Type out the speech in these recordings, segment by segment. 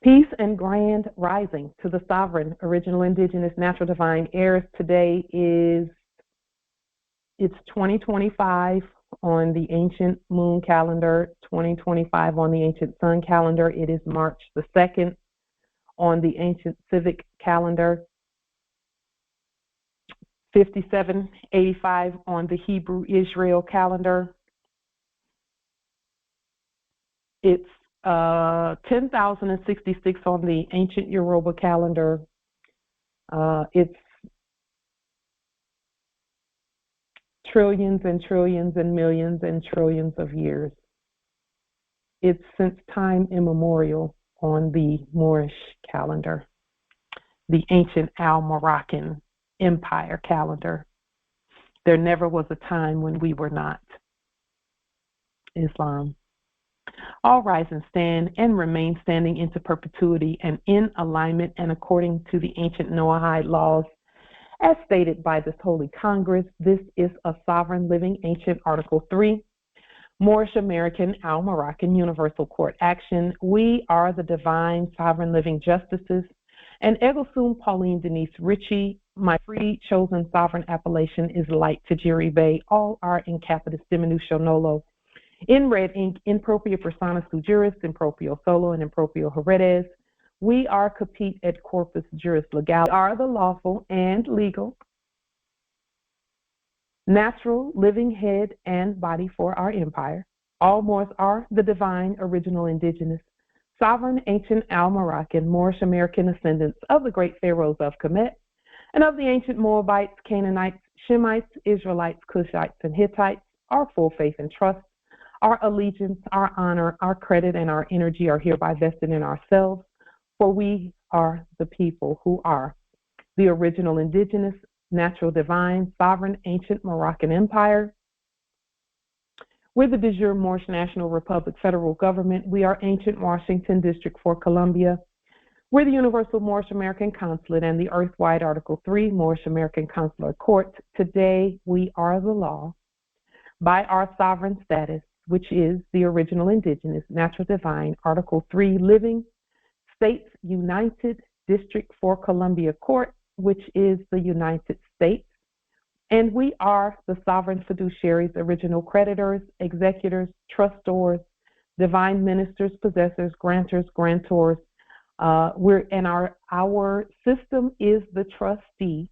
Peace and grand rising to the sovereign, original, indigenous, natural, divine heirs. Today it's 2025 on the ancient moon calendar, 2025 on the ancient sun calendar. It is March the 2nd on the ancient civic calendar, 5785 on the Hebrew Israel calendar. It's 10,066 on the ancient Yoruba calendar. It's trillions and trillions and millions and trillions of years. It's since time immemorial on the Moorish calendar, the ancient Al-Moroccan Empire calendar. There never was a time when we were not. Islam. All rise and stand and remain standing into perpetuity and in alignment and according to the ancient Noahide laws as stated by this Holy Congress. This is a sovereign living ancient Article 3, Moorish American Al-Moroccan Universal Court action. We are the divine sovereign living justices and Ego Sum Pauline Denise Ritchie. My free chosen sovereign appellation is Light Tajiri Bay. All are in capitis diminution nolo. In red ink, in propria persona sui juris, in proprio solo, and in proprio heredes. We are capite et corpus juris legal. We are the lawful and legal, natural, living head and body for our empire. All Moors are the divine, original, indigenous, sovereign, ancient, Al-Moroccan, Moorish American ascendants of the great pharaohs of Kemet and of the ancient Moabites, Canaanites, Shemites, Israelites, Cushites, and Hittites. Our full faith and trust, our allegiance, our honor, our credit, and our energy are hereby vested in ourselves, for we are the people who are the original indigenous, natural, divine, sovereign, ancient Moroccan Empire. We're the de jure Moorish National Republic federal government. We are ancient Washington District for Columbia. We're the Universal Moorish American Consulate and the Earthwide Article 3 Moorish American Consular Court. Today, we are the law by our sovereign status, which is the original indigenous, natural, divine, Article 3 living States United District for Columbia Court, which is the United States. And we are the sovereign fiduciaries, original creditors, executors, trustors, divine ministers, possessors, grantors, grantors. Our system is the trustee,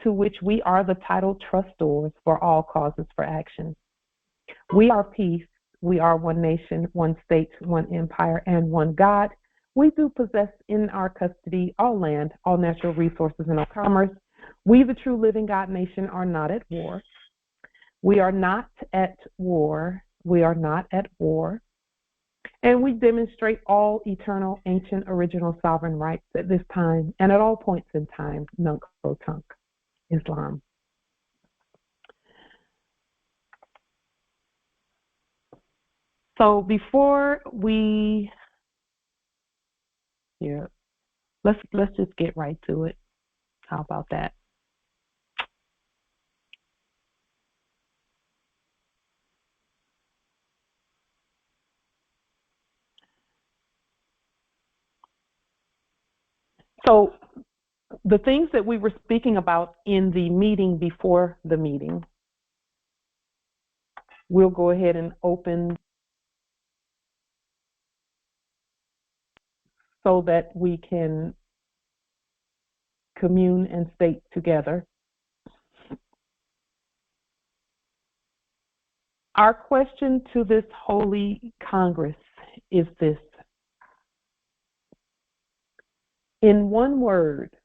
to which we are the title trustors for all causes for action. We are peace. We are one nation, one state, one empire, and one God. We do possess in our custody all land, all natural resources, and all commerce. We, the true living God nation, are not at war. We are not at war. We are not at war. And we demonstrate all eternal, ancient, original sovereign rights at this time and at all points in time, nunc pro tunc, Islam. So before we, let's just get right to it. How about that? So the things that we were speaking about in the meeting before the meeting, we'll go ahead and open so that we can commune and state together. Our question to this Holy Congress is this. In one word,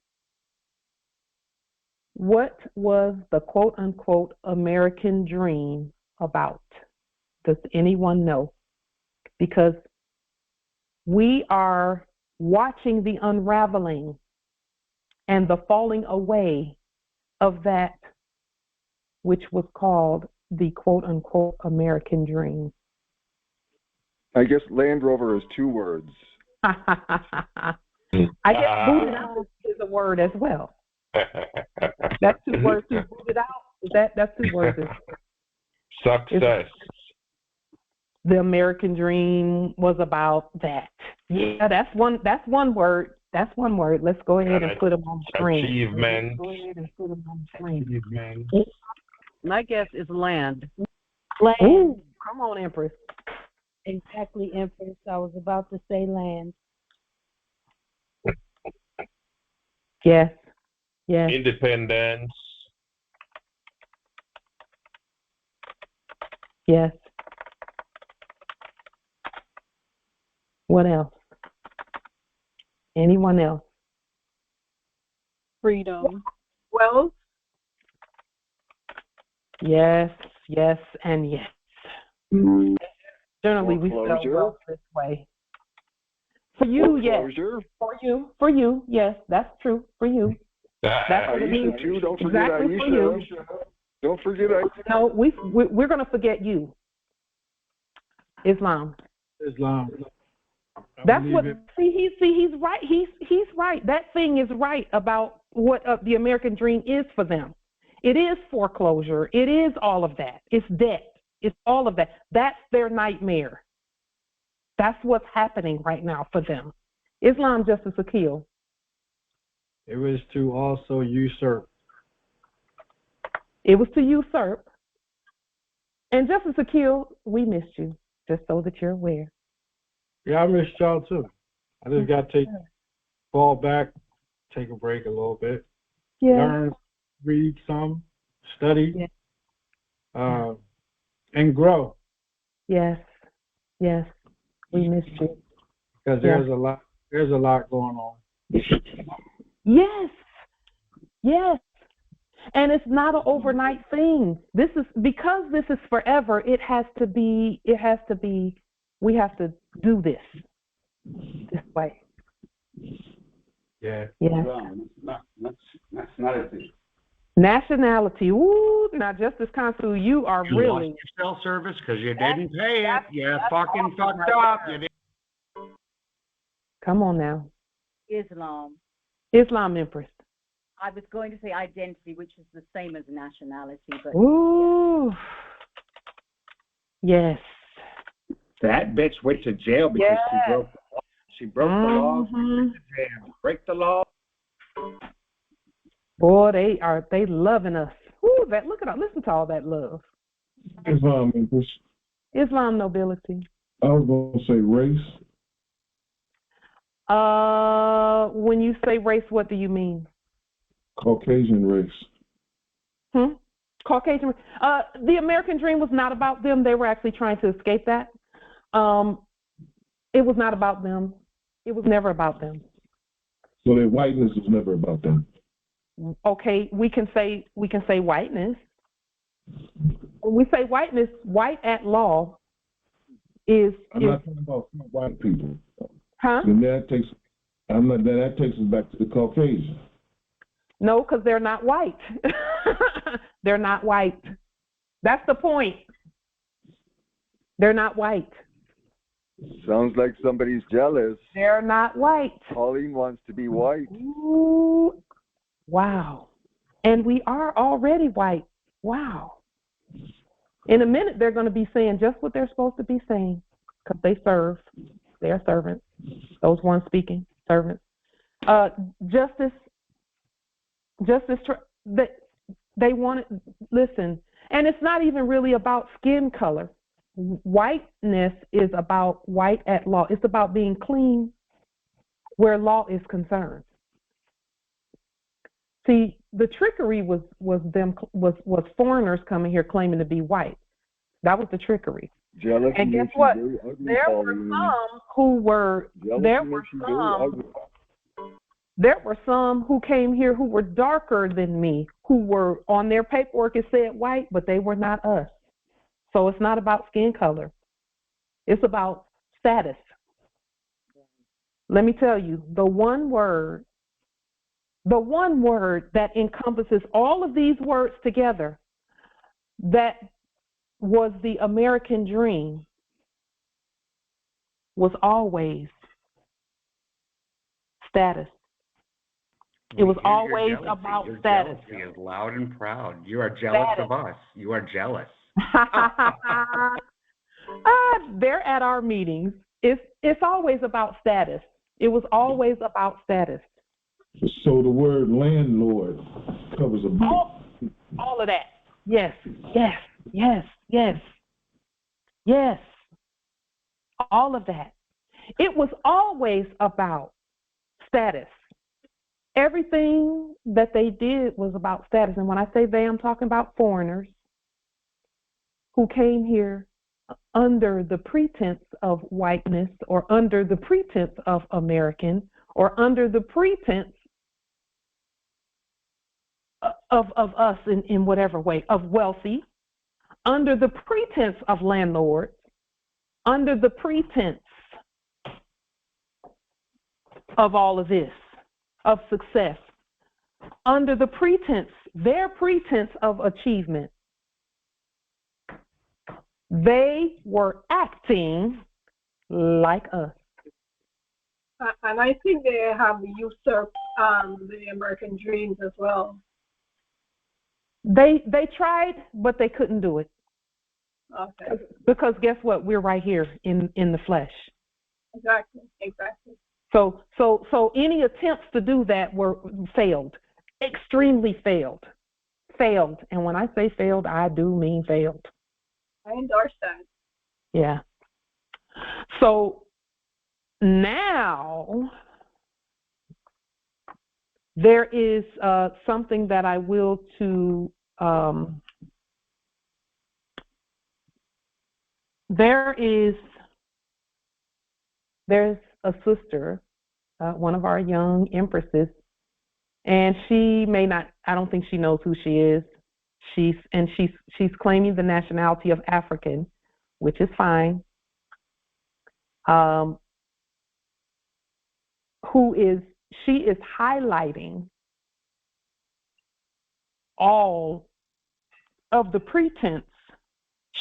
what was the quote-unquote American dream about? Does anyone know? Because we are watching the unraveling and the falling away of that which was called the quote-unquote American dream. I guess Land Rover is 2 words. I guess booted out is a word as well. That's 2 words too. Booted out, that's 2 words. Success. The American dream was about that. Yeah, that's one. That's one word. That's one word. Let's go ahead and put them on the screen. Achievement. Go ahead and put them on the screen. Achievement. My guess is land. Land. Ooh, come on, Empress. Exactly, Empress. I was about to say land. Yes. Yes. Independence. Yes. What else? Anyone else? Freedom. Well. Yes. Yes. And yes. Generally, we spell wealth this way. For you, yes. For you, yes. That's true. For you. That's what it means. Aisha too. Don't forget exactly Aisha. For you. Don't forget Aisha. No, we're going to forget you. Islam. That's what. He's right. He's right. That thing is right about what the American dream is for them. It is foreclosure. It is all of that. It's debt. It's all of that. That's their nightmare. That's what's happening right now for them. Islam, Justice Akil. It was to also usurp. It was to usurp. And Justice Akil, we missed you, just so that you're aware. Yeah, I missed y'all too. I just got to fall back, take a break a little bit, learn, read some, study, and grow. Yes, yes, we missed you. Because there's a lot going on. Yes, yes. And it's not an overnight thing. This is because this is forever. It has to be. We have to do this way. Yeah. Nationality. Nationality. Ooh, now Justice Consul, you are You really lost your cell service because you didn't pay it. You fucking fucked up. You didn't. Come on now. Islam. Islam, Empress. I was going to say identity, which is the same as nationality, but ooh, yes. That bitch went to jail because she broke the law. She broke the law. She went to jail. Break the law. Boy, they loving us. Ooh, listen to all that love. Islam, Empress. Islam nobility. I was going to say race. When you say race, what do you mean? Caucasian race. Caucasian. The American dream was not about them. They were actually trying to escape that. It was not about them. It was never about them. So their whiteness was never about them. Okay, we can say whiteness. When we say whiteness, white at law is. I'm not talking about white people. Huh? Then that takes us back to the Caucasian. No, because they're not white. They're not white. That's the point. They're not white. Sounds like somebody's jealous. They're not white. Pauline wants to be white. Ooh, wow. And we are already white. Wow. In a minute, they're going to be saying just what they're supposed to be saying because they serve. They're servants. Those ones speaking, servants. Justice, they want to listen. And it's not even really about skin color. Whiteness is about white at law. It's about being clean where law is concerned. See, the trickery was foreigners coming here claiming to be white. That was the trickery. Jealousy. And guess what? There were some who came here who were darker than me, who were on their paperwork it said white, but they were not us. So it's not about skin color. It's about status. Let me tell you, the one word that encompasses all of these words together, that was the American dream, was always status. It was always about status. Jealousy is loud and proud. You are jealous of us. You are jealous. They're at our meetings. It's always about status. It was always about status. So the word landlord covers a all of that. Yes, yes, yes, yes, yes. All of that. It was always about status. Everything that they did was about status. And when I say they, I'm talking about foreigners who came here under the pretense of whiteness or under the pretense of American or under the pretense of us in whatever way, of wealthy, under the pretense of landlords, under the pretense of all of this, of success, under the pretense, their pretense of achievement. They were acting like us. And I think they have usurped the American dreams as well. They tried, but they couldn't do it. Okay. Because guess what? We're right here in the flesh. Exactly. So any attempts to do that were failed, extremely failed. And when I say failed, I do mean failed. I endorse that. Yeah. So now there is something that I will to there's a sister, one of our young empresses, and she may not, I don't think she knows who she is. She's claiming the nationality of African, which is fine. She is highlighting all of the pretense.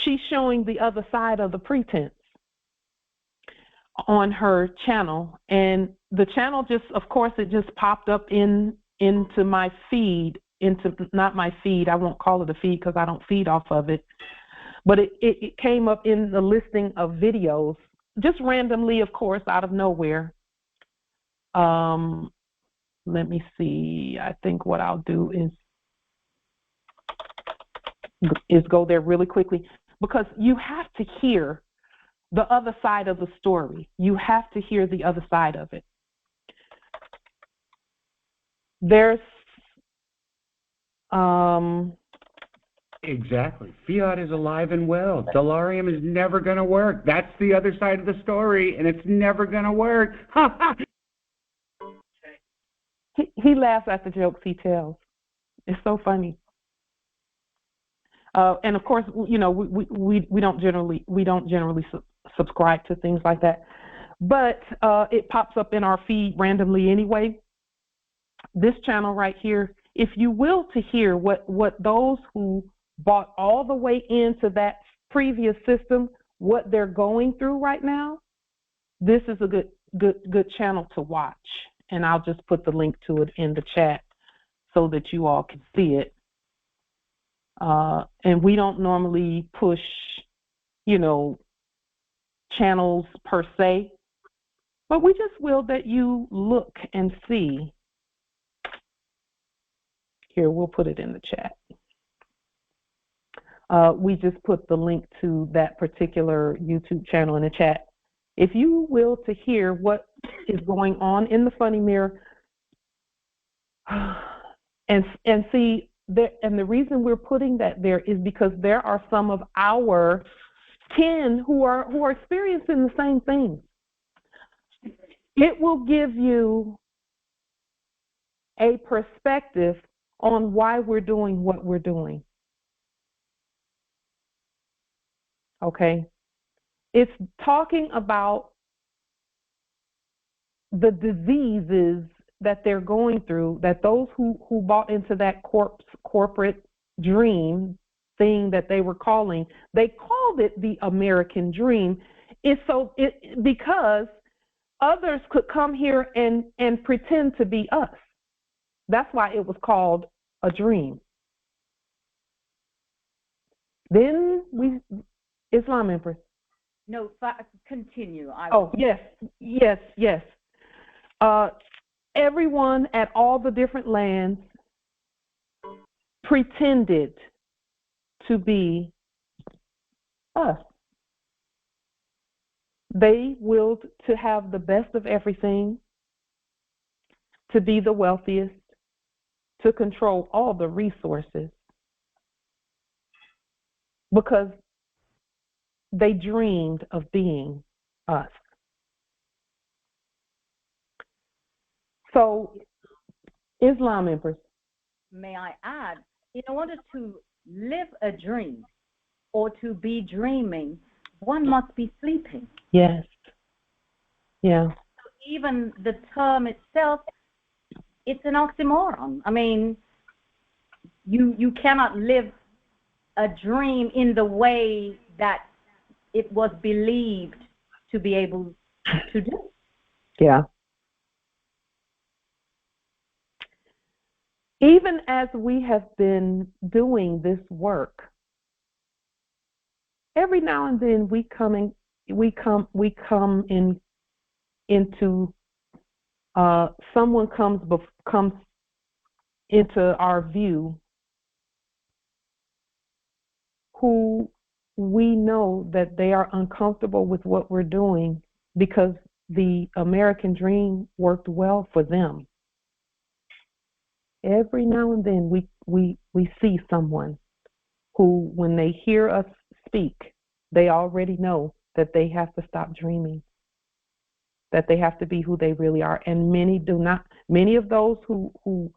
She's showing the other side of the pretense on her channel, and the channel just, of course, it just popped up into my feed, not my feed. I won't call it a feed because I don't feed off of it, but it came up in the listing of videos just randomly, of course, out of nowhere. Let me see. I think what I'll do is go there really quickly, because you have to hear the other side of the story. You have to hear the other side of it. There's exactly. Fiat is alive and well. Dollarium is never going to work. That's the other side of the story, and it's never going to work. He laughs at the jokes he tells. It's so funny. And of course, you know, we don't generally subscribe to things like that, but it pops up in our feed randomly anyway. This channel right here, if you will, to hear what those who bought all the way into that previous system, what they're going through right now, this is a good channel to watch. And I'll just put the link to it in the chat so that you all can see it. And we don't normally push, you know, channels per se, but we just will that you look and see. Here, we'll put it in the chat. We just put the link to that particular YouTube channel in the chat. If you will to hear what is going on in the funny mirror, and see there, and the reason we're putting that there is because there are some of our kin who are experiencing the same thing. It will give you a perspective on why we're doing what we're doing. Okay? It's talking about the diseases that they're going through, that those who bought into that corporate dream thing that they were calling, they called it the American dream. Because others could come here and pretend to be us. That's why it was called a dream. Then Islam Empress. No, continue. Yes. Everyone at all the different lands pretended to be us. They willed to have the best of everything, to be the wealthiest, to control all the resources, because they dreamed of being us. So, Islam, Empress. May I add, in order to live a dream or to be dreaming, one must be sleeping. Yes. Yeah. So even the term itself, it's an oxymoron. I mean, you cannot live a dream in the way that it was believed to be able to do. Yeah. Even as we have been doing this work, every now and then we come into someone comes into our view who we know that they are uncomfortable with what we're doing because the American dream worked well for them. Every now and then we see someone who, when they hear us speak, they already know that they have to stop dreaming, that they have to be who they really are. And many do not. Many of those who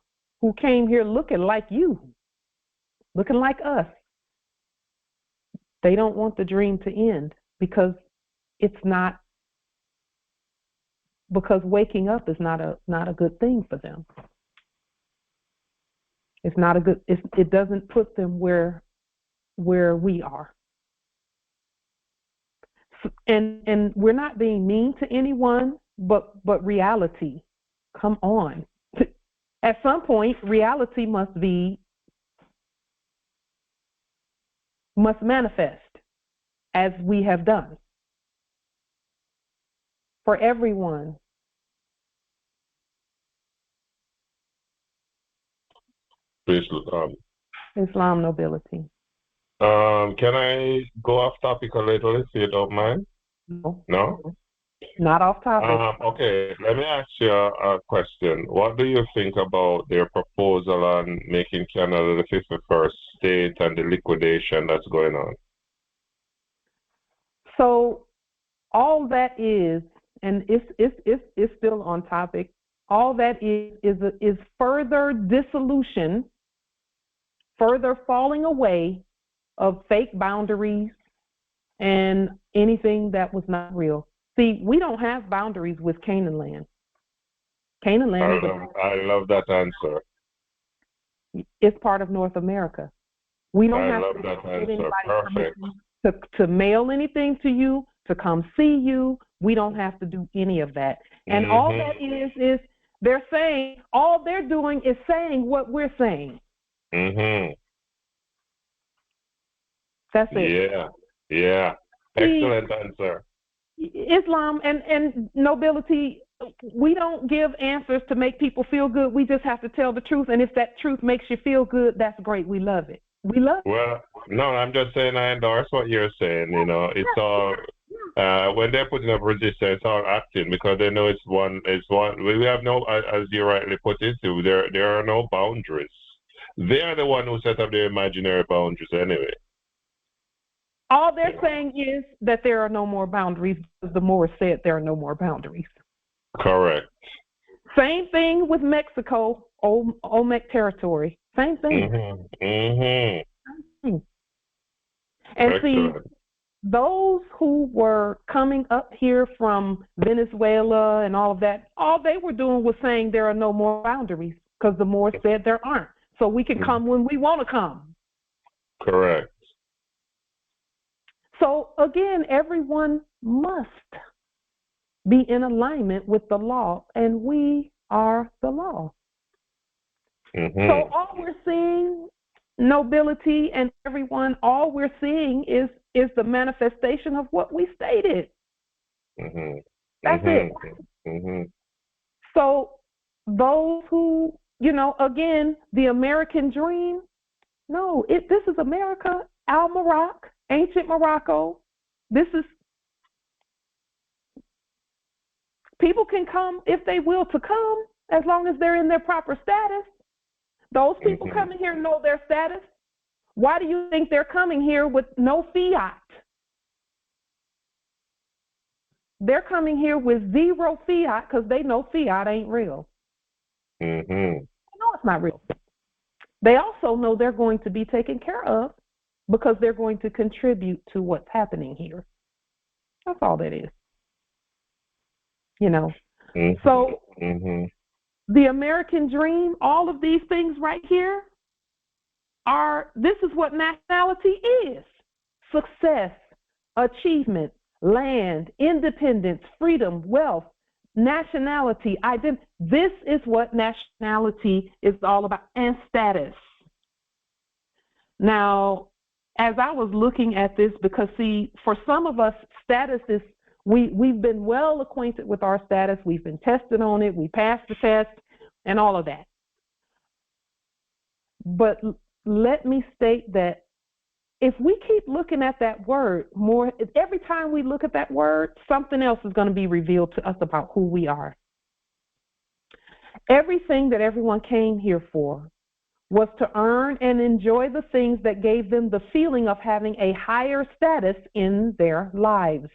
came here looking like you, looking like us, they don't want the dream to end because waking up is not a good thing for them. It's not a good. It doesn't put them where we are. And we're not being mean to anyone, but reality, come on. At some point, reality must manifest, as we have done for everyone. Islam nobility. Can I go off topic a little, if you don't mind? No? Not off topic. Okay, let me ask you a question. What do you think about their proposal on making Canada the 51st state and the liquidation that's going on? So all that is, and it's still on topic, all that is further dissolution, further falling away of fake boundaries and anything that was not real. See, we don't have boundaries with Canaan land. Canaan land I love that answer. It's part of North America. We don't have love to that get answer. anybody Perfect. to mail anything to you, to come see you. We don't have to do any of that. And all that is they're saying, all they're doing is saying what we're saying. That's it. Yeah. Excellent answer. Islam and nobility, we don't give answers to make people feel good. We just have to tell the truth. And if that truth makes you feel good, that's great. We love it. We love it. Well, no, I'm just saying I endorse what you're saying. You know, it's all, when they're putting up resistance, it's all acting because they know it's one. We have no, as you rightly put it, there are no boundaries. They are the one who set up their imaginary boundaries anyway. All they're saying is that there are no more boundaries because the Moors said there are no more boundaries. Correct. Same thing with Mexico, Olmec territory. Same thing. And excellent. see, those who were coming up here from Venezuela and all of that, all they were doing was saying there are no more boundaries because the Moors said there aren't. So we can come when we want to come. Correct. So again, everyone must be in alignment with the law, and we are the law. So all we're seeing nobility, and everyone, all we're seeing is the manifestation of what we stated. That's it. So those who, again, the American dream, no, this is America, Al-Morocco, ancient Morocco. This is, people can come if they will to come, as long as they're in their proper status. Those people coming here know their status. Why do you think they're coming here with no fiat? They're coming here with zero fiat because they know fiat ain't real. They know it's not real. They also know they're going to be taken care of because they're going to contribute to what's happening here. That's all that is. So the American dream, all of these things right here this is what nationality is. Success, achievement, land, independence, freedom, wealth, nationality, identity. This is what nationality is all about, and status. Now, as I was looking at this, because see, for some of us, status is, we've been well acquainted with our status. We've been tested on it. We passed the test and all of that. But let me state that if we keep looking at that word more, every time we look at that word, something else is going to be revealed to us about who we are. Everything that everyone came here for was to earn and enjoy the things that gave them the feeling of having a higher status in their lives.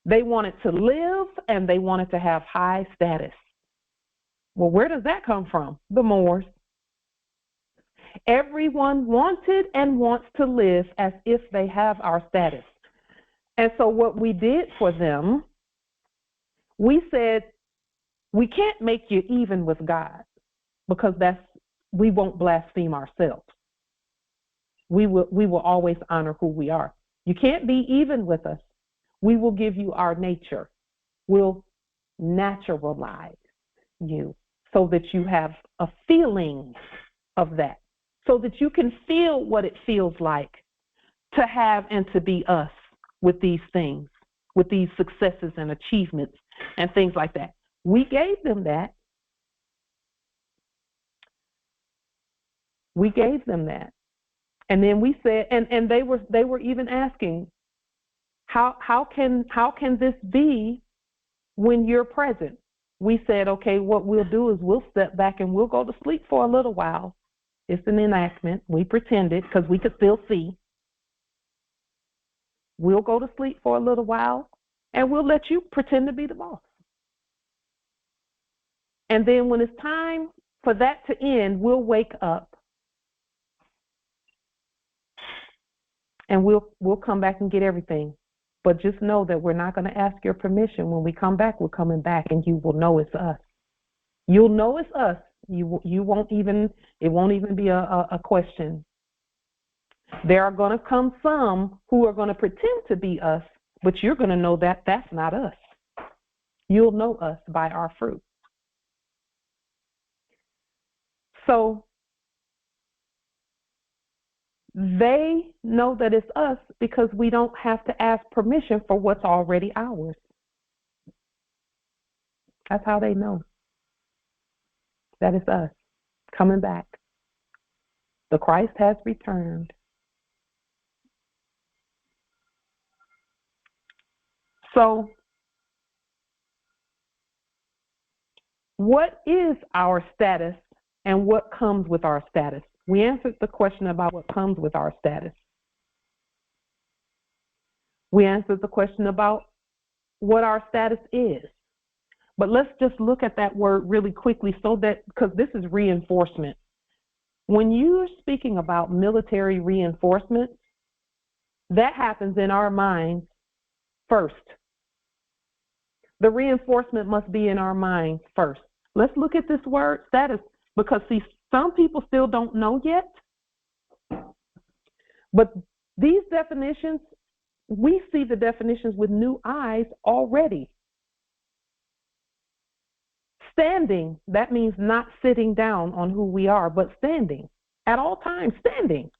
They wanted to live and they wanted to have high status. Well, where does that come from? The Moors. Everyone wanted and wants to live as if they have our status. And so what we did for them, we said, we can't make you even with God because we won't blaspheme ourselves. We will always honor who we are. You can't be even with us. We will give you our nature. We'll naturalize you so that you have a feeling of that, so that you can feel what it feels like to have and to be us with these things, with these successes and achievements and things like that. We gave them that. We gave them that. And then we said, and they were even asking, how can this be when you're present? We said, okay, what we'll do is we'll step back and we'll go to sleep for a little while. It's an enactment. We pretended because we could still see. We'll go to sleep for a little while and we'll let you pretend to be the boss. And then when it's time for that to end, we'll wake up and we'll come back and get everything. But just know that we're not going to ask your permission. When we come back, we're coming back and you will know it's us. You'll know it's us. You won't even, it won't even be a question. There are going to come some who are going to pretend to be us, but you're going to know that that's not us. You'll know us by our fruit. So they know that it's us because we don't have to ask permission for what's already ours. That's how they know that it's us coming back. The Christ has returned. So, what is our status and what comes with our status? We answered the question about what comes with our status. We answered the question about what our status is. But let's just look at that word really quickly so that, because this is reinforcement. When you're speaking about military reinforcement, that happens in our minds first. The reinforcement must be in our minds first. Let's look at this word status, because see, some people still don't know yet. But these definitions, we see the definitions with new eyes already. Standing, that means not sitting down on who we are, but standing at all times, standing.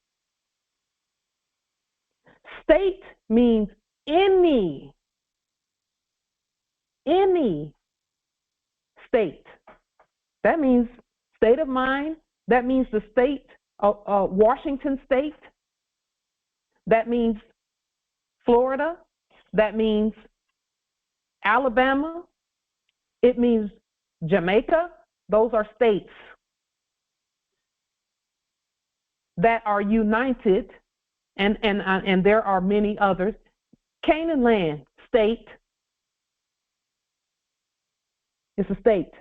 State means any state. That means state of mind. That means the state of Washington State. That means Florida. That means Alabama. It means Jamaica. Those are states that are united, and there are many others. Canaan land, state. It's a state.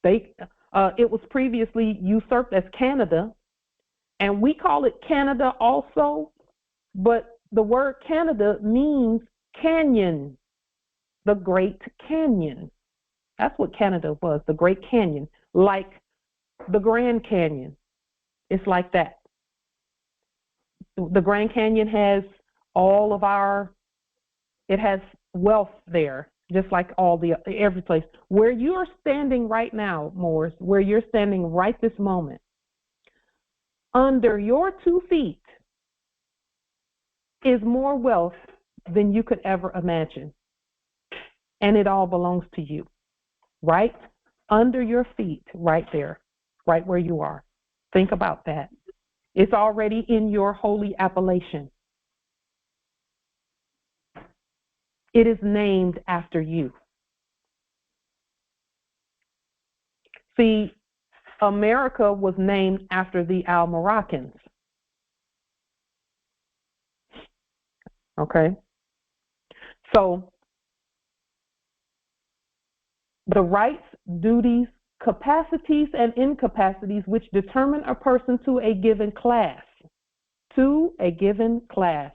It was previously usurped as Canada, and we call it Canada also, but the word Canada means canyon, the Great Canyon. That's what Canada was, the Great Canyon, like the Grand Canyon. It's like that. The Grand Canyon has all of it has wealth there, just like every place. Where you are standing right now, Morris, where you're standing right this moment, under your 2 feet is more wealth than you could ever imagine. And it all belongs to you, right under your feet, right there, right where you are. Think about that. It's already in your holy appellation. It is named after you. See, America was named after the Almoravians. Okay? So, the rights, duties, capacities, and incapacities which determine a person to a given class. To a given class.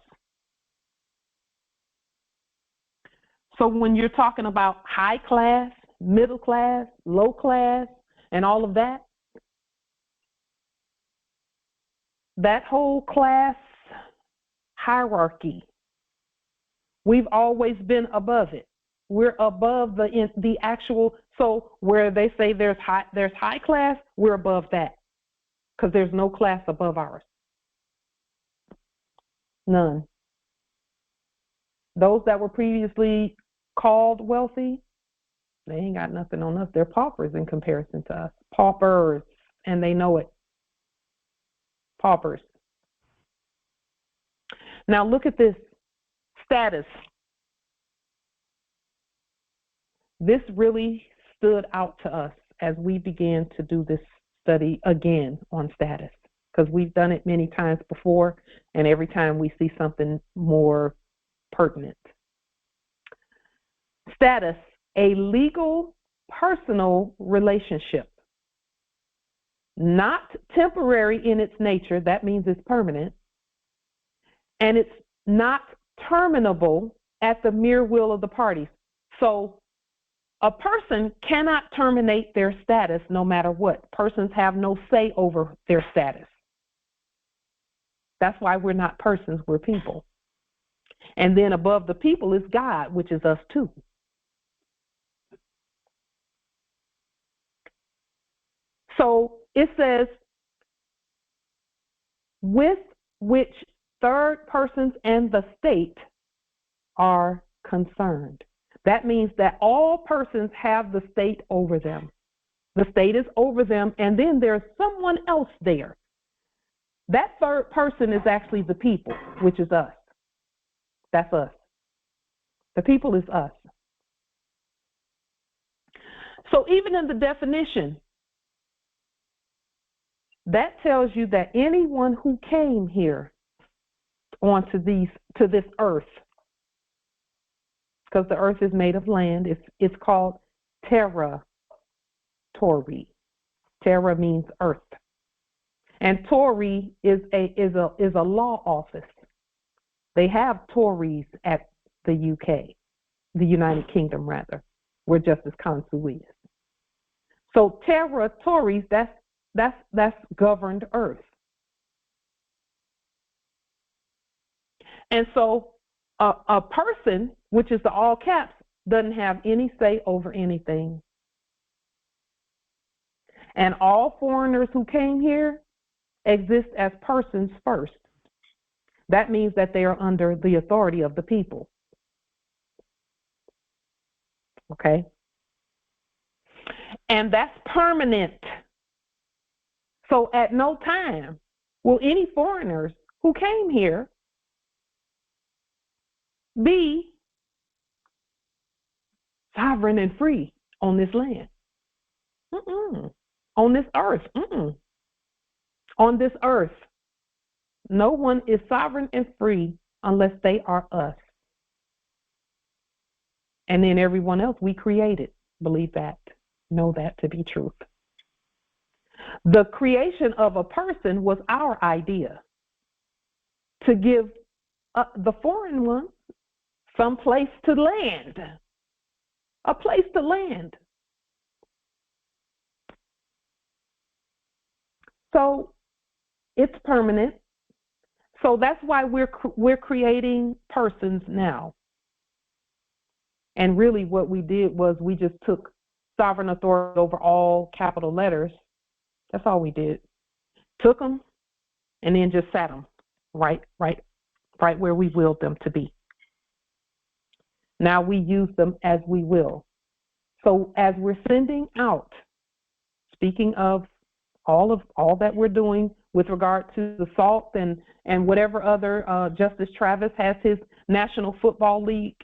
So when you're talking about high class, middle class, low class, and all of that, that whole class hierarchy, we've always been above it. We're above the actual, so where they say there's high class, we're above that, because there's no class above ours. None. Those that were previously called wealthy, they ain't got nothing on us. They're paupers in comparison to us. Paupers, and they know it. Paupers. Now look at this status. This really stood out to us as we began to do this study again on status, because we've done it many times before, and every time we see something more pertinent. Status, a legal personal relationship, not temporary in its nature, that means it's permanent, and it's not terminable at the mere will of the parties. So a person cannot terminate their status no matter what. Persons have no say over their status. That's why we're not persons, we're people. And then above the people is God, which is us too. So it says, with which third persons and the state are concerned. That means that all persons have the state over them. The state is over them, and then there's someone else there. That third person is actually the people, which is us. That's us. The people is us. So even in the definition, that tells you that anyone who came here onto to this earth, because the earth is made of land, it's called terra tori. Terra means earth, and tori is a law office. They have tories at the UK, the United Kingdom rather, where Justice Consulate is. So terra tories, that's governed earth. And so a person, which is the all caps, doesn't have any say over anything. And all foreigners who came here exist as persons first. That means that they are under the authority of the people. Okay? And that's permanent. So at no time will any foreigners who came here be sovereign and free on this land. On this earth. On this earth. No one is sovereign and free unless they are us. And then everyone else we created. Believe that. Know that to be truth. The creation of a person was our idea. To give the foreign ones some place to land. A place to land. So it's permanent. So that's why we're creating persons now. And really what we did was we just took sovereign authority over all capital letters. That's all we did. Took them and then just sat them right where we willed them to be. Now we use them as we will. So as we're sending out, speaking of all that we're doing with regard to the SALT and whatever other, Justice Travis has his National Football League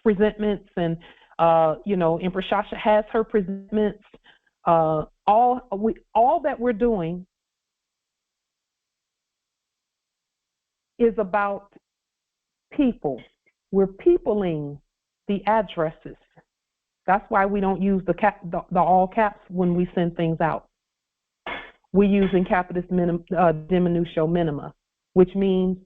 presentments, and Empress Shasha has her presentments. All that we're doing is about people. We're peopling the addresses. That's why we don't use the all caps when we send things out. We're using capitis diminutio minima, which means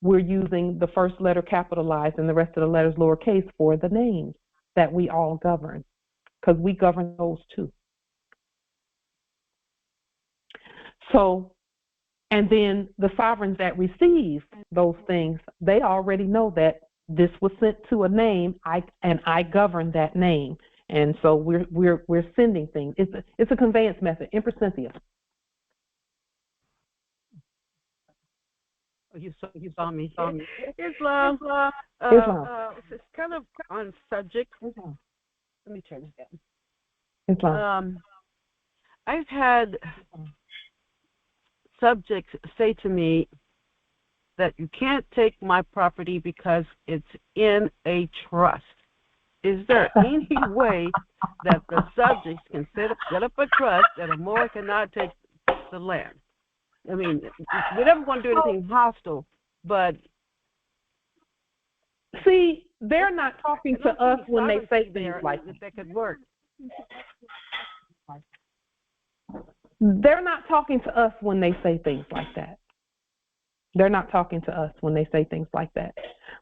we're using the first letter capitalized and the rest of the letters lowercase for the names that we all govern, because we govern those too. So, and then the sovereigns that receive those things, they already know that this was sent to a name, and I govern that name, and so we're sending things. It's a conveyance method. Empress Cynthia. You saw me. Islam. Islam. It's kind of on subject. Islam. Let me turn this down. Islam. I've had subjects say to me that you can't take my property because it's in a trust. Is there any way that the subjects can set up a trust that a Moor cannot take the land? I mean, we never want to do anything hostile, but... See, they're not talking to us when they say things like that. That could work. They're not talking to us when they say things like that. They're not talking to us when they say things like that.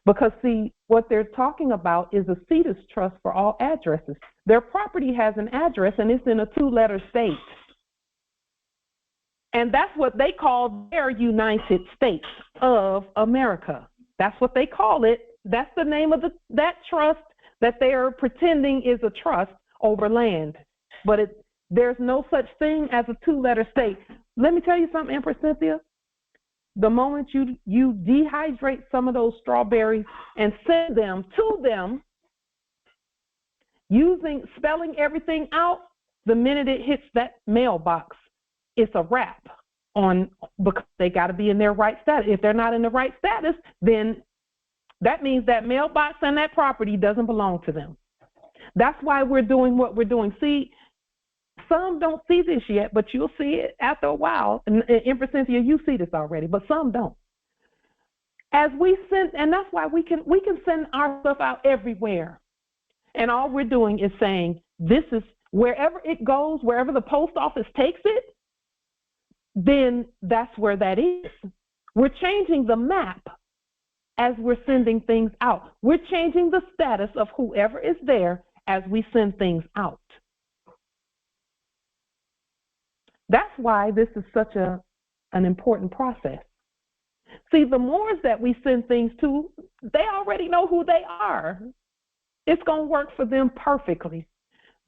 Because, see, what they're talking about is a cetus trust for all addresses. Their property has an address, and it's in a 2-letter state. And that's what they call their United States of America. That's what they call it. That's the name of that trust that they are pretending is a trust over land. But there's no such thing as a 2-letter state. Let me tell you something, Empress Cynthia. The moment you dehydrate some of those strawberries and send them to them, spelling everything out, the minute it hits that mailbox, it's a wrap because they got to be in their right status. If they're not in the right status, then that means that mailbox and that property doesn't belong to them. That's why we're doing what we're doing. See, some don't see this yet, but you'll see it after a while. And Empress Cynthia, you see this already, but some don't. As we send, and that's why we can send our stuff out everywhere. And all we're doing is saying, this is wherever it goes, wherever the post office takes it, then that's where that is. We're changing the map as we're sending things out. We're changing the status of whoever is there as we send things out. That's why this is such an important process. See, the Moors that we send things to, they already know who they are. It's going to work for them perfectly.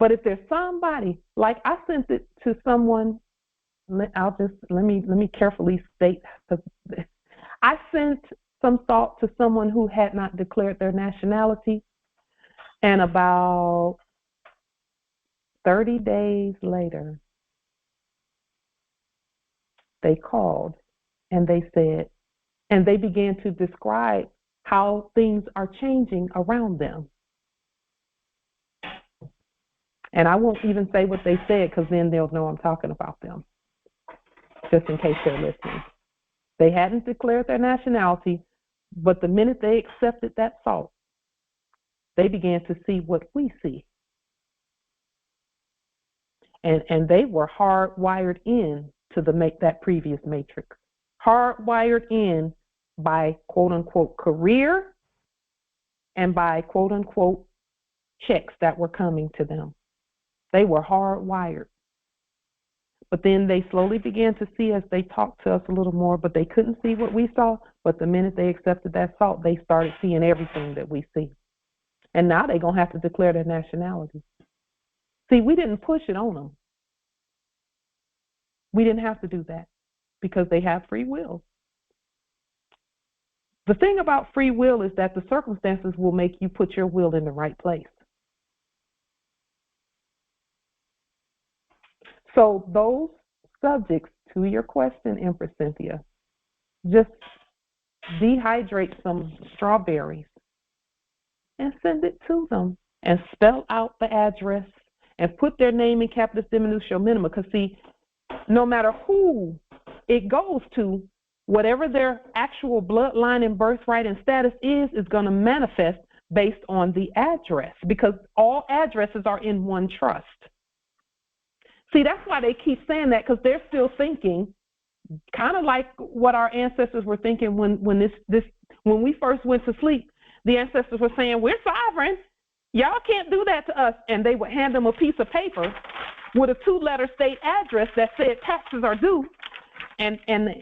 But if there's somebody, like I sent it to someone, let me carefully state, I sent some thought to someone who had not declared their nationality, and about 30 days later, they called and they said, and they began to describe how things are changing around them. And I won't even say what they said, because then they'll know I'm talking about them, just in case they're listening. They hadn't declared their nationality, but the minute they accepted that thought, they began to see what we see. And they were hardwired in to that previous matrix, hardwired in by quote-unquote career and by quote-unquote checks that were coming to them. They were hardwired. But then they slowly began to see as they talked to us a little more, but they couldn't see what we saw. But the minute they accepted that thought, they started seeing everything that we see. And now they're going to have to declare their nationality. See, we didn't push it on them. We didn't have to do that because they have free will. The thing about free will is that the circumstances will make you put your will in the right place. So those subjects, to your question, Empress Cynthia, just dehydrate some strawberries and send it to them and spell out the address and put their name in capitis diminutio minima. Because see, no matter who it goes to, whatever their actual bloodline and birthright and status is going to manifest based on the address, because all addresses are in one trust. See, that's why they keep saying that, because they're still thinking, kind of like what our ancestors were thinking when we first went to sleep. The ancestors were saying, we're sovereign. Y'all can't do that to us. And they would hand them a piece of paper with a 2-letter state address that said taxes are due. And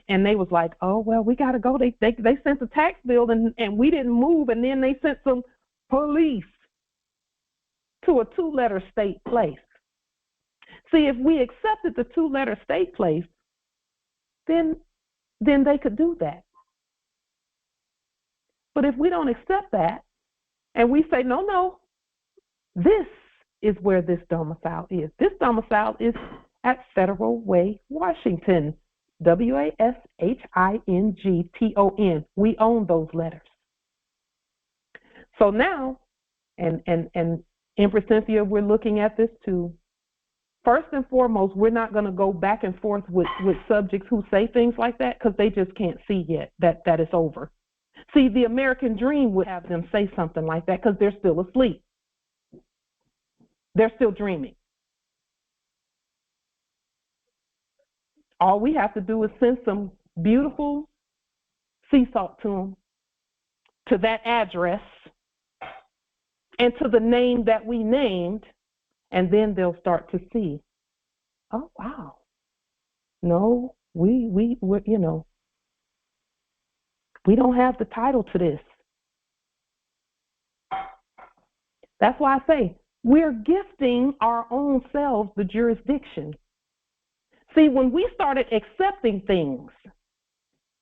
they was like, oh, well, we got to go. They sent the tax bill and we didn't move. And then they sent some police to a 2-letter state place. See, if we accepted the 2-letter state place, then they could do that. But if we don't accept that, and we say, no, this is where this domicile is. This domicile is at Federal Way, Washington, Washington. We own those letters. So now, and Empress Cynthia, we're looking at this too. First and foremost, we're not going to go back and forth with subjects who say things like that, because they just can't see yet that it's over. See, the American dream would have them say something like that because they're still asleep. They're still dreaming. All we have to do is send some beautiful sea salt to them, to that address, and to the name that we named, and then they'll start to see, oh, wow. No, we don't have the title to this. That's why I say we're gifting our own selves the jurisdiction. See, when we started accepting things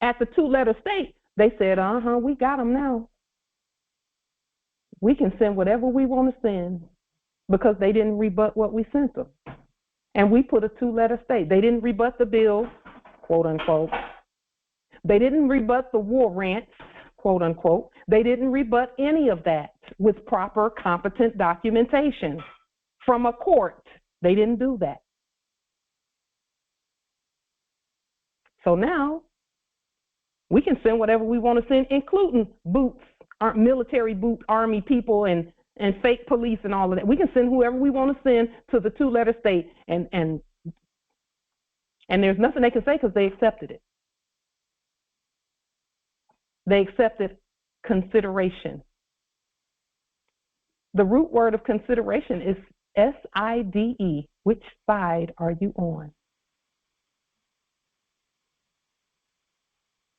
at the 2-letter state, they said, we got them now. We can send whatever we want to send, because they didn't rebut what we sent them. And we put a 2-letter state. They didn't rebut the bill, quote unquote. They didn't rebut the warrants, quote unquote. They didn't rebut any of that with proper, competent documentation from a court. They didn't do that. So now we can send whatever we want to send, including boots, military boots, army people, and fake police and all of that. We can send whoever we want to send to the 2-letter state, and there's nothing they can say because they accepted it. They accepted consideration. The root word of consideration is SIDE. Which side are you on?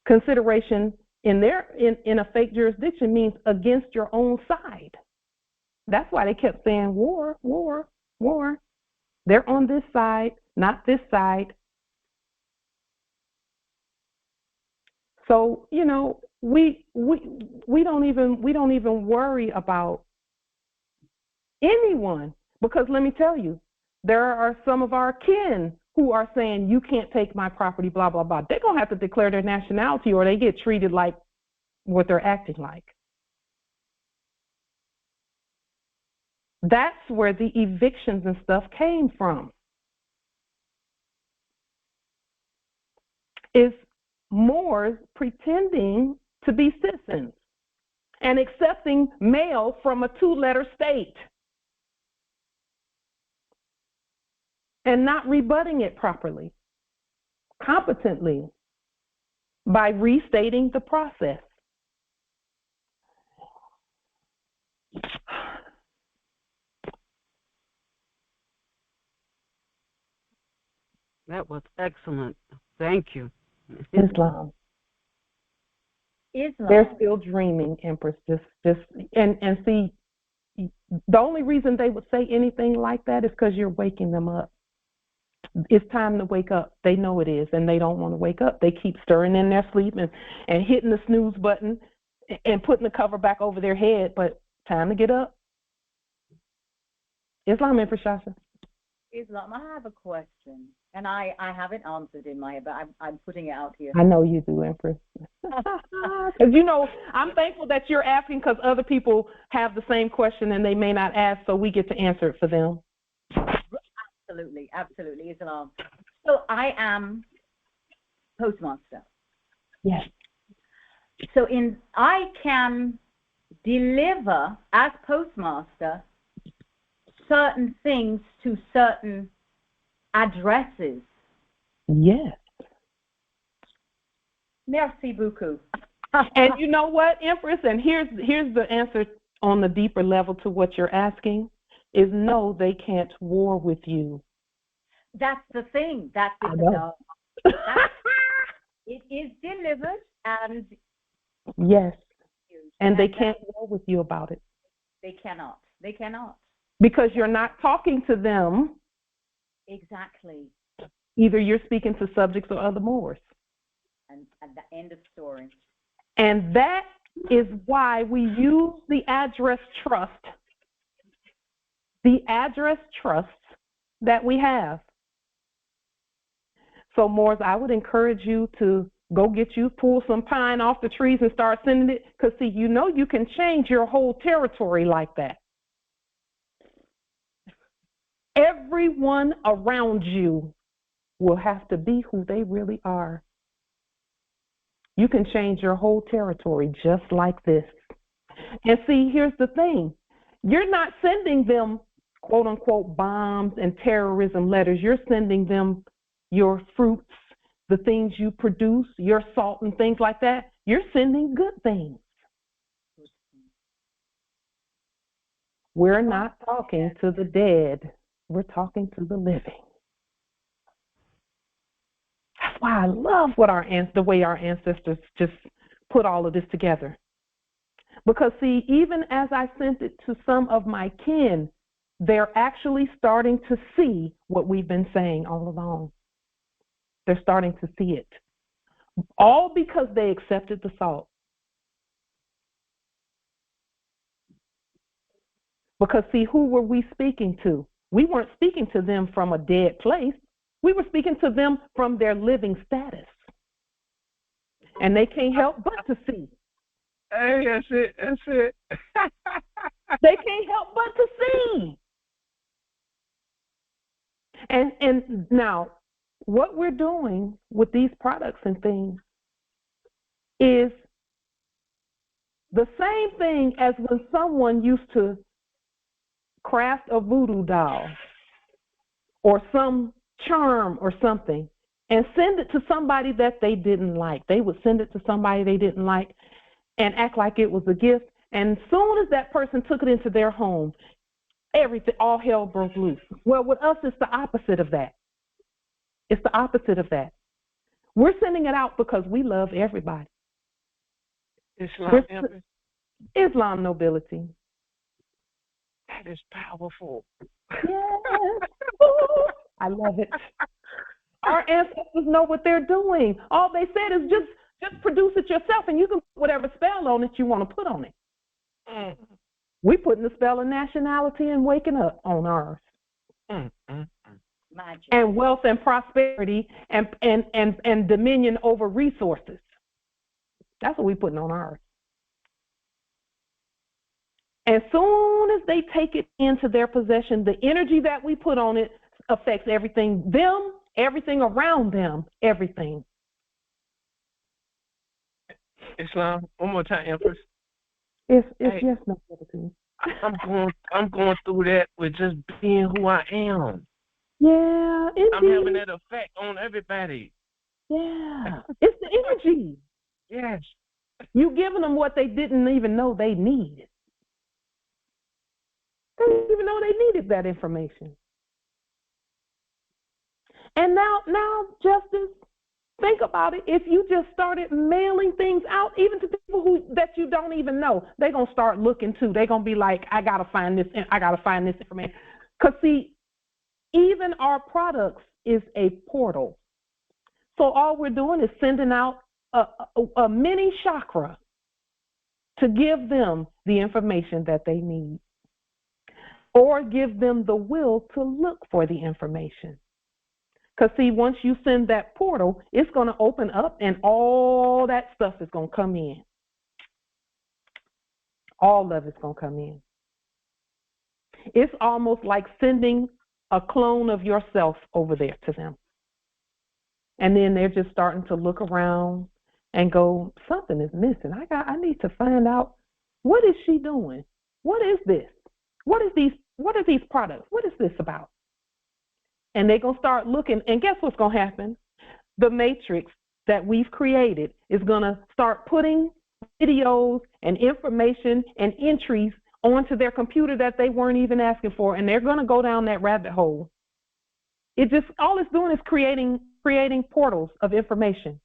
Consideration in a fake jurisdiction means against your own side. That's why they kept saying war, war. war. They're on this side, not this side. So, you know, we don't even worry about anyone, because let me tell you, there are some of our kin who are saying you can't take my property, blah blah blah. They're gonna have to declare their nationality, or they get treated like what they're acting like. That's where the evictions and stuff came from. Is Moors pretending to be citizens and accepting mail from a two-letter state and not rebutting it properly, competently, by restating the process. That was excellent. Thank you. Islam. They're still dreaming, Empress. And see, the only reason they would say anything like that is because you're waking them up. It's time to wake up. They know it is, and they don't want to wake up. They keep stirring in their sleep and hitting the snooze button and putting the cover back over their head, but time to get up. Islam, Empress Shasha. Islam, I have a question, and I haven't answered in my head, but I'm putting it out here. I know you do, Empress. Because, you know, I'm thankful that you're asking, because other people have the same question and they may not ask, so we get to answer it for them. Absolutely, absolutely, Islam. So I am Postmaster. Yes. So I can deliver as Postmaster certain things to certain addresses. Yes. Merci beaucoup. And you know what, Empress? And here's the answer on the deeper level to what you're asking, is no, they can't war with you. That's the thing. That's I know. It is delivered, and yes, and they can't war with you about it. They cannot. They cannot. Because you're not talking to them. Exactly. Either you're speaking to subjects or other Moors. And at the end of story. And that is why we use the address trust. The address trusts that we have. So, Moors, I would encourage you to go pull some pine off the trees and start sending it. Because, see, you know you can change your whole territory like that. Everyone around you will have to be who they really are. You can change your whole territory just like this. And see, here's the thing. You're not sending them, quote unquote, bombs and terrorism letters. You're sending them your fruits, the things you produce, your salt and things like that. You're sending good things. We're not talking to the dead. We're talking to the living. That's why I love the way our ancestors just put all of this together. Because, see, even as I sent it to some of my kin, they're actually starting to see what we've been saying all along. They're starting to see it. All because they accepted the salt. Because, see, who were we speaking to? We weren't speaking to them from a dead place. We were speaking to them from their living status. And they can't help but to see. Hey, that's it. That's it. They can't help but to see. And now, what we're doing with these products and things is the same thing as when someone used to craft a voodoo doll or some charm or something and send it to somebody that they didn't like. They would send it to somebody they didn't like and act like it was a gift. And as soon as that person took it into their home, everything, all hell broke loose. Well, with us, it's the opposite of that. It's the opposite of that. We're sending it out because we love everybody. Islam nobility. is powerful. Yes. Ooh, I love it. Our ancestors know what they're doing. All they said is just produce it yourself, and you can put whatever spell on it you want to put on it. Mm. We putting the spell of nationality and waking up on ours. Magic. And wealth and prosperity and dominion over resources. That's what we putting on ours. As soon as they take it into their possession, the energy that we put on it affects everything, them, everything around them, everything. Islam, one more time, Empress. It's Hey, yes, no, everything. I'm going through that with just being who I am. Yeah, indeed. I'm having that effect on everybody. Yeah, it's the energy. Yes. You giving them what they didn't even know they needed. They didn't even know they needed that information. And now, Justice, think about it. If you just started mailing things out, even to people that you don't even know, they're going to start looking too. They're going to be like, I got to find this information. Because, see, even our products is a portal. So all we're doing is sending out a mini chakra to give them the information that they need, or give them the will to look for the information. Because, see, once you send that portal, it's going to open up and all that stuff is going to come in. All of it's going to come in. It's almost like sending a clone of yourself over there to them. And then they're just starting to look around and go, something is missing. I need to find out, what is she doing? What is this? What are these products? What is this about? And they're going to start looking, and guess what's going to happen? The matrix that we've created is going to start putting videos and information and entries onto their computer that they weren't even asking for, and they're going to go down that rabbit hole. All it's doing is creating portals of information.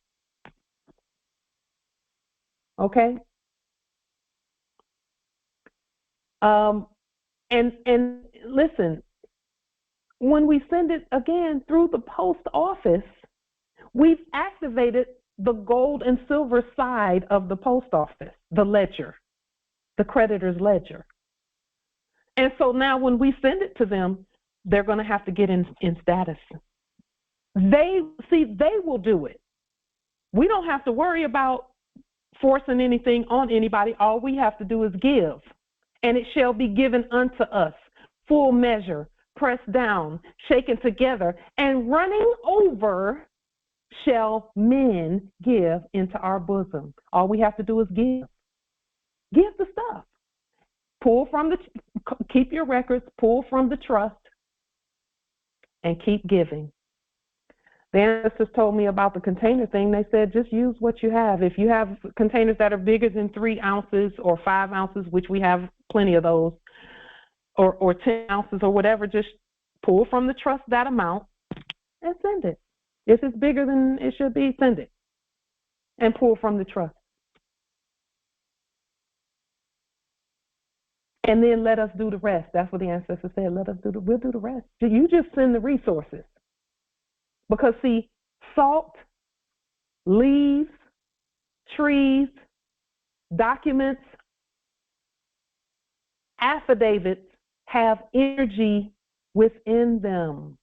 Okay? And listen, when we send it again through the post office, we've activated the gold and silver side of the post office, the ledger, the creditor's ledger. And so now when we send it to them, they're going to have to get in status. They will do it. We don't have to worry about forcing anything on anybody. All we have to do is give, and it shall be given unto us, full measure, pressed down, shaken together, and running over shall men give into our bosom. All we have to do is give. Give the stuff. Keep your records, pull from the trust, and keep giving. The ancestors told me about the container thing. They said, just use what you have. If you have containers that are bigger than 3 ounces or 5 ounces, which we have plenty of those, or 10 ounces or whatever, just pull from the trust that amount and send it. If it's bigger than it should be, send it. And pull from the trust. And then let us do the rest. That's what the ancestors said. We'll do the rest. You just send the resources. Because, see, salt, leaves, trees, documents, affidavits have energy within them.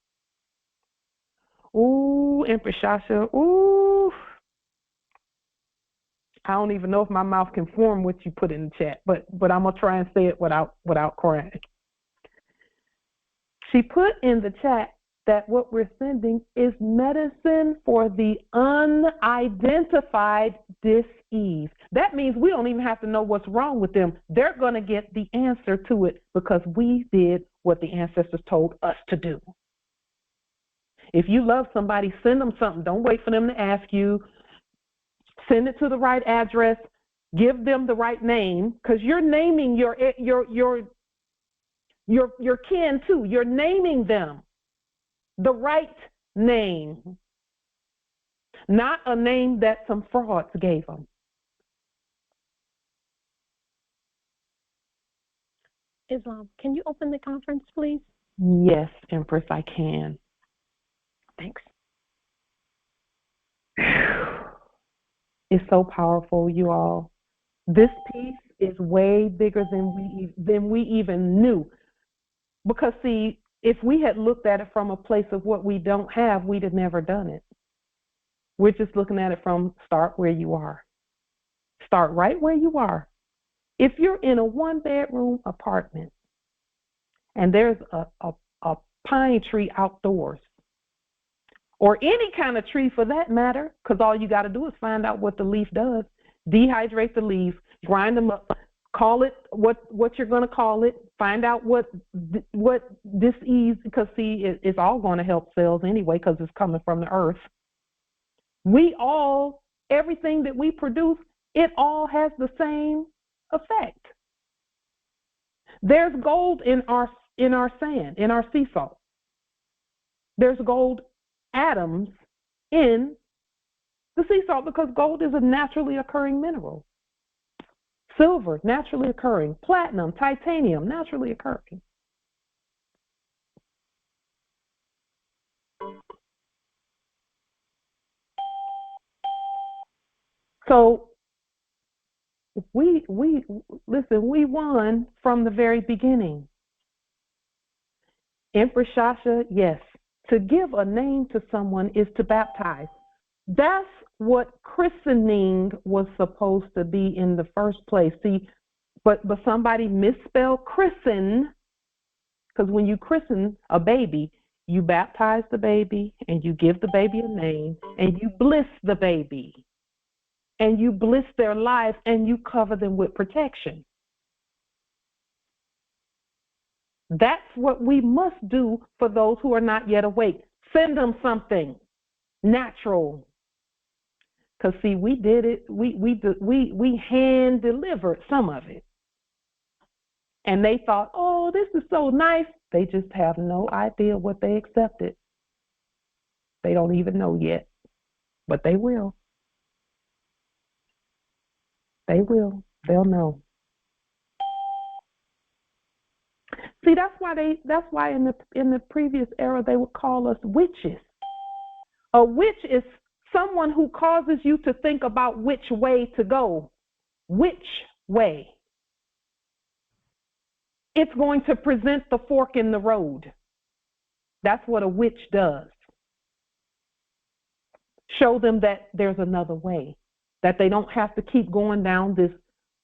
Ooh, Empress Shasha, ooh. I don't even know if my mouth can form what you put in the chat, but I'm going to try and say it without crying. She put in the chat that what we're sending is medicine for the unidentified dis-ease. That means we don't even have to know what's wrong with them. They're going to get the answer to it because we did what the ancestors told us to do. If you love somebody, send them something. Don't wait for them to ask you. Send it to the right address. Give them the right name, because you're naming your kin too. You're naming them the right name, not a name that some frauds gave them. Islam. Can you open the conference, please? Yes, Empress, I can. Thanks. It's so powerful, you all. This piece is way bigger than we even knew. Because, see, if we had looked at it from a place of what we don't have, we'd have never done it. We're just looking at it from start where you are. Start right where you are. If you're in a one-bedroom apartment and there's a pine tree outdoors, or any kind of tree for that matter, because all you got to do is find out what the leaf does, dehydrate the leaves, grind them up, call it what you're going to call it, find out what disease, because see, it's all going to help cells anyway because it's coming from the earth. Everything that we produce, it all has the same effect. There's gold in our sand, in our sea salt. There's gold atoms in the sea salt because gold is a naturally occurring mineral. Silver, naturally occurring. Platinum, titanium, naturally occurring. So we won from the very beginning. Empress Shasha, yes. To give a name to someone is to baptize. That's what christening was supposed to be in the first place. See, but somebody misspelled christen, because when you christen a baby, you baptize the baby and you give the baby a name and you bliss the baby and you bliss their life and you cover them with protection. That's what we must do for those who are not yet awake. Send them something natural. Because, see, we did it. We hand delivered some of it. And they thought, oh, this is so nice. They just have no idea what they accepted. They don't even know yet. But they will. They will. They'll know. See, that's why in the previous era they would call us witches. A witch is someone who causes you to think about which way to go. Which way? It's going to present the fork in the road. That's what a witch does. Show them that there's another way, that they don't have to keep going down this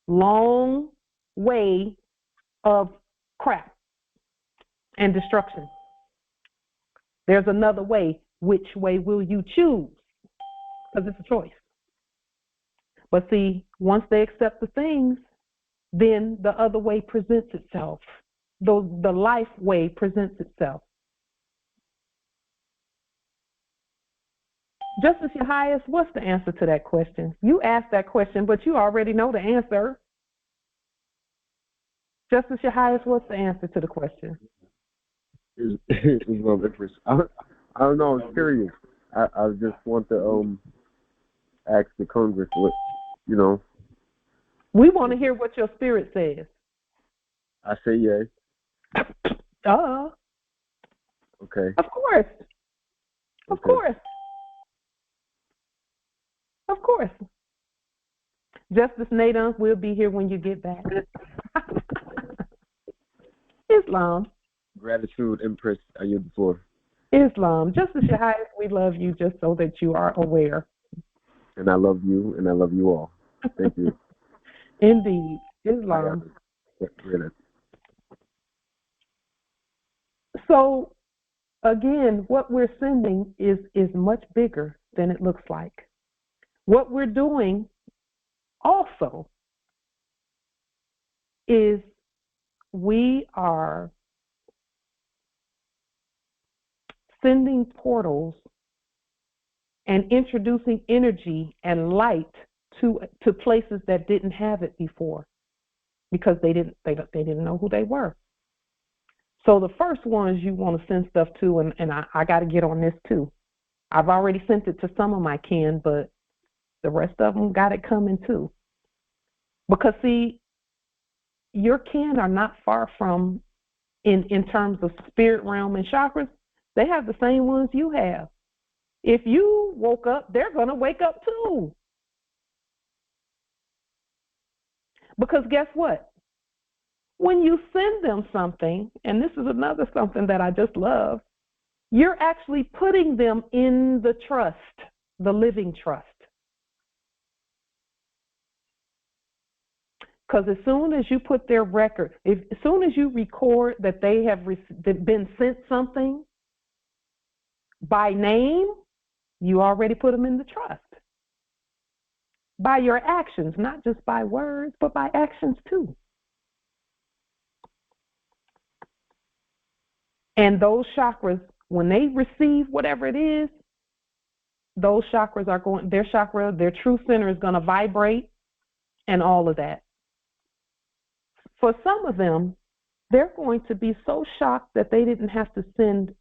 long way of crap and destruction. There's another way. Which way will you choose? Because it's a choice. But see, once they accept the things, then the other way presents itself. The life way presents itself. Justice, Your Highest, what's the answer to that question? You asked that question, but you already know the answer. Justice, Your Highest, what's the answer to the question? Is love interest. I don't know. I'm curious. I just want to ask the Congress what, you know. We want to hear what your spirit says. I say yay. Okay. Of course. Of course. Of course. Justice Nadine will be here when you get back. Islam. Gratitude, Empress. I yield the floor. Islam. Justice Your Highest, we love you just so that you are aware. And I love you, and I love you all. Thank you. Indeed. Islam. So, again, what we're sending is much bigger than it looks like. What we're doing also is we are sending portals and introducing energy and light to places that didn't have it before because they didn't know who they were. So the first one is you want to send stuff to, and I got to get on this too. I've already sent it to some of my kin, but the rest of them got it coming too. Because see, your kin are not far from, in terms of spirit realm and chakras, they have the same ones you have. If you woke up, they're going to wake up too. Because guess what? When you send them something, and this is another something that I just love, you're actually putting them in the trust, the living trust. Because as soon as you put their record, as soon as you record that they have been sent something by name, you already put them in the trust. By your actions, not just by words, but by actions too. And those chakras, when they receive whatever it is, those chakras are going, their chakra, their true center is going to vibrate and all of that. For some of them, they're going to be so shocked that they didn't have to send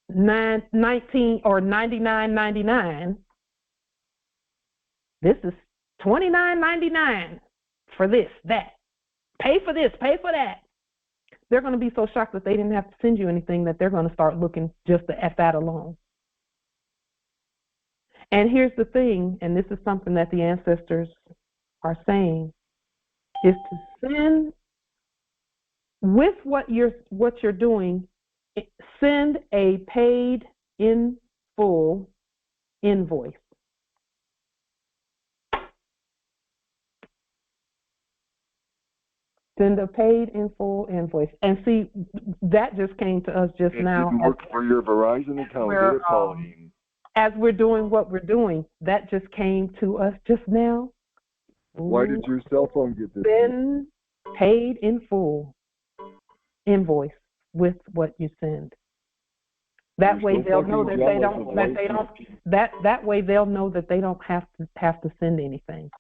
19 or 99.99. This is $29.99 for this, that. Pay for this, pay for that. They're going to be so shocked that they didn't have to send you anything that they're going to start looking just at that alone. And here's the thing, and this is something that the ancestors are saying, is to send with what you're doing, send a paid in full invoice. Send a paid in full invoice. And see, that just came to us just now. It didn't work for your Verizon account, did it, Pauline? As we're doing what we're doing, that just came to us just now. Why did your cell phone get this? Send paid in full invoice with what you send. That way they'll know that that way they'll know that they don't have to send anything.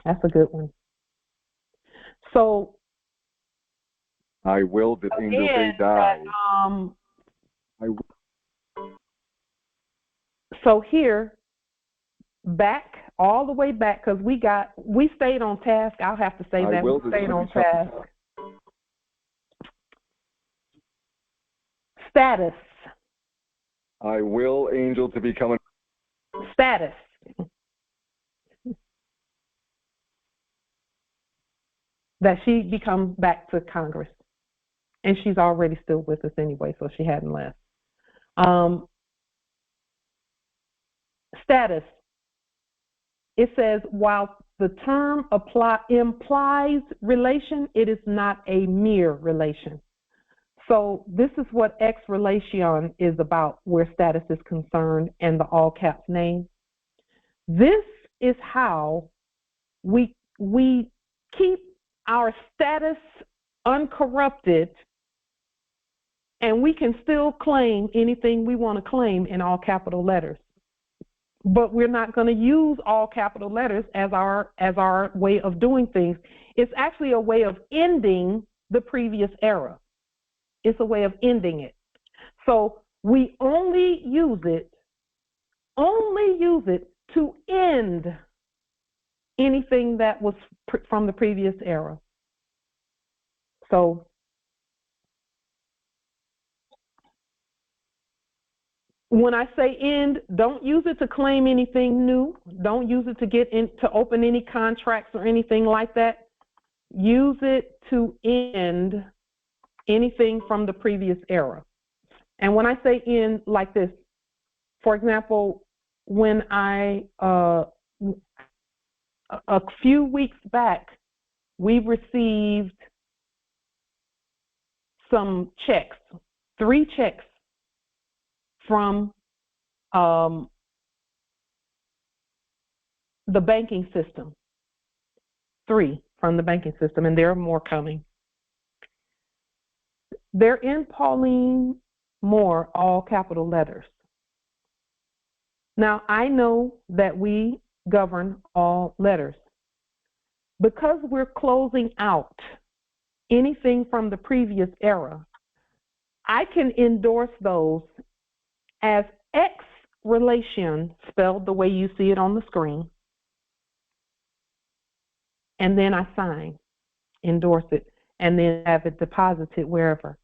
That's a good one. So I will that angel may die. I will. So here, back all the way back, because we stayed on task. I'll have to say that we stayed on task. Status. I will angel to become status. That she becomes back to Congress. And she's already still with us anyway, so she hadn't left. Status. It says, while the term implies relation, it is not a mere relation. So this is what XXII is about, where status is concerned, and the all caps name. This is how we keep our status uncorrupted, and we can still claim anything we want to claim in all capital letters. But we're not going to use all capital letters as our way of doing things. It's actually a way of ending the previous era. It's a way of ending it. So we only use it to end anything that was from the previous era. So when I say end, don't use it to claim anything new. Don't use it to open any contracts or anything like that. Use it to end anything from the previous era. And when I say end like this, for example, when a few weeks back, we received some checks, 3 checks from the banking system. 3 from the banking system, and there are more coming. They're in Pauline Moore, all capital letters. Now, I know that we govern all letters. Because we're closing out anything from the previous era, I can endorse those as X relation, spelled the way you see it on the screen, and then I sign, endorse it, and then have it deposited wherever.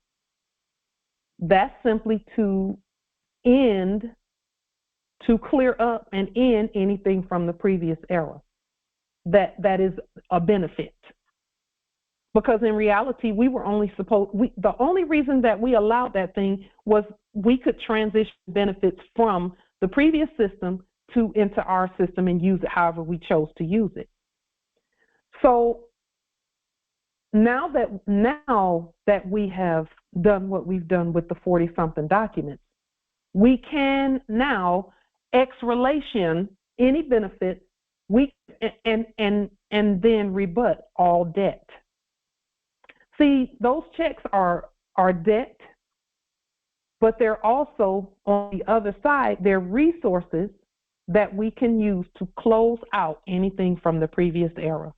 That's simply to clear up and end anything from the previous era that is a benefit. Because in reality, we were only the only reason that we allowed that thing was we could transition benefits from the previous system into our system and use it however we chose to use it. So now that we have done what we've done with the 40-something documents, we can now ex-relation any benefit and then rebut all debt. See, those checks are debt, but they're also, on the other side, they're resources that we can use to close out anything from the previous era.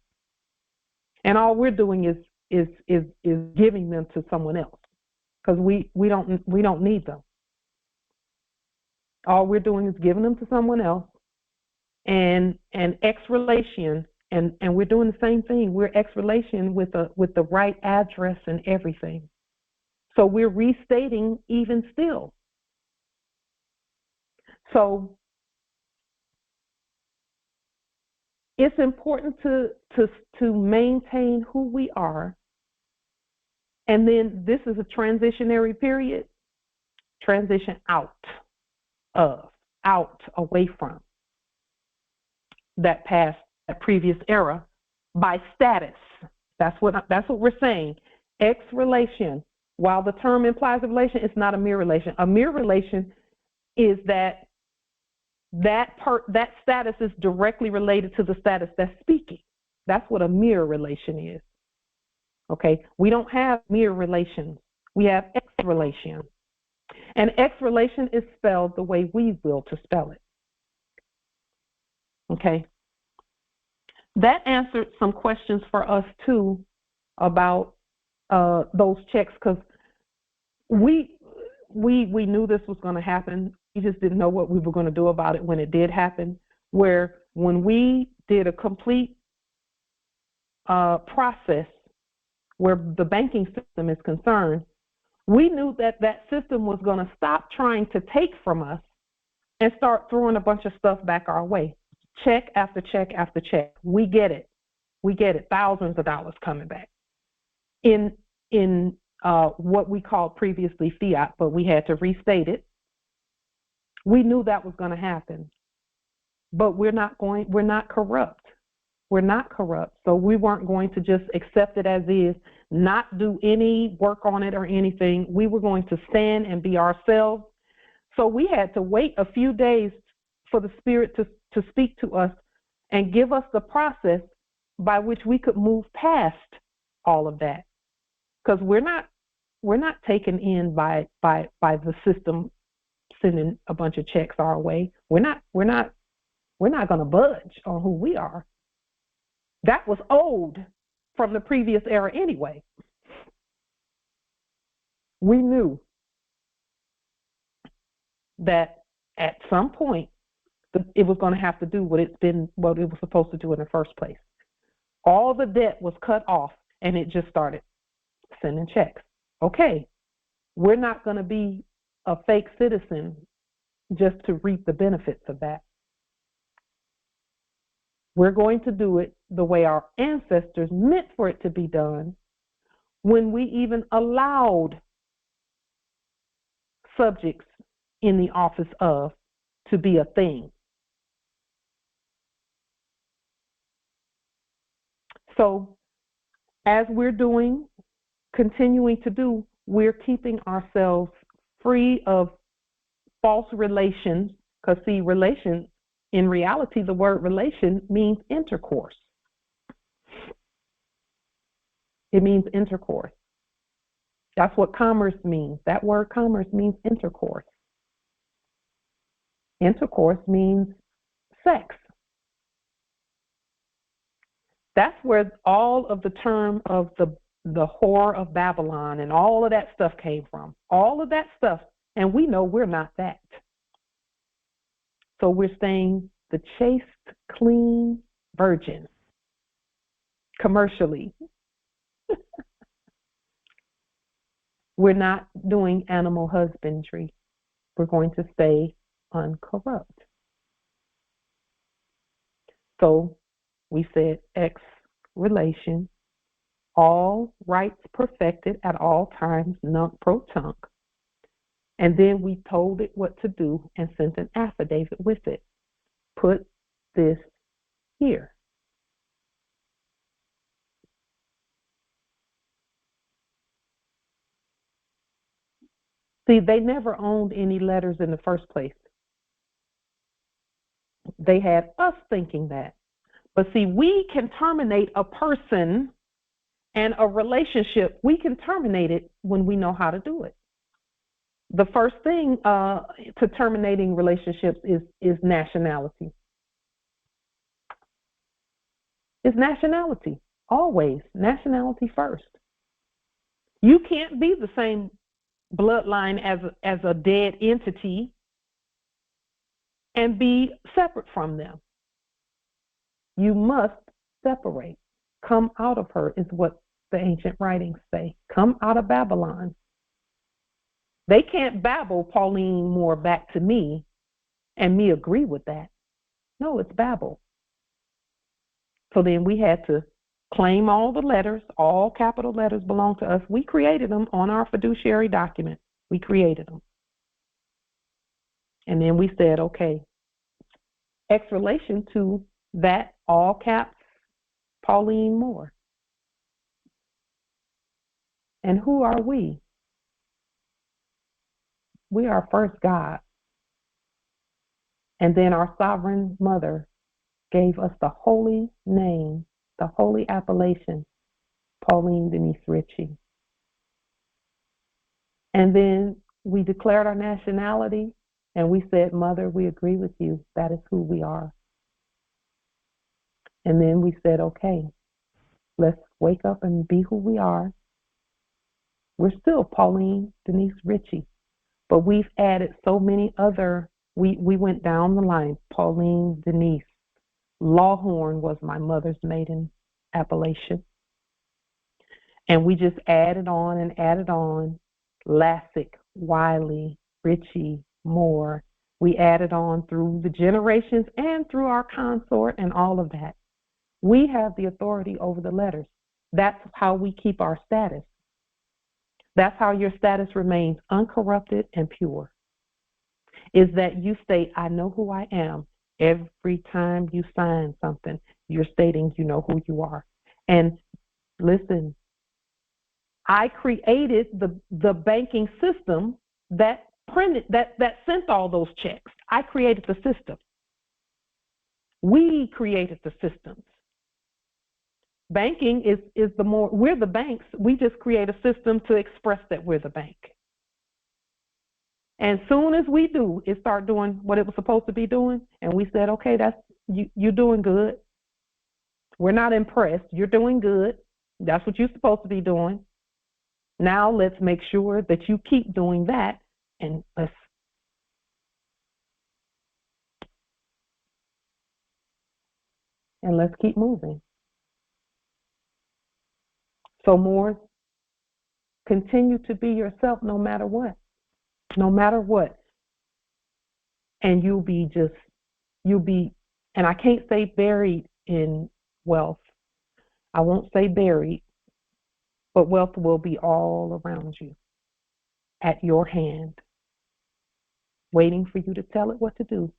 And all we're doing is giving them to someone else, because we don't need them. All we're doing is giving them to someone else, and ex-relation. And we're doing the same thing. We're ex-relation with the right address and everything. So we're restating even still. So it's important to maintain who we are. And then this is a transitionary period. Transition out away from that past, that previous era by status. That's what we're saying. Ex-relation. While the term implies a relation, it's not a mere relation. A mere relation is that status is directly related to the status that's speaking. That's what a mere relation is. Okay? We don't have mere relations. We have ex-relation. And ex-relation is spelled the way we will to spell it. Okay? That answered some questions for us too about those checks, because we knew this was going to happen. We just didn't know what we were going to do about it when it did happen. Where when we did a complete process where the banking system is concerned, we knew that system was going to stop trying to take from us and start throwing a bunch of stuff back our way. Check after check after check. We get it. Thousands of dollars coming back in what we called previously fiat, but we had to restate it. We knew that was going to happen, but we're not corrupt. We're not corrupt, so we weren't going to just accept it as is, not do any work on it or anything. We were going to stand and be ourselves. So we had to wait a few days for the Spirit to speak to us and give us the process by which we could move past all of that, because we're not taken in by the system sending a bunch of checks our way. We're not going to budge on who we are. That was owed from the previous era anyway. We knew that at some point it was going to have to do what it was supposed to do in the first place. All the debt was cut off, and it just started sending checks. Okay, we're not going to be a fake citizen just to reap the benefits of that. We're going to do it the way our ancestors meant for it to be done, when we even allowed subjects in the office of to be a thing. So as we're continuing to do, we're keeping ourselves free of false relations, because see, relation, in reality, the word relation means intercourse. It means intercourse. That's what commerce means. That word commerce means intercourse. Intercourse means sex. That's where all of the term of the whore of Babylon and all of that stuff came from. All of that stuff. And we know we're not that. So we're staying the chaste, clean virgin. commercially. We're not doing animal husbandry. We're going to stay uncorrupt. So we said X relation, all rights perfected at all times, nunc pro tunc. And then we told it what to do and sent an affidavit with it. Put this here. See, they never owned any letters in the first place. They had us thinking that. But see, we can terminate a person and a relationship. We can terminate it when we know how to do it. The first thing to terminating relationships is nationality. It's nationality, always. Nationality first. You can't be the same bloodline as a dead entity and be separate from them. You must separate. Come out of her is what the ancient writings say. Come out of Babylon. They can't babble Pauline Moore back to me and me agree with that. No, it's babble. So then we had to claim all the letters, all capital letters belong to us. We created them on our fiduciary document. We created them. And then we said, okay, X relation to that, all caps, Pauline Moore. And who are we? We are first God. And then our sovereign mother gave us the holy name, the holy appellation, Pauline Denise Ritchie. And then we declared our nationality and we said, Mother, we agree with you. That is who we are. And then we said, okay, let's wake up and be who we are. We're still Pauline Denise Ritchie, but we've added so many other, we went down the line. Pauline Denise. Lawhorn was my mother's maiden appellation. And we just added on and added on. Lassick, Wiley, Ritchie, Moore. We added on through the generations and through our consort and all of that. We have the authority over the letters. That's how we keep our status. That's how your status remains uncorrupted and pure. Is that you state, I know who I am. Every time you sign something, you're stating you know who you are. And listen, I created the banking system that printed, that sent all those checks. I created the system. We created the systems. Banking is the more, we're the banks. We just create a system to express that we're the bank. And soon as we do, it start doing what it was supposed to be doing, and we said, okay, that's you're doing good. We're not impressed. You're doing good. That's what you're supposed to be doing. Now let's make sure that you keep doing that, and let's keep moving. So more, continue to be yourself no matter what. No matter what. And you'll be, and I can't say buried in wealth. I won't say buried, but wealth will be all around you, at your hand, waiting for you to tell it what to do.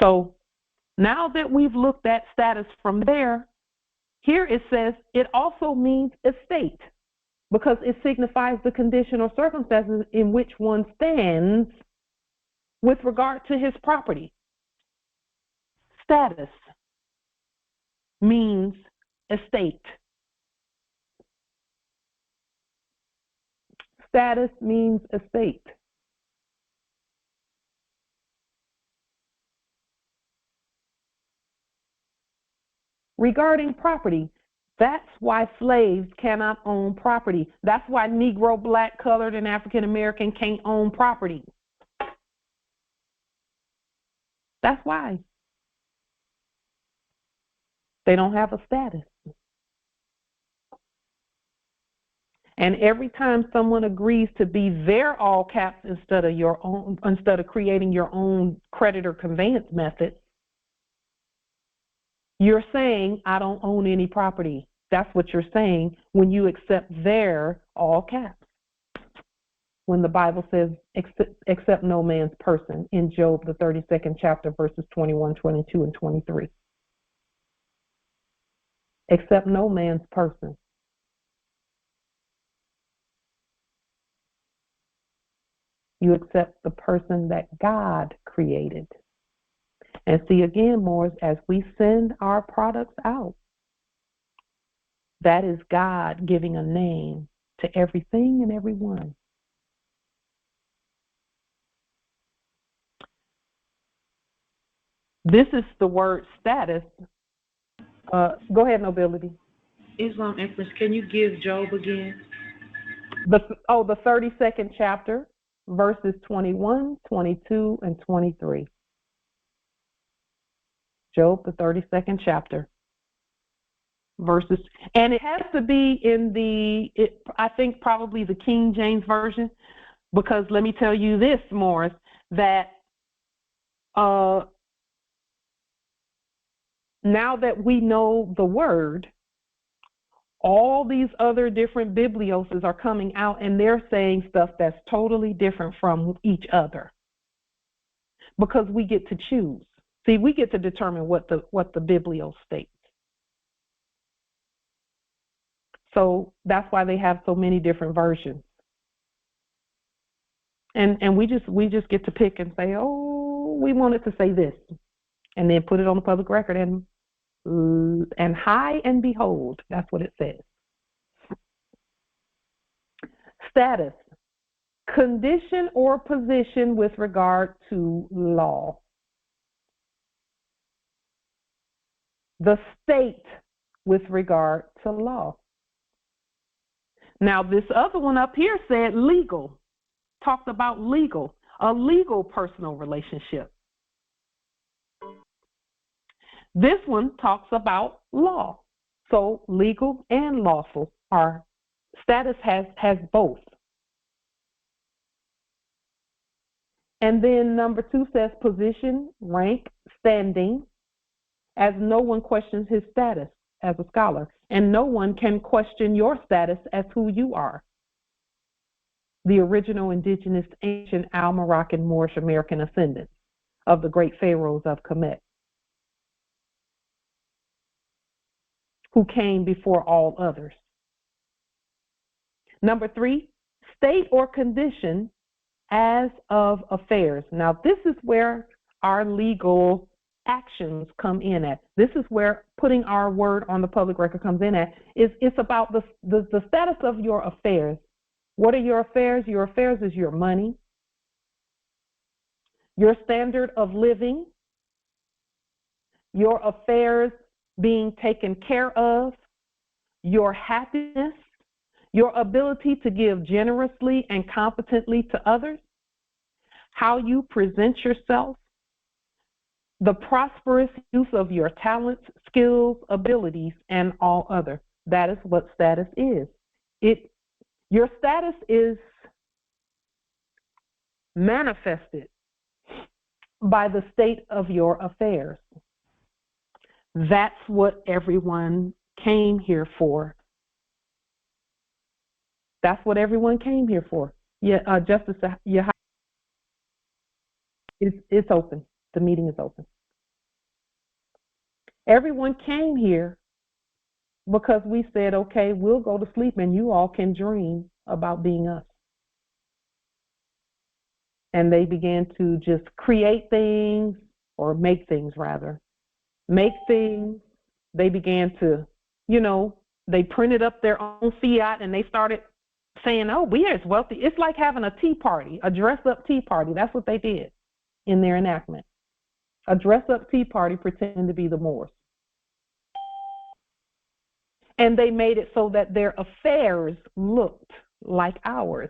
So now that we've looked at status from there, here it says it also means estate, because it signifies the condition or circumstances in which one stands with regard to his property. Status means estate. Status means estate. Regarding property, that's why slaves cannot own property. That's why Negro, Black, Colored, and African American can't own property. That's why. They don't have a status. And every time someone agrees to be their all caps instead of your own, instead of creating your own credit or conveyance method, you're saying, I don't own any property. That's what you're saying when you accept their all caps. When the Bible says, accept no man's person in Job, the 32nd chapter, verses 21, 22, and 23. Accept no man's person. You accept the person that God created. And see, again, Moors, as we send our products out, that is God giving a name to everything and everyone. This is the word status. Go ahead, Nobility. Islam Empress, can you give Job again? The 32nd chapter, verses 21, 22, and 23. Job, the 32nd chapter, verses, and it has to be in I think probably the King James Version, because let me tell you this, Morris, that now that we know the word, all these other different biblioses are coming out and they're saying stuff that's totally different from each other, because we get to choose. See, we get to determine what the biblios states. So that's why they have so many different versions. And we just get to pick and say, oh, we want it to say this, and then put it on the public record and high and behold, that's what it says. Status, condition or position with regard to law. The state with regard to law. Now, this other one up here said legal, talked about legal, a legal personal relationship. This one talks about law. So legal and lawful are, status has both. And then number 2 says position, rank, standing, as no one questions his status as a scholar, and no one can question your status as who you are. The original indigenous, ancient Al-Moroccan, Moorish American ascendants of the great pharaohs of Kemet, who came before all others. Number 3, state or condition as of affairs. Now, this is where our legal actions come in at. This is where putting our word on the public record comes in at. It's about the status of your affairs. What are your affairs? Your affairs is your money, your standard of living, your affairs being taken care of, your happiness, your ability to give generously and competently to others, how you present yourself, the prosperous use of your talents, skills, abilities, and all other. That is what status is. Your status is manifested by the state of your affairs. That's what everyone came here for. That's what everyone came here for. Yeah, Justice, it's open. The meeting is open. Everyone came here because we said, okay, we'll go to sleep and you all can dream about being us. And they began to just create things, or make things rather. Make things. They began to, they printed up their own fiat and they started saying, oh, we are as wealthy. It's like having a tea party, a dress-up tea party. That's what they did in their enactment. A dress-up tea party pretending to be the Moors. And they made it so that their affairs looked like ours.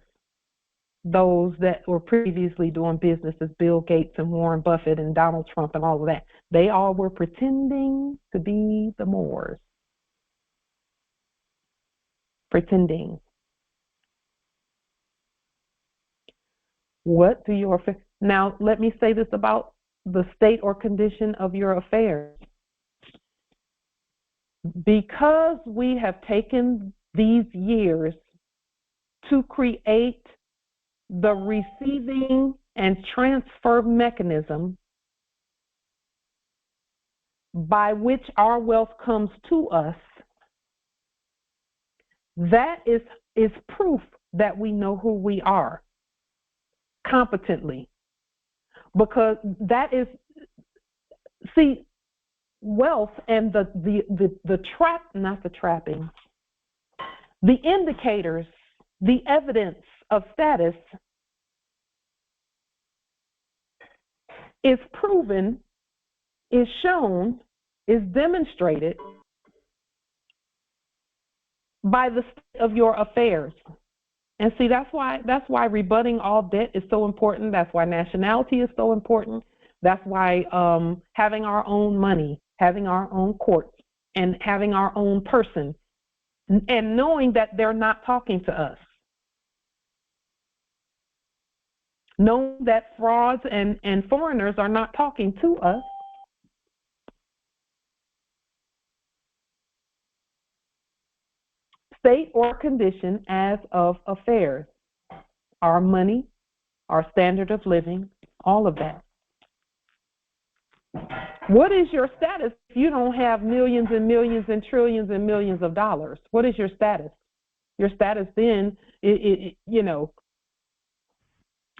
Those that were previously doing business as Bill Gates and Warren Buffett and Donald Trump and all of that. They all were pretending to be the Moors. Pretending. What do your affairs? Now, let me say this about the state or condition of your affairs. Because we have taken these years to create the receiving and transfer mechanism by which our wealth comes to us, that is proof that we know who we are competently. Because that is, see, wealth and the trap, not the trapping, the indicators, the evidence of status is proven, is shown, is demonstrated by the state of your affairs. And see, that's why rebutting all debt is so important. That's why nationality is so important. That's why having our own money, having our own courts, and having our own person, and knowing that they're not talking to us. Knowing that frauds and foreigners are not talking to us. State or condition as of affairs. Our money, our standard of living, all of that. What is your status if you don't have millions and millions and trillions and millions of dollars? What is your status? Your status then,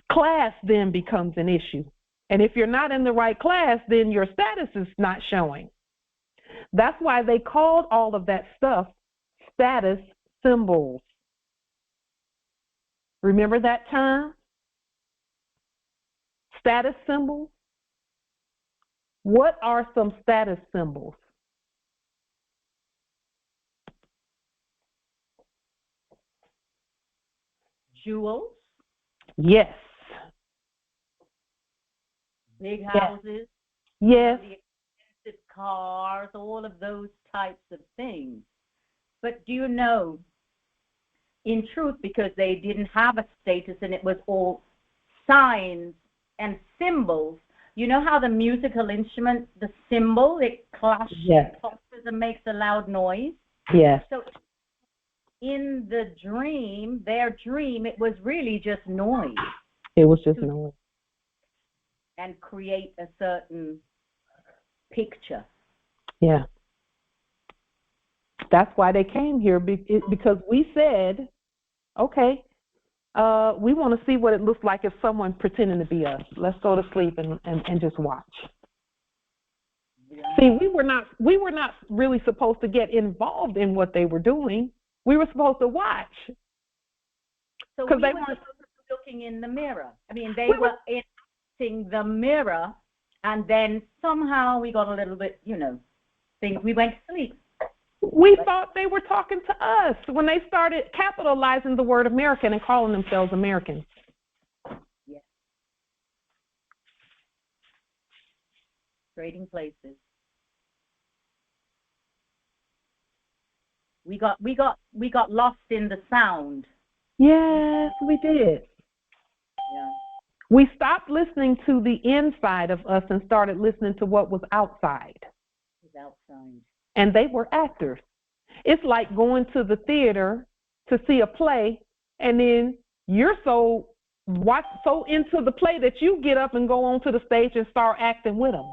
class then becomes an issue. And if you're not in the right class, then your status is not showing. That's why they called all of that stuff status symbols. Remember that term? Status symbols? What are some status symbols? Jewels. Yes. Big houses. Yes. The expensive cars, all of those types of things. But do you know, in truth, because they didn't have a status and it was all signs and symbols, you know how the musical instrument, the cymbal, it clashes, yes, and makes a loud noise? Yes. So in the dream, their dream, it was really just noise. It was just noise. And create a certain picture. Yeah. That's why they came here, because we said, okay, we want to see what it looks like if someone pretending to be us. Let's go to sleep and just watch. Yeah. See, we were not really supposed to get involved in what they were doing. We were supposed to watch. So we were looking in the mirror. I mean, they were in the mirror, and then somehow we got a little bit, we went to sleep. We thought they were talking to us when they started capitalizing the word American and calling themselves Americans. Yes. Trading places. We got lost in the sound. Yes, we did. Yeah. We stopped listening to the inside of us and started listening to what was outside. It was outside. And they were actors. It's like going to the theater to see a play, and then you're so into the play that you get up and go onto the stage and start acting with them.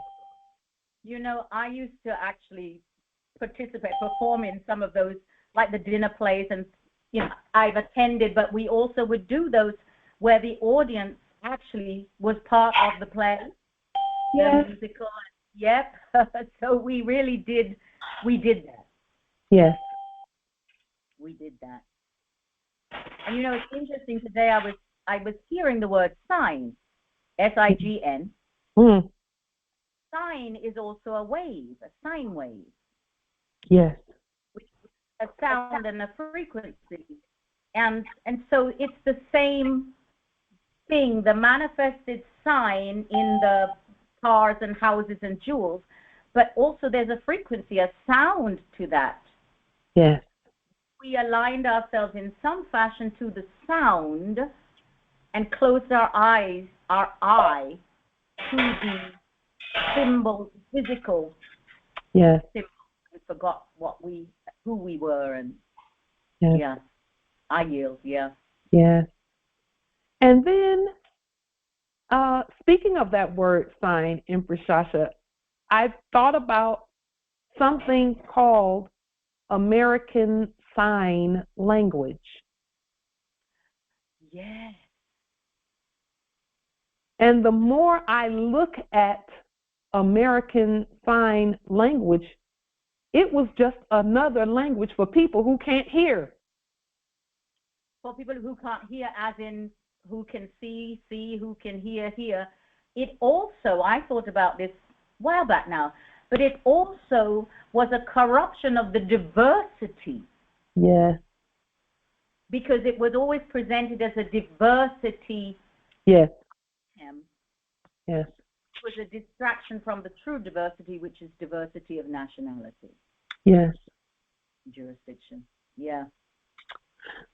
I used to actually perform in some of those, like the dinner plays, and I've attended, but we also would do those where the audience actually was part of the play. Yes. The musical. Yep. So we really did. We did that. Yes. We did that. And it's interesting. Today I was hearing the word sign, S-I-G-N. Mm. Sign is also a wave, a sine wave. Yes. Which is a sound and a frequency. And so it's the same thing, the manifested sign in the cars and houses and jewels, but also there's a frequency, a sound to that. Yes. We aligned ourselves in some fashion to the sound and closed our eye to the symbol, physical yes. symbol, and forgot who we were, and yes. yeah, I yield, yeah. Yes. And then, speaking of that word sign, Empress Shasha, I've thought about something called American Sign Language. Yes. And the more I look at American Sign Language, it was just another language for people who can't hear. For people who can't hear, as in who can see, who can hear. It also, I thought about this a while back now, but it also was a corruption of the diversity. Yes. Because it was always presented as a diversity. Yes. Yes. It was a distraction from the true diversity, which is diversity of nationality. Yes. Jurisdiction. Yeah.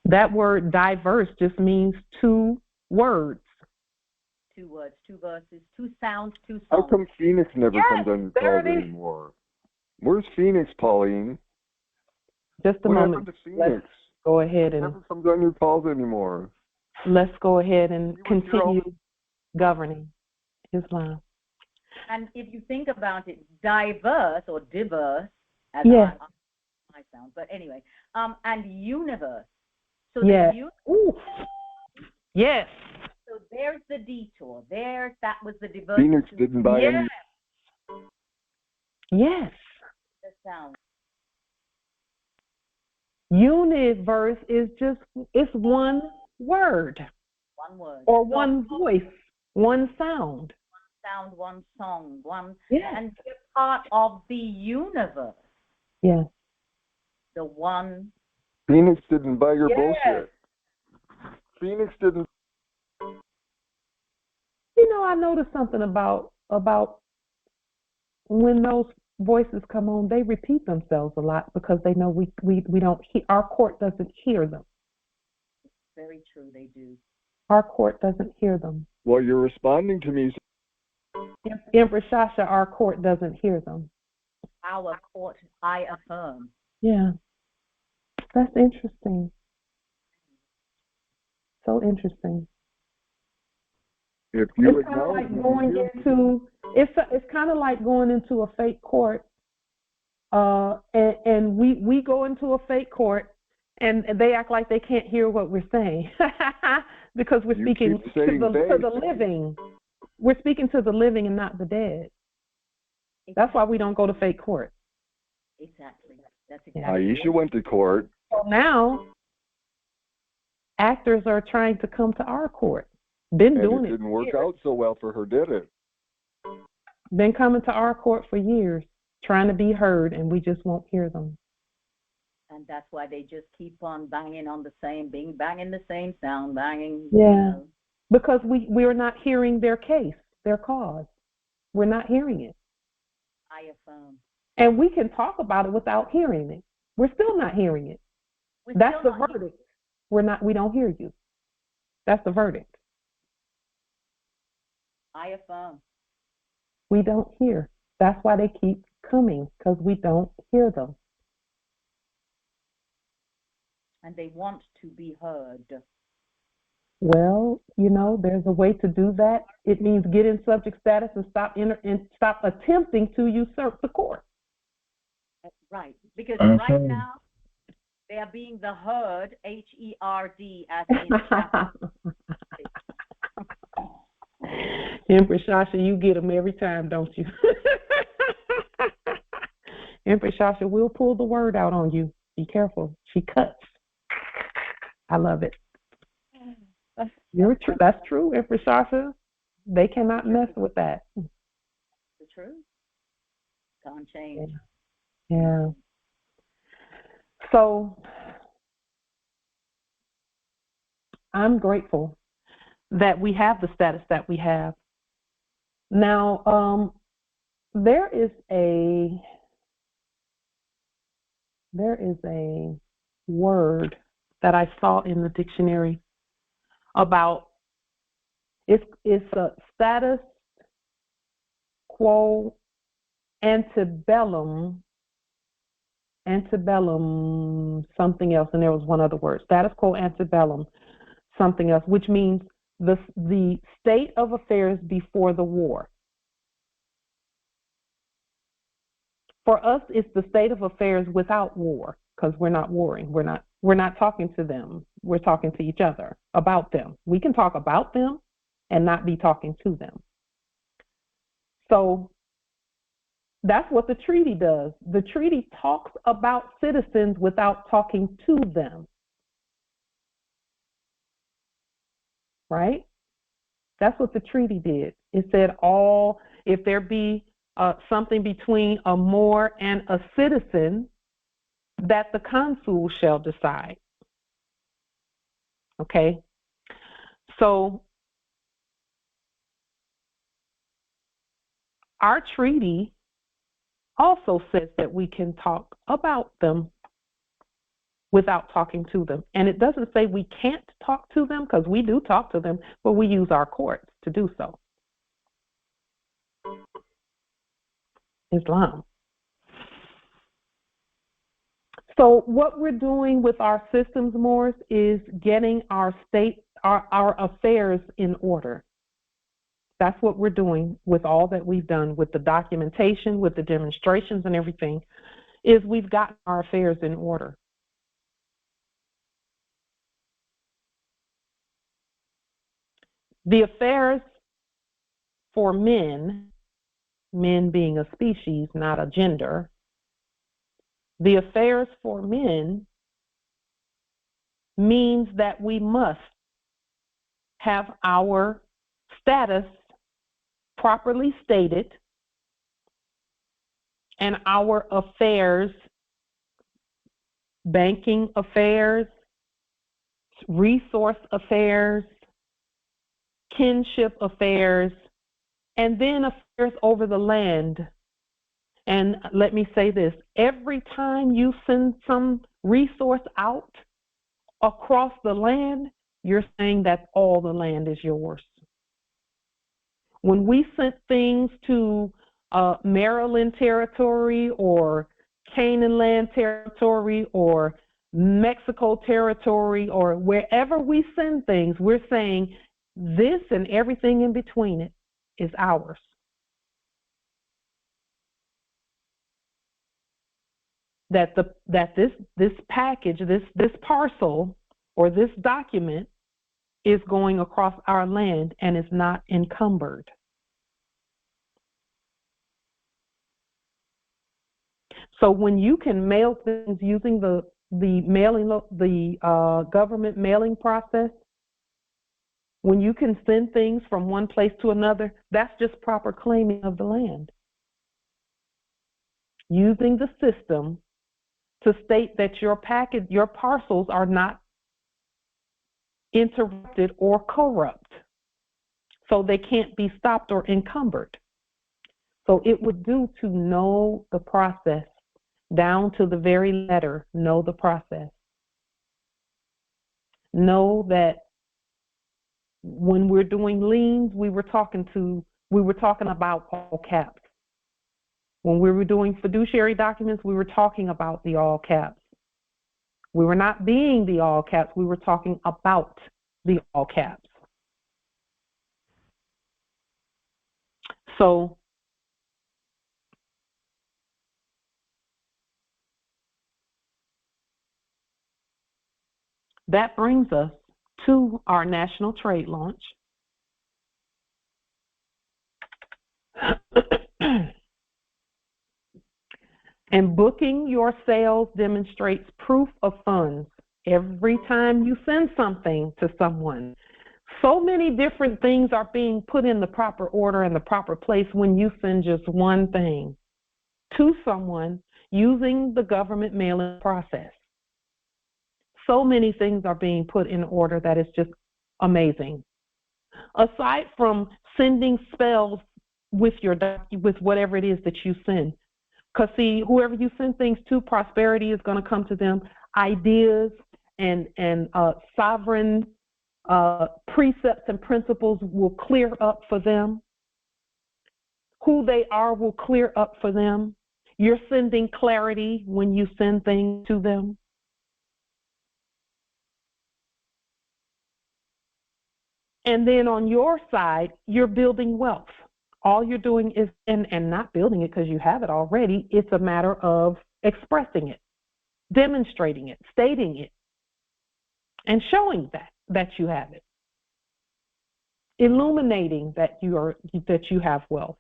That word diverse just means two words. 2 words, 2 verses, 2 sounds, 2 songs. How come Phoenix never comes on your calls anymore? Where's Phoenix, Pauline? Just a moment. What happened to Phoenix? Let's go ahead and never comes on your calls anymore. Let's go ahead and continue governing Islam. And if you think about it, diverse or diverse, as yes. I sound, but anyway, and universe. So yes. Ooh. Yes. So there's the detour. That was the diversity. Phoenix didn't buy any. Yes. The sound. Universe is it's one word. One word. Or one voice, one sound. One sound, one song, yes. And you're part of the universe. Yes. The one. Phoenix didn't buy your bullshit. Phoenix didn't. You know, I noticed something about when those voices come on, they repeat themselves a lot because they know we don't our court doesn't hear them. It's very true, they do. Our court doesn't hear them. Well, you're responding to me. Empress Shasha, our court doesn't hear them. Our court, I affirm. Yeah. That's interesting. So interesting. If you it's kind of like going into it's kind of like going into a fake court, and we go into a fake court, and they act like they can't hear what we're saying because we're speaking to the living. We're speaking to the living and not the dead. Exactly. That's why we don't go to fake court. Exactly. That's exactly. Aisha went to court. So now actors are trying to come to our court. Been doing it. It didn't work out so well for her, did it? Been coming to our court for years, trying to be heard, and we just won't hear them. And that's why they just keep on banging the same sound, banging. Yeah, you know. Because we're not hearing their case, their cause. We're not hearing it. I affirm. And we can talk about it without hearing it. We're still not hearing it. That's the verdict. We don't hear you. That's the verdict. I affirm. We don't hear. That's why they keep coming, because we don't hear them. And they want to be heard. Well, you know, there's a way to do that. It means get in subject status and stop attempting to usurp the court. Right, because right now they are being the heard, H-E-R-D, as in Empress Shasha, you get them every time, don't you? Empress Shasha will pull the word out on you. Be careful. She cuts. I love it. That's true, Empress Shasha. They cannot mess with that. The truth. Can't change. Yeah. So I'm grateful that we have the status that we have. Now, there is a word that I saw in the dictionary about it's a status quo antebellum something else, and there was one other word, status quo antebellum something else, which means the state of affairs before the war. For us, it's the state of affairs without war, because we're not warring. We're not talking to them. We're talking to each other about them. We can talk about them and not be talking to them. So that's what the treaty does. The treaty talks about citizens without talking to them. Right? That's what the treaty did. It said if there be something between a Moor and a citizen, that the consul shall decide. Okay? So our treaty also says that we can talk about them without talking to them. And it doesn't say we can't talk to them, because we do talk to them, but we use our courts to do so. Islam. So what we're doing with our systems, Morris, is getting our affairs in order. That's what we're doing with all that we've done with the documentation, with the demonstrations and everything, is we've gotten our affairs in order. The affairs for men being a species, not a gender, the affairs for men means that we must have our status properly stated and our affairs, banking affairs, resource affairs, kinship affairs, and then affairs over the land. And let me say this, every time you send some resource out across the land, you're saying that all the land is yours. When we sent things to Maryland territory or Canaan land territory or Mexico territory or wherever we send things, we're saying this and everything in between it is ours. That this package, this parcel or this document is going across our land and is not encumbered. So when you can mail things using the government mailing process, when you can send things from one place to another, that's just proper claiming of the land. Using the system to state that your parcels are not interrupted or corrupt, so they can't be stopped or encumbered. So it would do to know the process, down to the very letter, know the process. Know that when we're doing liens, we were talking about all caps. When we were doing fiduciary documents, we were talking about the all caps. We were not being the all caps, we were talking about the all caps. So that brings us to our national trade launch. And booking your sales demonstrates proof of funds every time you send something to someone. So many different things are being put in the proper order and the proper place when you send just one thing to someone using the government mailing process. So many things are being put in order that is just amazing. Aside from sending spells with with whatever it is that you send. Because see, whoever you send things to, prosperity is going to come to them. Ideas and sovereign precepts and principles will clear up for them. Who they are will clear up for them. You're sending clarity when you send things to them. And then on your side, you're building wealth. All you're doing is, and not building it because you have it already, it's a matter of expressing it, demonstrating it, stating it, and showing that you have it. Illuminating that you have wealth.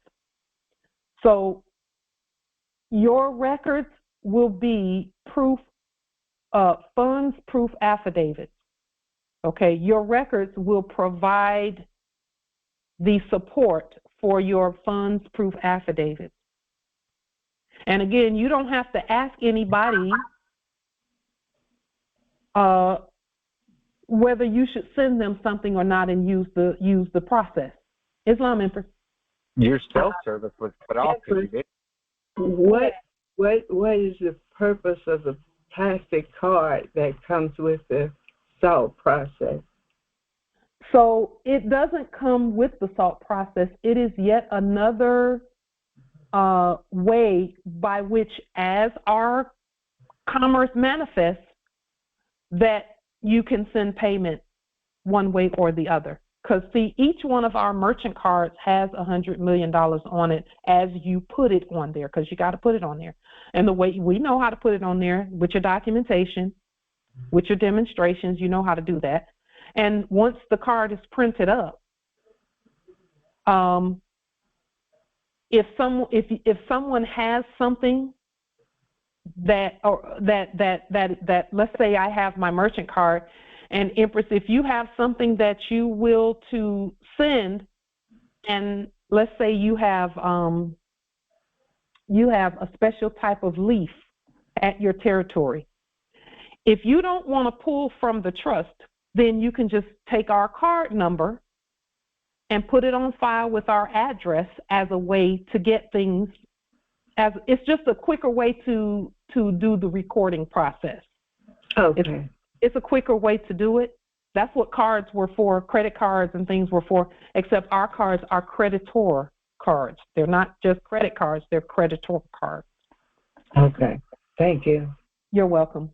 So your records will be proof, funds proof affidavits. Okay, your records will provide the support for your funds proof affidavits. And again, you don't have to ask anybody whether you should send them something or not and use the process. Islam, Empress. Your self-service was put off because you did. What is the purpose of the plastic card that comes with the salt process? So it doesn't come with the salt process. It is yet another way by which, as our commerce manifests, that you can send payment one way or the other. Because see, each one of our merchant cards has $100 million on it as you put it on there, because you got to put it on there. And the way we know how to put it on there, with your documentation, with your demonstrations, you know how to do that. And once the card is printed up, if someone has something that let's say I have my merchant card, and Empress, if you have something that you will to send, and let's say you have a special type of leaf at your territory, if you don't want to pull from the trust, then you can just take our card number and put it on file with our address as a way to get things. As it's just a quicker way to do the recording process. Okay. It's a quicker way to do it. That's what cards were for, credit cards and things were for, except our cards are creditor cards. They're not just credit cards, they're creditor cards. Okay. Thank you. You're welcome.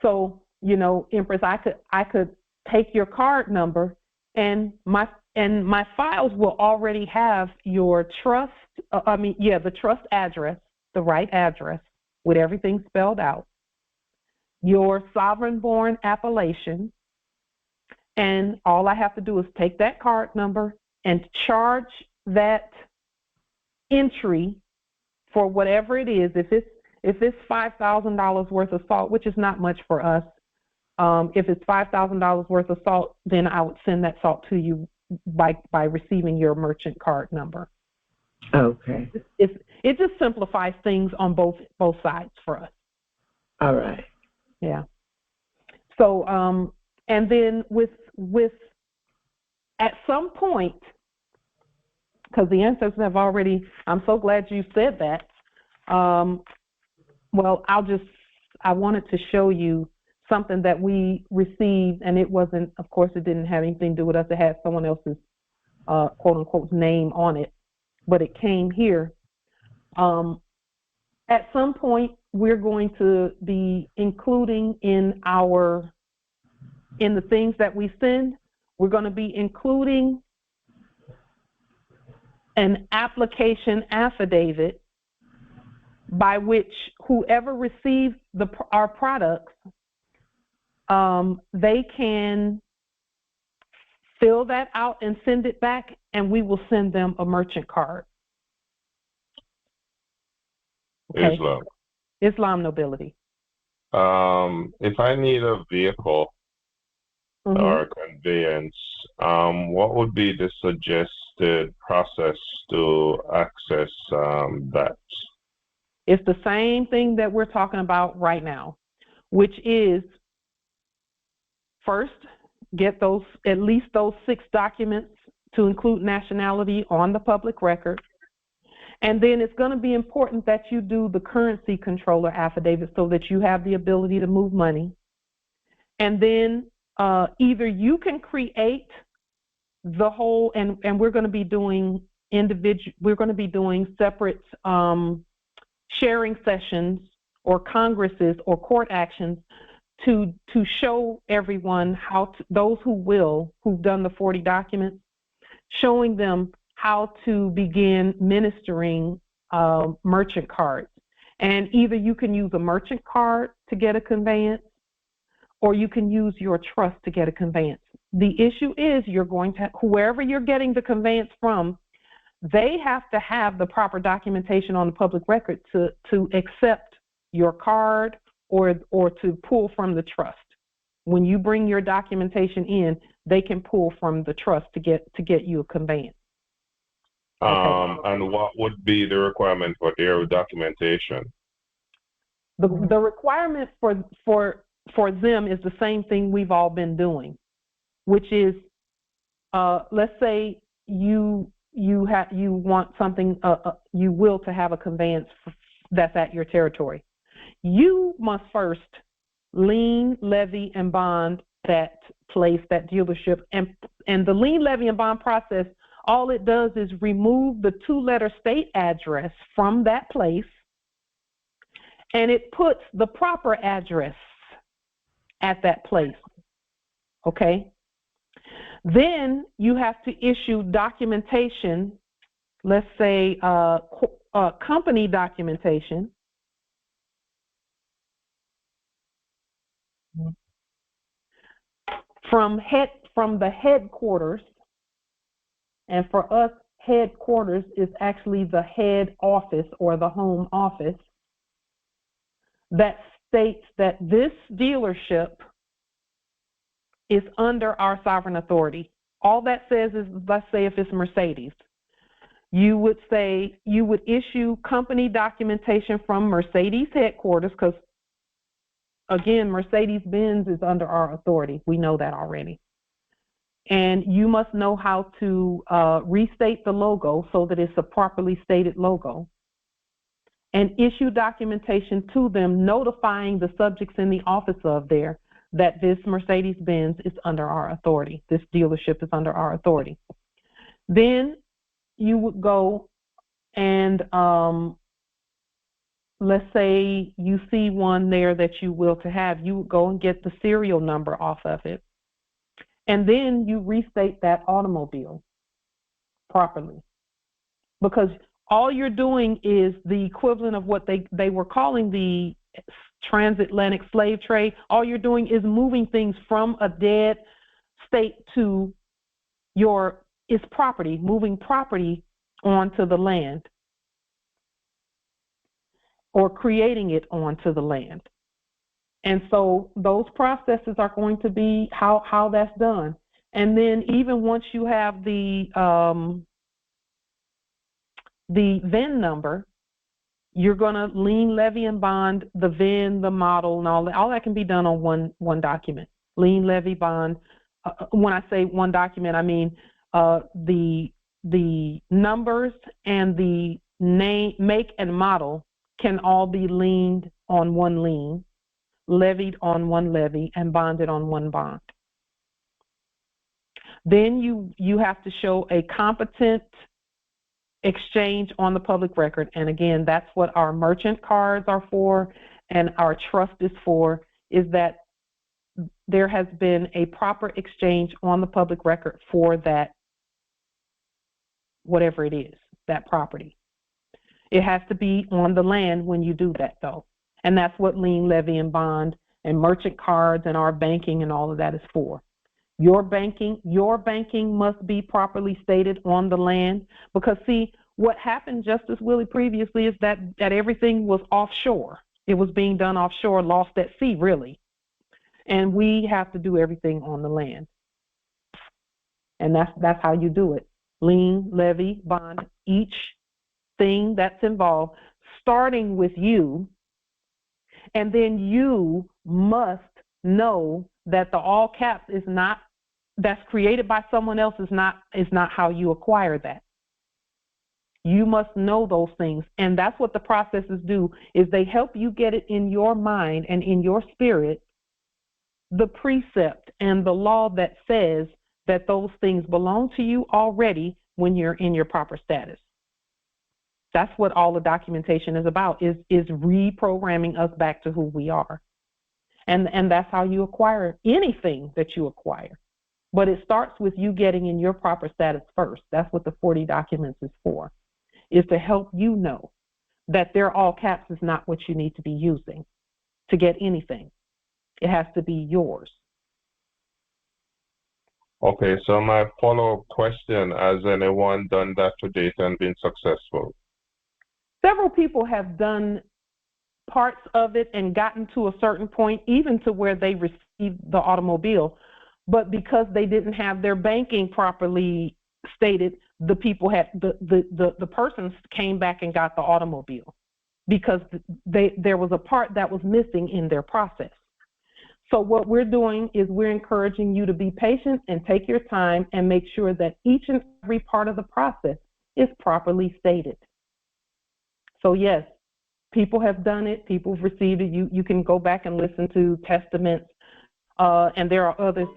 So, you know, Empress, I could take your card number, and my files will already have your trust, the trust address, the right address with everything spelled out, your sovereign-born appellation, and all I have to do is take that card number and charge that entry for whatever it is. If it's $5,000 worth of salt, which is not much for us, if it's $5,000 worth of salt, then I would send that salt to you by receiving your merchant card number. Okay. It just simplifies things on both sides for us. All right. Yeah. So and then with at some point, because the ancestors have already, I'm so glad you said that. Well, I wanted to show you something that we received, and it wasn't, of course, it didn't have anything to do with us. It had someone else's quote unquote name on it, but it came here. At some point, we're going to be including in the things that we send, we're going to be including an application affidavit by which whoever receives our products, they can fill that out and send it back, and we will send them a merchant card. Okay. Islam nobility. If I need a vehicle or conveyance, what would be the suggested process to access that? It's the same thing that we're talking about right now, which is first get at least those 6 documents to include nationality on the public record. And then it's going to be important that you do the currency controller affidavit so that you have the ability to move money. And then either you can create the whole, and we're going to be doing separate sharing sessions or congresses or court actions to show everyone how to, those who've done the 40 documents, showing them how to begin ministering merchant cards. And either you can use a merchant card to get a conveyance, or you can use your trust to get a conveyance. The issue is you're going to, whoever you're getting the conveyance from, they have to have the proper documentation on the public record to accept your card or to pull from the trust. When you bring your documentation in, they can pull from the trust to get you a conveyance. And what would be the requirement for their documentation? The requirement for them is the same thing we've all been doing, which is, let's say you want something, you will to have a conveyance that's at your territory. You must first lien, levy, and bond that place, that dealership, and the lien, levy, and bond process, all it does is remove the 2-letter state address from that place, and it puts the proper address at that place, okay? Then you have to issue documentation, let's say company documentation, from the headquarters. And for us, headquarters is actually the head office or the home office that states that this dealership is under our sovereign authority. All that says is, let's say if it's Mercedes, you would issue company documentation from Mercedes headquarters, because again, Mercedes-Benz is under our authority. We know that already. And you must know how to restate the logo so that it's a properly stated logo, and issue documentation to them notifying the subjects in the office of there that this Mercedes-Benz is under our authority. This dealership is under our authority. Then you would go and let's say you see one there that you will to have, you would go and get the serial number off of it. And then you restate that automobile properly, because all you're doing is the equivalent of what they were calling the transatlantic slave trade. All you're doing is moving things from a dead state to its property, moving property onto the land, or creating it onto the land. And so those processes are going to be how that's done. And then even once you have the VIN number, you're going to lien, levy, and bond the VIN, the model, and all that. All that can be done on one document. Lien, levy, bond. When I say one document, I mean the numbers and the name, make, and model can all be liened on one lien, levied on one levy, and bonded on one bond. Then you have to show a competent exchange on the public record. And again, that's what our merchant cards are for and our trust is for, is that there has been a proper exchange on the public record for that, whatever it is, that property. It has to be on the land when you do that, though. And that's what lien, levy, and bond and merchant cards and our banking and all of that is for. Your banking must be properly stated on the land, because see, what happened, Justice Willie, previously is that everything was offshore. It was being done offshore, lost at sea, really. And we have to do everything on the land. And that's how you do it. Lien, levy, bond, each thing that's involved, starting with you, and then you must know that the all caps is not, that's created by someone else is not how you acquire that. You must know those things. And that's what the processes do, is they help you get it in your mind and in your spirit, the precept and the law that says that those things belong to you already when you're in your proper status. That's what all the documentation is about, is reprogramming us back to who we are. And that's how you acquire anything that you acquire. But it starts with you getting in your proper status first. That's what the 40 documents is for, is to help you know that their all caps is not what you need to be using to get anything. It has to be yours. Okay, so my follow-up question, has anyone done that to date and been successful? Several people have done parts of it and gotten to a certain point, even to where they received the automobile. But because they didn't have their banking properly stated, the people had the persons came back and got the automobile because there was a part that was missing in their process. So what we're doing is we're encouraging you to be patient and take your time and make sure that each and every part of the process is properly stated. So yes, people have done it. People have received it. You can go back and listen to testaments, and there are others,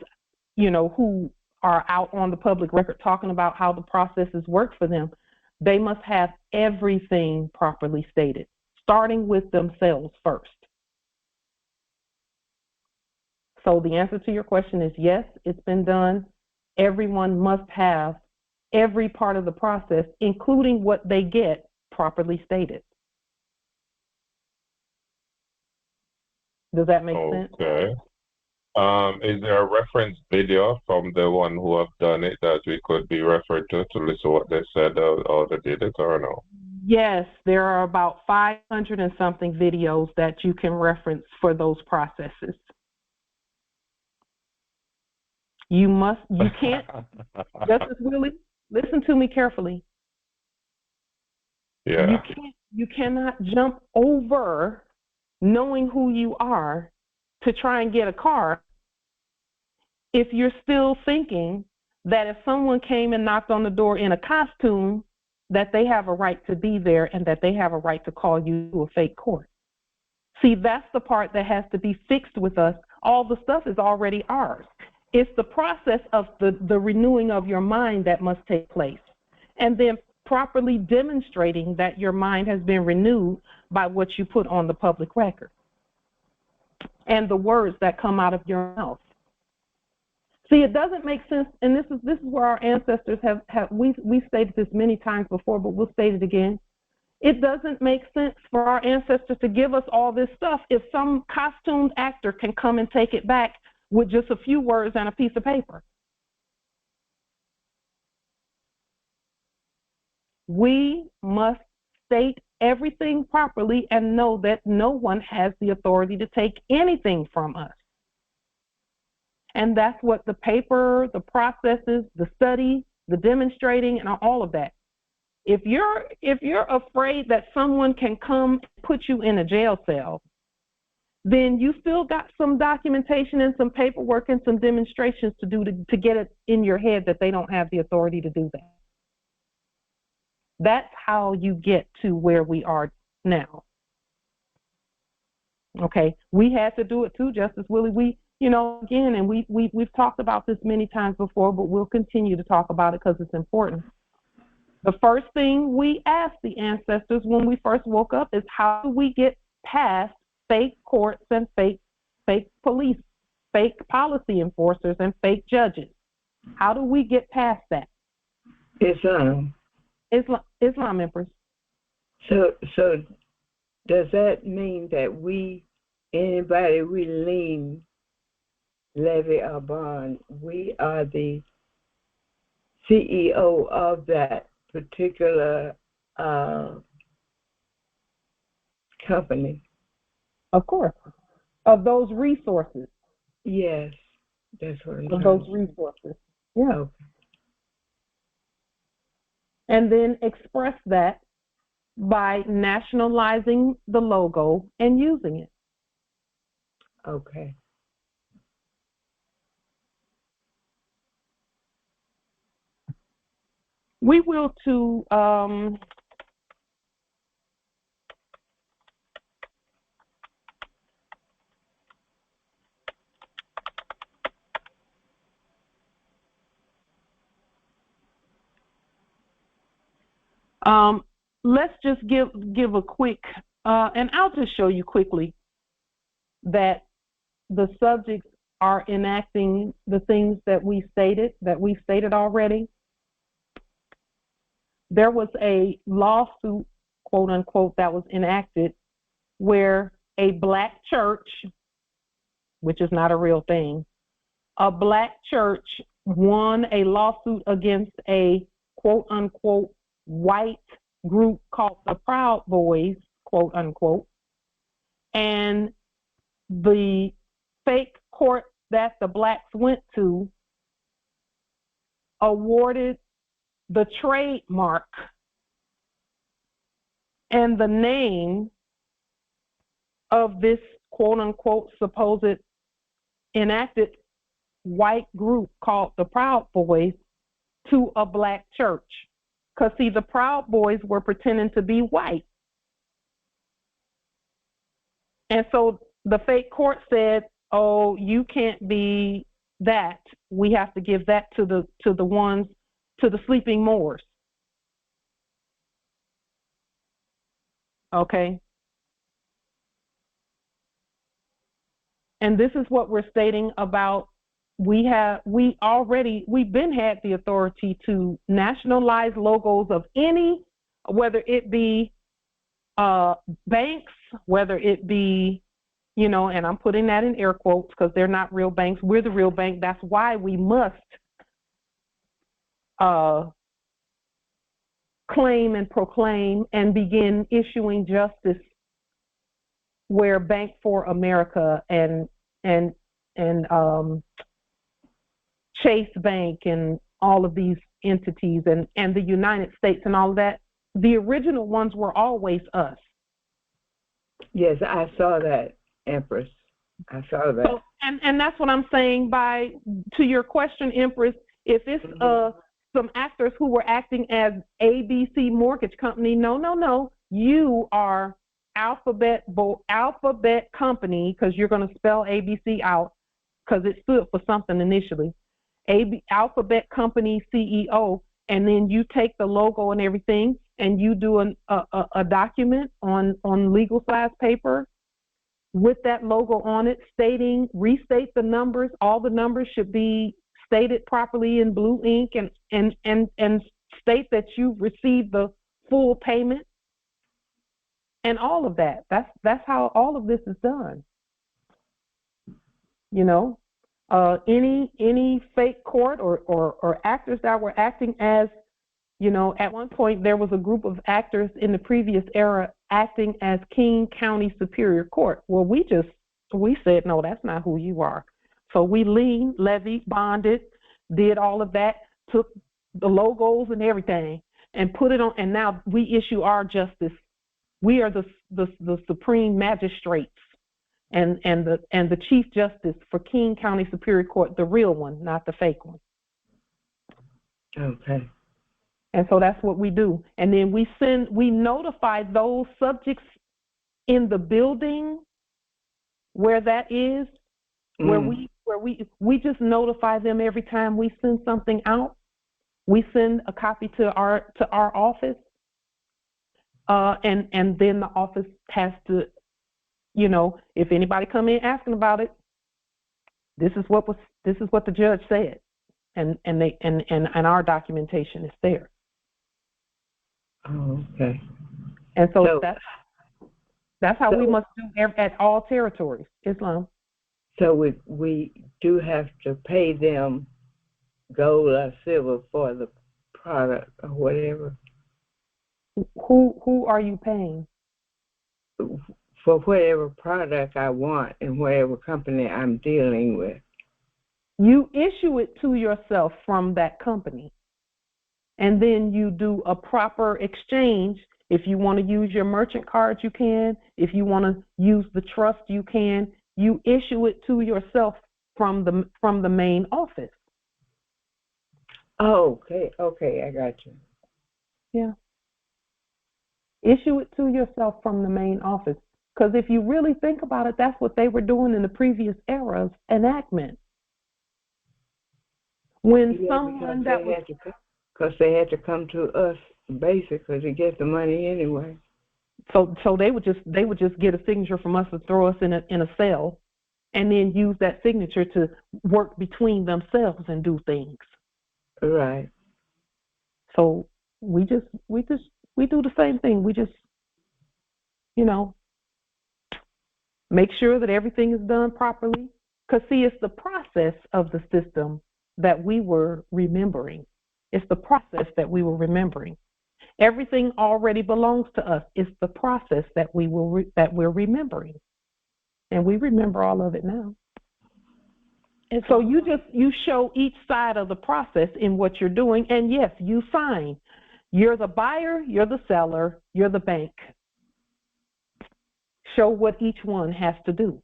who are out on the public record talking about how the processes work for them. They must have everything properly stated, starting with themselves first. So the answer to your question is yes, it's been done. Everyone must have every part of the process, including what they get, properly stated. Does that make sense? Okay. Is there a reference video from the one who have done it that we could be referred to listen what they said or they did it, or no? Yes, there are about 500 and something videos that you can reference for those processes. You can't, Justice Willie, listen to me carefully. Yeah. You cannot jump over knowing who you are to try and get a car if you're still thinking that if someone came and knocked on the door in a costume, that they have a right to be there and that they have a right to call you to a fake court. See, that's the part that has to be fixed with us. All the stuff is already ours. It's the process of the renewing of your mind that must take place, and then properly demonstrating that your mind has been renewed by what you put on the public record and the words that come out of your mouth. See, it doesn't make sense, and this is where our ancestors we've stated this many times before, but we'll state it again. It doesn't make sense for our ancestors to give us all this stuff if some costumed actor can come and take it back with just a few words and a piece of paper. We must state everything properly and know that no one has the authority to take anything from us. And that's what the paper, the processes, the study, the demonstrating, and all of that. If you're afraid that someone can come and put you in a jail cell, then you still got some documentation and some paperwork and some demonstrations to do to get it in your head that they don't have the authority to do that. That's how you get to where we are now. Okay, we had to do it too, Justice Willie. Again, and we've talked about this many times before, but we'll continue to talk about it because it's important. The first thing we asked the ancestors when we first woke up is, how do we get past fake courts and fake police, fake policy enforcers and fake judges? How do we get past that? Islam, Empress. So does that mean that anybody we levy a bond, we are the CEO of that particular company? Of course. Of those resources. Yes, that's what I'm saying. Of those resources. Yeah. Okay. And then express that by nationalizing the logo and using it. Okay. We will too. Let's just give a quick, and I'll just show you quickly that the subjects are enacting the things that we've stated already. There was a lawsuit, quote unquote, that was enacted where a black church, which is not a real thing, a black church won a lawsuit against a quote unquote white group called the Proud Boys, quote unquote, and the fake court that the blacks went to awarded the trademark and the name of this quote unquote supposed enacted white group called the Proud Boys to a black church. Because, see, the Proud Boys were pretending to be white. And so the fake court said, oh, you can't be that. We have to give that to the sleeping Moors. Okay? And this is what we're stating about we've been had the authority to nationalize logos of any, whether it be banks, whether it be, and I'm putting that in air quotes because they're not real banks. We're the real bank. That's why we must claim and proclaim and begin issuing justice where Bank for America and Chase Bank and all of these entities and the United States and all of that, the original ones were always us. Yes, I saw that, Empress. I saw that. So, and that's what I'm saying to your question, Empress, if it's some actors who were acting as ABC Mortgage Company, no. You are Alphabet Company, because you're going to spell ABC out because it stood for something initially. Alphabet Company CEO, and then you take the logo and everything and you do a document on legal size paper with that logo on it, restate the numbers. All the numbers should be stated properly in blue ink and state that you've received the full payment and all of that. That's how all of this is done. Any fake court or actors that were acting as, at one point there was a group of actors in the previous era acting as King County Superior Court. Well, we said, no, that's not who you are. So we levied, bonded, did all of that, took the logos and everything and put it on, and now we issue our justice. We are the supreme magistrates and the Chief Justice for King County Superior Court, the real one, not the fake one. Okay. And so that's what we do. And then we notify those subjects in the building where that is, where we just notify them every time we send something out. We send a copy to our office, and then the office has to, if anybody come in asking about it, this is what the judge said, and our documentation is there. Oh, okay. And so that's how we must do at all territories, Islam. So we do have to pay them gold or silver for the product or whatever. Who are you paying? For whatever product I want and whatever company I'm dealing with. You issue it to yourself from that company. And then you do a proper exchange. If you want to use your merchant card, you can. If you want to use the trust, you can. You issue it to yourself from the main office. Oh, okay, I got you. Yeah. Issue it to yourself from the main office. Because if you really think about it, that's what they were doing in the previous era's enactment. When someone that was... Because they had to come to us, basically, to get the money anyway. So they would just get a signature from us and throw us in a cell, and then use that signature to work between themselves and do things. Right. So we do the same thing. We just, make sure that everything is done properly. Because see, it's the process of the system that we were remembering. It's the process that we were remembering. Everything already belongs to us. It's the process that we're remembering, and we remember all of it now. And so you show each side of the process in what you're doing, and yes, you sign. You're the buyer, you're the seller, you're the bank. Show what each one has to do,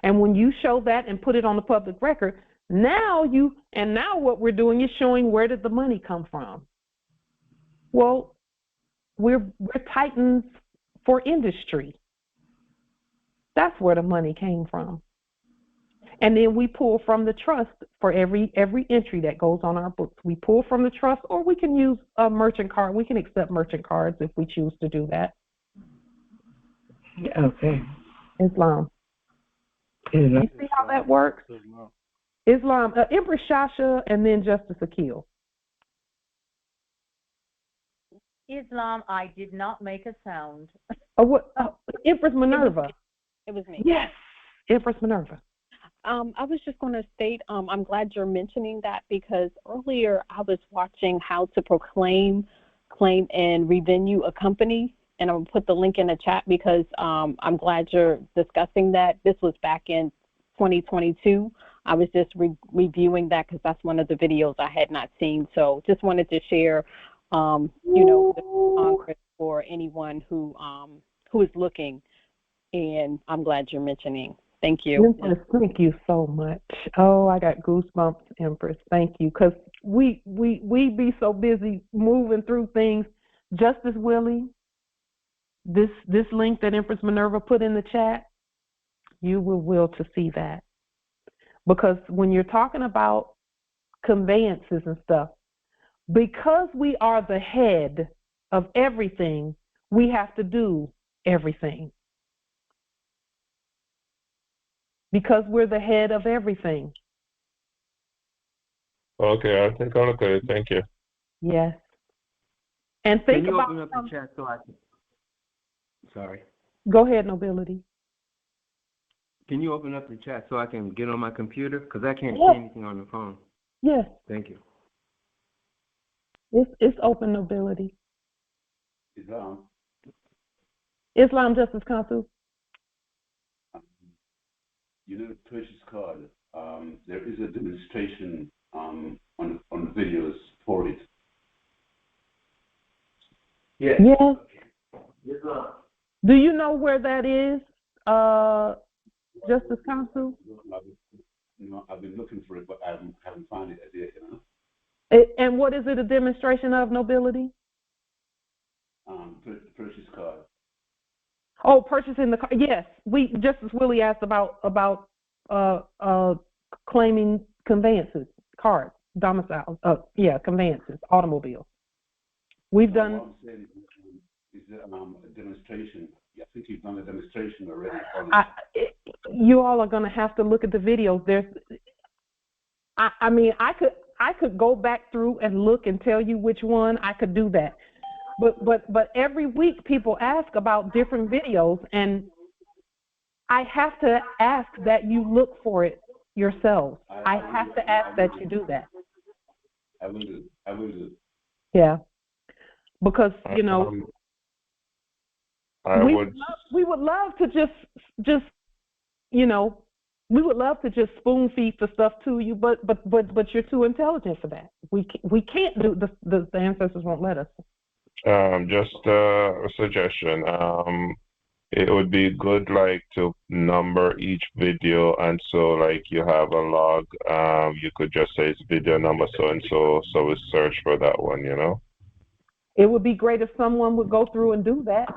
and when you show that and put it on the public record, now what we're doing is showing where did the money come from. Well, we're titans for industry. That's where the money came from. And then we pull from the trust for every entry that goes on our books. We pull from the trust, or we can use a merchant card. We can accept merchant cards if we choose to do that. Okay. Islam. You see how that works? Islam. Empress Shasha, and then Justice Akil. Islam, I did not make a sound. Empress Minerva. It was me. Yes, Empress Minerva. I was just going to state, I'm glad you're mentioning that, because earlier I was watching how to proclaim, claim, and revenue a company, and I'm going to put the link in the chat because I'm glad you're discussing that. This was back in 2022. I was just reviewing that because that's one of the videos I had not seen. So just wanted to share, with Congress for anyone who is looking, and I'm glad you're mentioning. Thank you. Empress, thank you so much. Oh, I got goosebumps, Empress. Thank you, because we be so busy moving through things. Justice Willie, this link that Empress Minerva put in the chat, you will to see that. Because when you're talking about conveyances and stuff, because we are the head of everything, we have to do everything. Because we're the head of everything. Okay, I'll take a look at it. Thank you. Yes. And think about... Can you open up the chat so I can... Sorry. Go ahead, Nobility. Can you open up the chat so I can get on my computer? Because I can't see anything on the phone. Yes. Thank you. It's open, Nobility. Islam Justice Council. The purchase card, there is a demonstration on videos for it. Yes. Yes. Do you know where that is, Justice Council? I've been looking for it, but I haven't found it as yet. And what is it a demonstration of, Nobility? Purchase card. Oh, purchasing the car. Yes, Justice Willie asked about claiming conveyances, cards, domiciles. Conveyances, automobiles. We've done. What I'm saying is a demonstration. I think you've done a demonstration already. You all are going to have to look at the videos. I could go back through and look and tell you which one. I could do that. But every week people ask about different videos, and I have to ask that you look for it yourselves. I have to ask that you do that. I will do. Yeah, because we would love to just we would love to just spoon feed the stuff to you, but you're too intelligent for that. We can't do the ancestors won't let us. Just a suggestion. It would be good, to number each video, and so, you have a log. You could just say it's video number so and so. So we search for that one. It would be great if someone would go through and do that.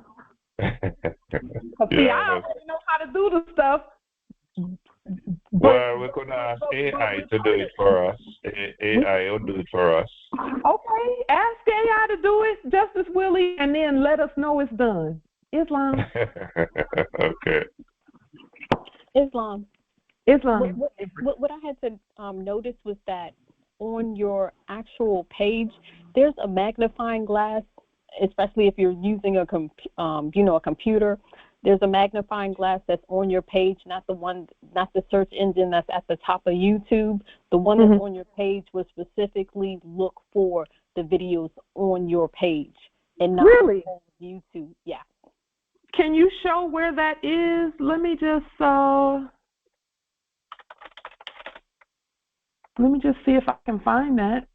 See, I already know how to do the stuff. Well, we could ask AI to do it for us. AI will do it for us. Okay, ask AI to do it, Justice Willie, and then let us know it's done. Islam. Okay. Islam. What I had to notice was that on your actual page, there's a magnifying glass, especially if you're using a computer. There's a magnifying glass that's on your page, not the search engine that's at the top of YouTube. The one that's on your page was specifically look for the videos on your page and not on YouTube. Yeah. Can you show where that is? Let me just see if I can find that.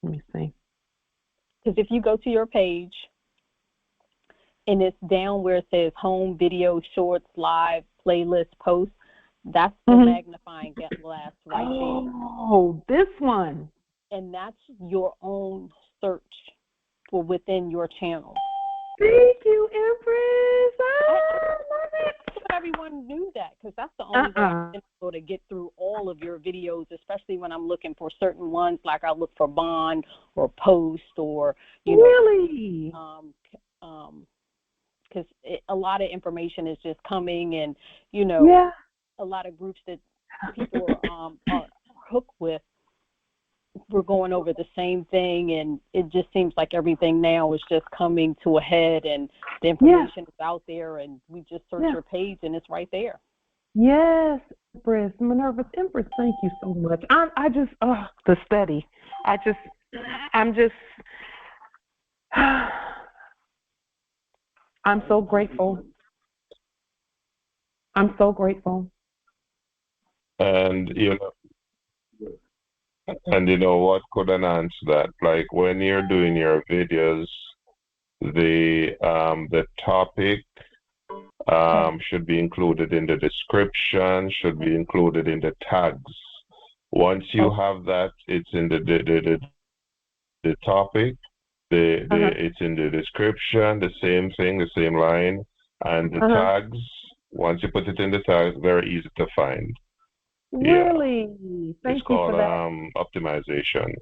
Let me see. Because if you go to your page and it's down where it says home, video, shorts, live, playlist, post, that's the magnifying glass right there. Oh, this one. And that's your own search for within your channel. Thank you, Empress. I love it. Not everyone knew that, because that's the only way I'm able to get through all of your videos, especially when I'm looking for certain ones, like I look for bond or post or, really? Because a lot of information is just coming, and, a lot of groups that people are hooked with, we're going over the same thing, and it just seems like everything now is just coming to a head, and the information is out there, and we just search your page and it's right there. Yes, Empress, Minerva's Empress, thank you so much. The study. I'm so grateful. I'm so grateful. And what could enhance that? Like when you're doing your videos, the topic should be included in the description, should be included in the tags. Once you have that, it's in the topic, it's in the description, the same thing, the same line, and the tags. Once you put it in the tags, very easy to find. Really? Thank you for that. It's called optimization.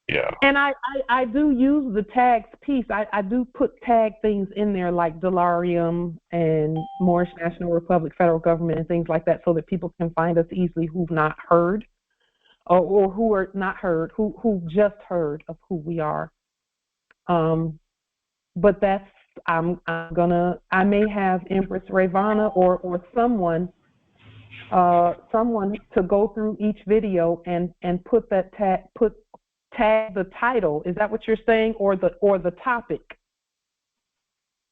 Yeah. And I do use the tags piece. I do put tag things in there like Delarium and Moorish National Republic, federal government, and things like that, so that people can find us easily who've not heard or who are not heard, who just heard of who we are. But that's I may have Empress Ravana or someone to go through each video and put that tag the title. Is that what you're saying, or the topic?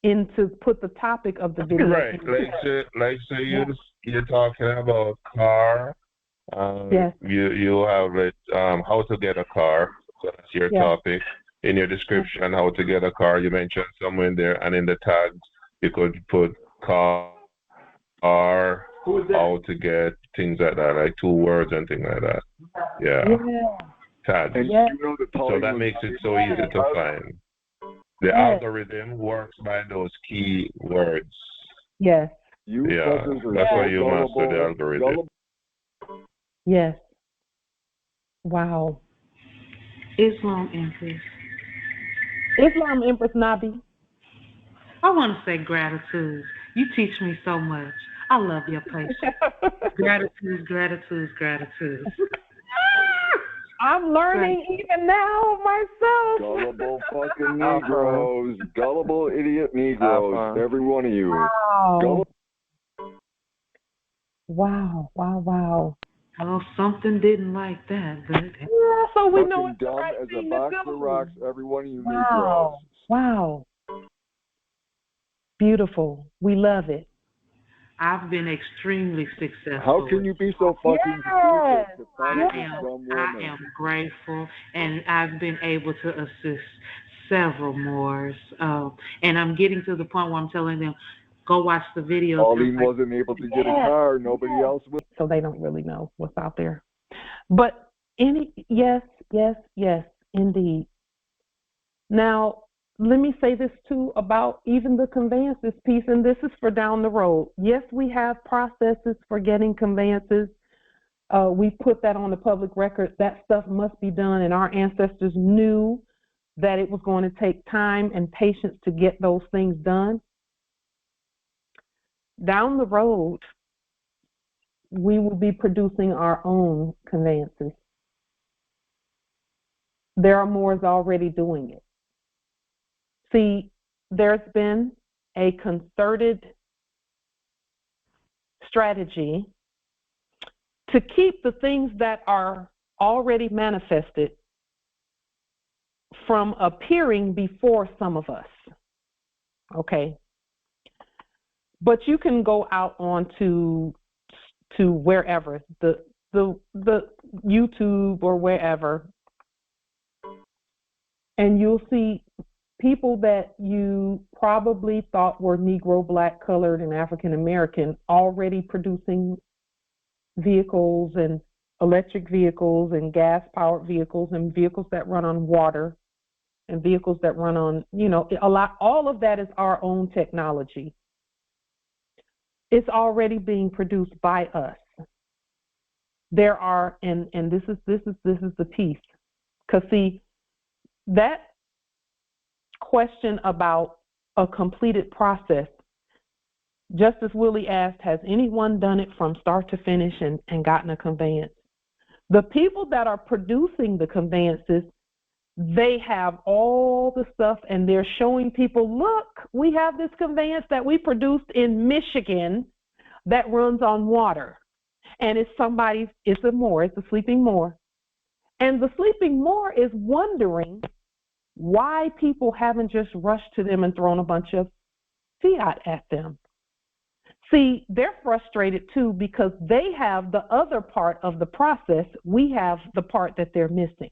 To put the topic of the video. Right. Like say you're talking about car. Yes. You have it how to get a car. So that's your topic. In your description, how to get a car, you mentioned somewhere in there, and in the tags you could put car, how to get, things like that, like 2 words and things like that. Yeah. Tags. So that makes it so easy to find. The algorithm works by those key words. Yes. That's why you master the algorithm. Yes. Wow. Islam Empress. Islam Empress Nabi. I want to say gratitude. You teach me so much. I love your patience. Gratitude. I'm learning even now myself. Gullible fucking Negroes. Gullible idiot Negroes. Every one of you. Wow. Oh, something didn't like that, but so we know it's dumb right as a thing box to of do. rocks. Every one of you Negroes. Wow. Beautiful. We love it. I've been extremely successful. How can you be so fucking stupid? I am grateful, and I've been able to assist several more. And I'm getting to the point where I'm telling them, go watch the videos. Pauline wasn't able to get a car. Nobody else will. So they don't really know what's out there. But Yes, indeed. Now, let me say this too about even the conveyances piece, and this is for down the road. Yes, we have processes for getting conveyances. We put that on the public record. That stuff must be done, and our ancestors knew that it was going to take time and patience to get those things done. Down the road, we will be producing our own conveyances. There are Moors already doing it. See, there's been a concerted strategy to keep the things that are already manifested from appearing before some of us. Okay? But you can go out on to wherever, the YouTube or wherever, and you'll see people that you probably thought were Negro, Black, colored, and African American already producing vehicles and electric vehicles and gas-powered vehicles and vehicles that run on water and vehicles that run on, all of that is our own technology. It's already being produced by us. There are, and this is the piece, because see, that question about a completed process, Justice Willie asked, has anyone done it from start to finish and gotten a conveyance? The people that are producing the conveyances, they have all the stuff and they're showing people, look, we have this conveyance that we produced in Michigan that runs on water. And it's a Moor, it's a sleeping Moor. And the sleeping Moor is wondering why people haven't just rushed to them and thrown a bunch of fiat at them. See, they're frustrated too because they have the other part of the process. We have the part that they're missing.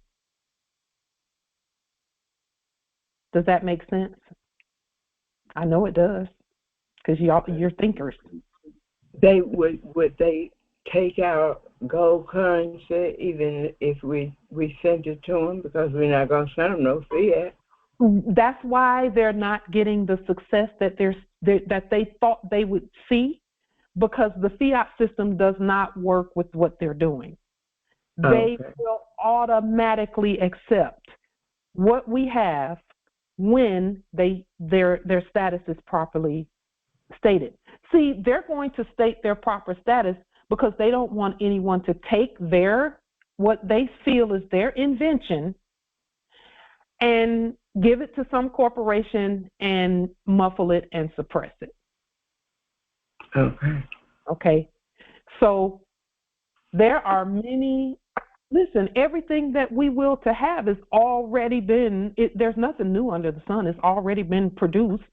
Does that make sense? I know it does, because you're thinkers. Would they take out gold currency even if we send it to them, because we're not going to send them no fiat? That's why they're not getting the success that they thought they would see, because the fiat system does not work with what they're doing. They will automatically accept what we have when their status is properly stated. See, they're going to state their proper status because they don't want anyone to take what they feel is their invention and give it to some corporation and muffle it and suppress it. Okay. So there are many. Listen, everything that we will to have has already been. There's nothing new under the sun. It's already been produced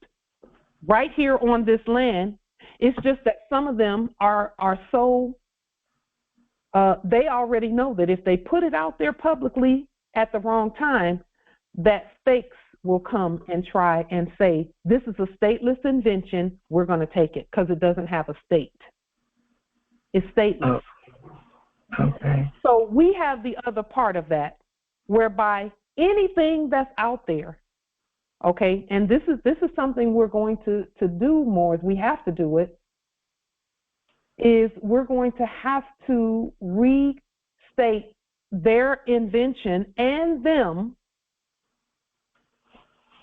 right here on this land. It's just that some of them are so. They already know that if they put it out there publicly at the wrong time, that fakes will come and try and say, this is a stateless invention, we're going to take it because it doesn't have a state. It's stateless. Okay. So we have the other part of that, whereby anything that's out there, okay, and this is something we're going to do more, as we have to do it, is we're going to have to restate their invention and them,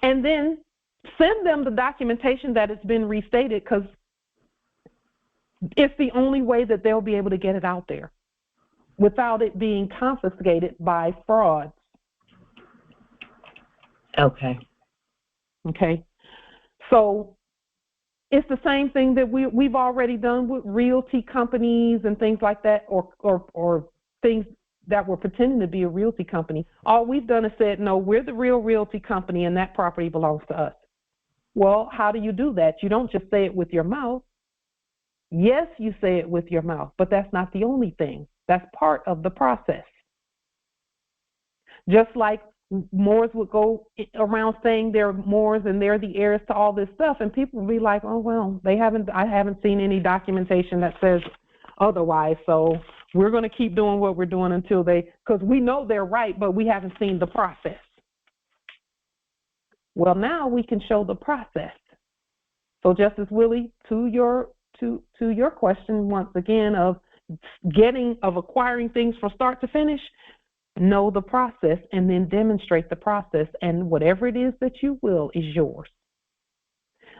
and then send them the documentation that it's been restated, because it's the only way that they'll be able to get it out there without it being confiscated by frauds. Okay. Okay. So it's the same thing that we've already done with realty companies and things like that, or things that were pretending to be a realty company. All we've done is said, no, we're the real realty company and that property belongs to us. Well, how do you do that? You don't just say it with your mouth. Yes, you say it with your mouth, but that's not the only thing. That's part of the process. Just like Moors would go around saying they're Moors and they're the heirs to all this stuff, and people would be like, oh, well, I haven't seen any documentation that says otherwise, so We're going to keep doing what we're doing until because we know they're right, but we haven't seen the process. Well, now we can show the process. So Justice Willie, to your question once again of acquiring things from start to finish, know the process and then demonstrate the process, and whatever it is that you will is yours.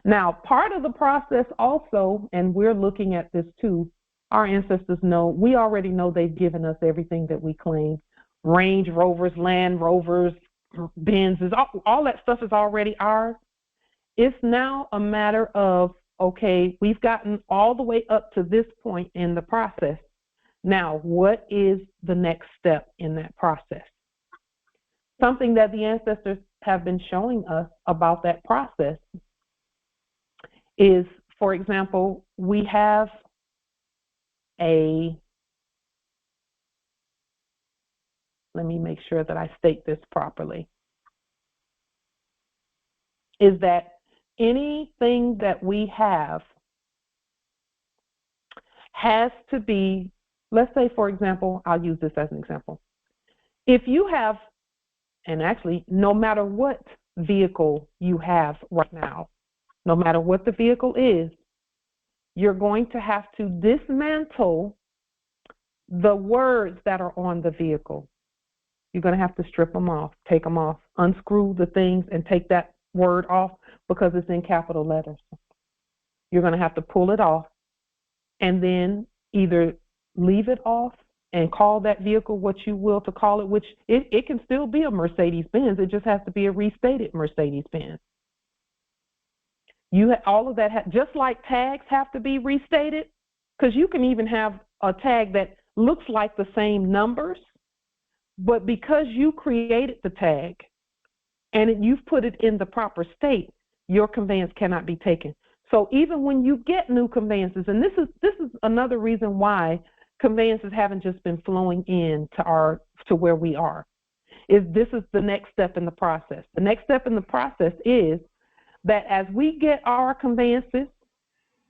Now, part of the process also, and we're looking at this too, our ancestors know, we already know they've given us everything that we claim. Range Rovers, Land Rovers, Benzes, all that stuff is already ours. It's now a matter of, okay, we've gotten all the way up to this point in the process. Now, what is the next step in that process? Something that the ancestors have been showing us about that process is, for example, we have let me make sure that I state this properly, is that anything that we have has to be, let's say, for example, I'll use this as an example. If you have, and actually, no matter what vehicle you have right now, no matter what the vehicle is, you're going to have to dismantle the words that are on the vehicle. You're going to have to strip them off, take them off, unscrew the things and take that word off because it's in capital letters. You're going to have to pull it off and then either leave it off and call that vehicle what you will to call it, which it can still be a Mercedes-Benz. It just has to be a restated Mercedes-Benz. All of that, just like tags have to be restated, because you can even have a tag that looks like the same numbers, but because you created the tag and you've put it in the proper state, your conveyance cannot be taken. So even when you get new conveyances, and this is another reason why conveyances haven't just been flowing in to where we are, is this is the next step in the process. The next step in the process is that as we get our conveyances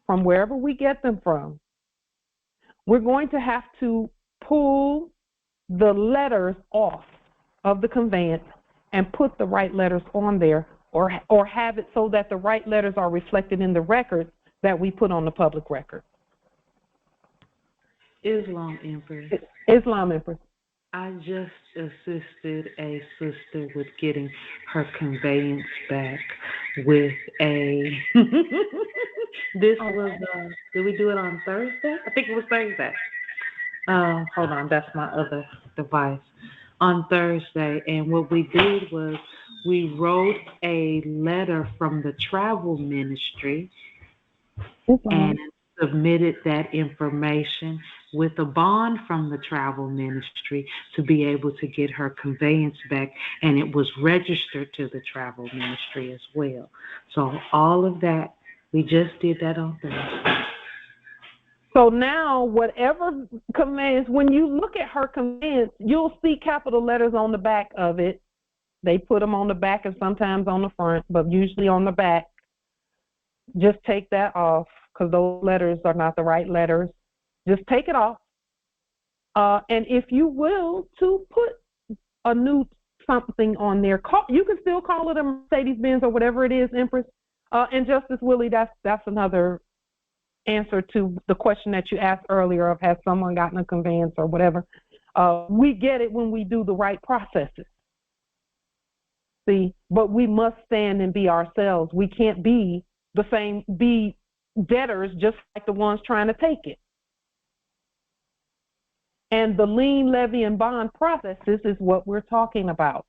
from wherever we get them from, we're going to have to pull the letters off of the conveyance and put the right letters on there, or have it so that the right letters are reflected in the records that we put on the public record. Islam Empress. Islam Empress. I just assisted a sister with getting her conveyance back with a, this was, did we do it on Thursday? I think it was Thursday. Hold on, that's my other device. On Thursday, and what we did was we wrote a letter from the travel ministry and submitted that information with a bond from the travel ministry to be able to get her conveyance back, and it was registered to the travel ministry as well. So all of that, we just did that on Thursday. So now whatever conveyance, when you look at her conveyance, you'll see capital letters on the back of it. They put them on the back and sometimes on the front, but usually on the back. Just take that off because those letters are not the right letters. Just take it off. And if you will, to put a new something on there, you can still call it a Mercedes-Benz or whatever it is, Empress. And Justice Willie, that's another answer to the question that you asked earlier of has someone gotten a conveyance or whatever. We get it when we do the right processes. See, but we must stand and be ourselves. We can't be be debtors just like the ones trying to take it. And the lien, levy, and bond processes is what we're talking about.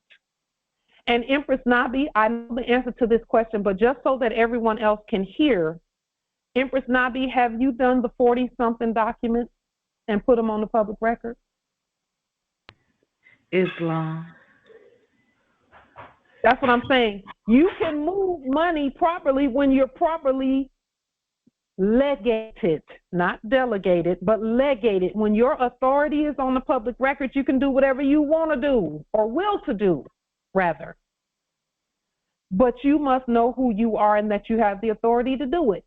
And Empress Nabi, I know the answer to this question, but just so that everyone else can hear, Empress Nabi, have you done the 40-something documents and put them on the public record? Islam. That's what I'm saying. You can move money properly when you're properly legated, not delegated, but legated. When your authority is on the public record, you can do whatever you want to do or will to do, rather. But you must know who you are and that you have the authority to do it.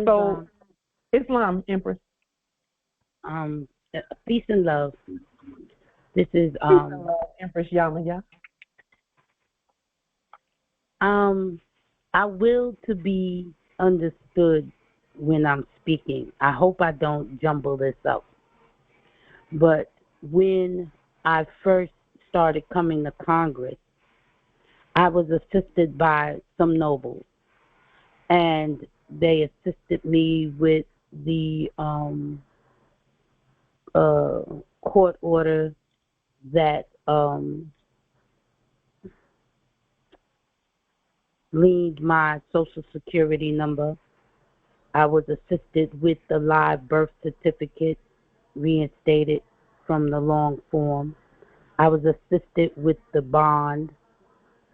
So, Islam, Empress. Peace and love. This is Empress Yamaya. I will to be understood when I'm speaking. I hope I don't jumble this up. But when I first started coming to Congress, I was assisted by some nobles, and they assisted me with the court order that leaned my social security number. I was assisted with the live birth certificate reinstated from the long form. I was assisted with the bond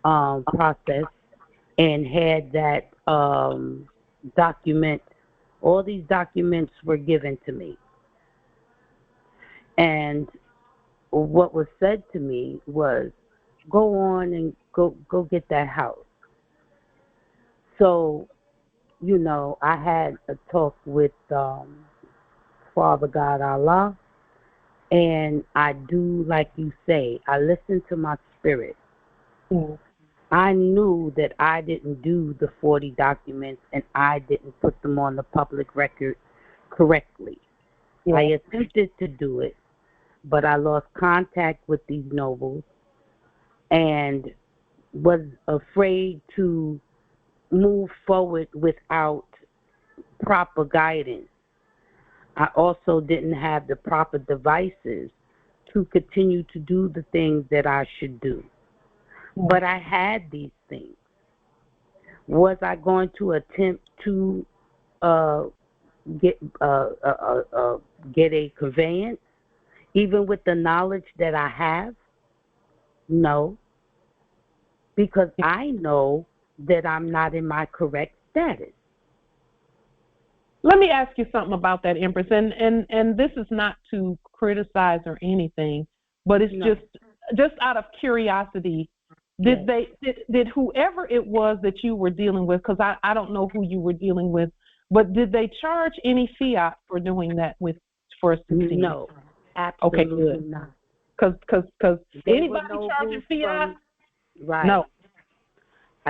process and had that document. All these documents were given to me. And what was said to me was, go on and go get that house. So, you know, I had a talk with Father God Allah, and I do like you say, I listen to my spirit. Mm. I knew that I didn't do the 40 documents and I didn't put them on the public record correctly. Yeah. I attempted to do it, but I lost contact with these nobles and was afraid to move forward without proper guidance. I also didn't have the proper devices to continue to do the things that I should do. But I had these things. Was I going to attempt to get a conveyance, even with the knowledge that I have? No, because I know that I'm not in my correct status. Let me ask you something about that, Empress, and this is not to criticize or anything, but it's just out of curiosity. Did whoever it was that you were dealing with, because I don't know who you were dealing with, but did they charge any fiat for doing that for assisting? No, absolutely not. Because anybody charging fiat? Right. No.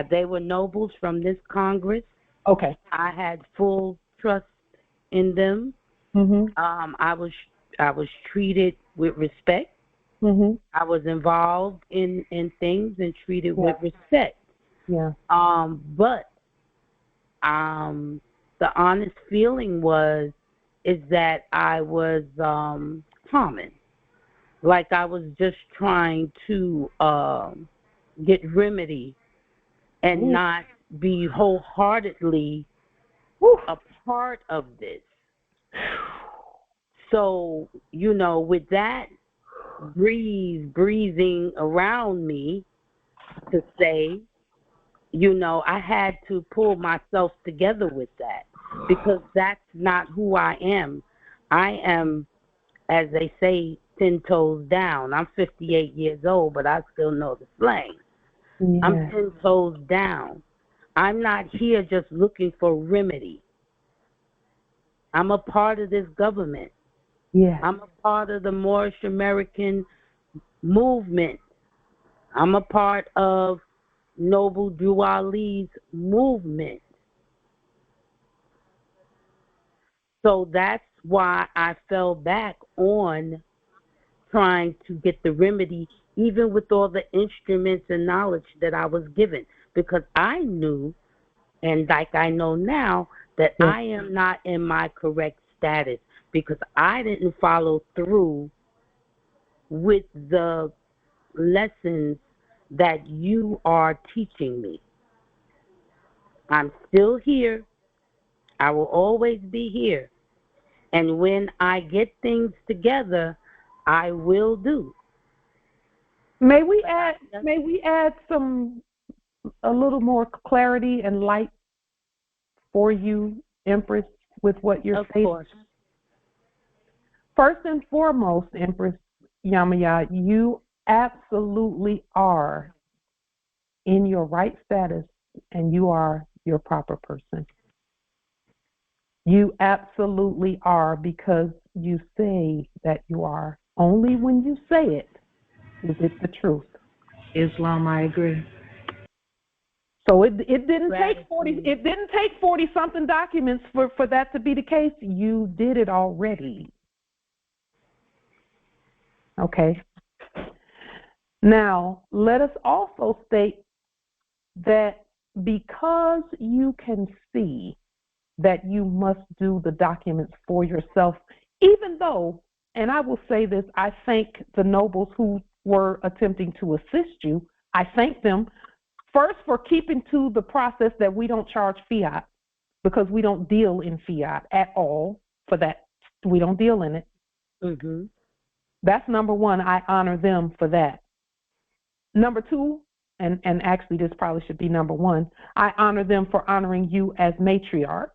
They were nobles from this Congress. Okay. I had full trust in them. Mm-hmm. I was treated with respect. Mm-hmm. I was involved in things and treated with respect. Yeah. But the honest feeling is that I was common. Like I was just trying to get remedy and not be wholeheartedly a part of this. So, you know, with that breathing around me to say, you know, I had to pull myself together with that because that's not who I am. I am, as they say, 10 toes down. I'm 58 years old, but I still know the slang. Yeah. I'm 10 toes down. I'm not here just looking for remedy. I'm a part of this government. Yeah. I'm a part of the Moorish American movement. I'm a part of Noble Drew Ali's movement. So that's why I fell back on trying to get the remedy, even with all the instruments and knowledge that I was given, because I knew, and like I know now, that I am not in my correct status because I didn't follow through with the lessons that you are teaching me. I'm still here. I will always be here. And when I get things together, I will do. May we add a little more clarity and light for you, Empress, with what you're saying? Of course. First and foremost, Empress Yamaya, you absolutely are in your right status and you are your proper person. You absolutely are, because you say that you are. Only when you say it is it the truth. Islam, I agree. So it didn't take 40 something documents for that to be the case. You did it already. Okay. Now, let us also state that because you can see that you must do the documents for yourself, even though, and I will say this, I thank the nobles who were attempting to assist you. I thank them first for keeping to the process that we don't charge fiat, because we don't deal in fiat at all. For that, we don't deal in it. Mm-hmm. That's number one. I honor them for that. Number two, and actually this probably should be number one, I honor them for honoring you as matriarch.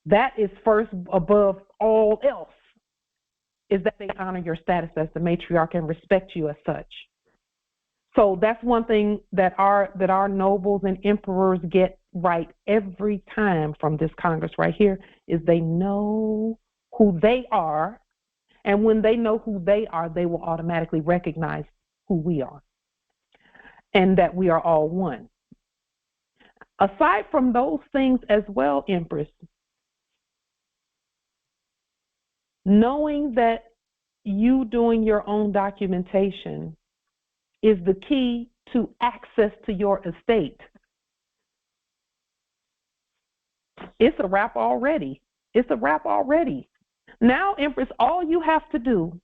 That is first above all else, is that they honor your status as the matriarch and respect you as such. So that's one thing that our nobles and emperors get right every time from this Congress right here, is they know who they are, and when they know who they are, they will automatically recognize who we are, and that we are all one. Aside from those things as well, Empress, knowing that you doing your own documentation is the key to access to your estate. It's a wrap already. It's a wrap already. Now, Empress, all you have to do,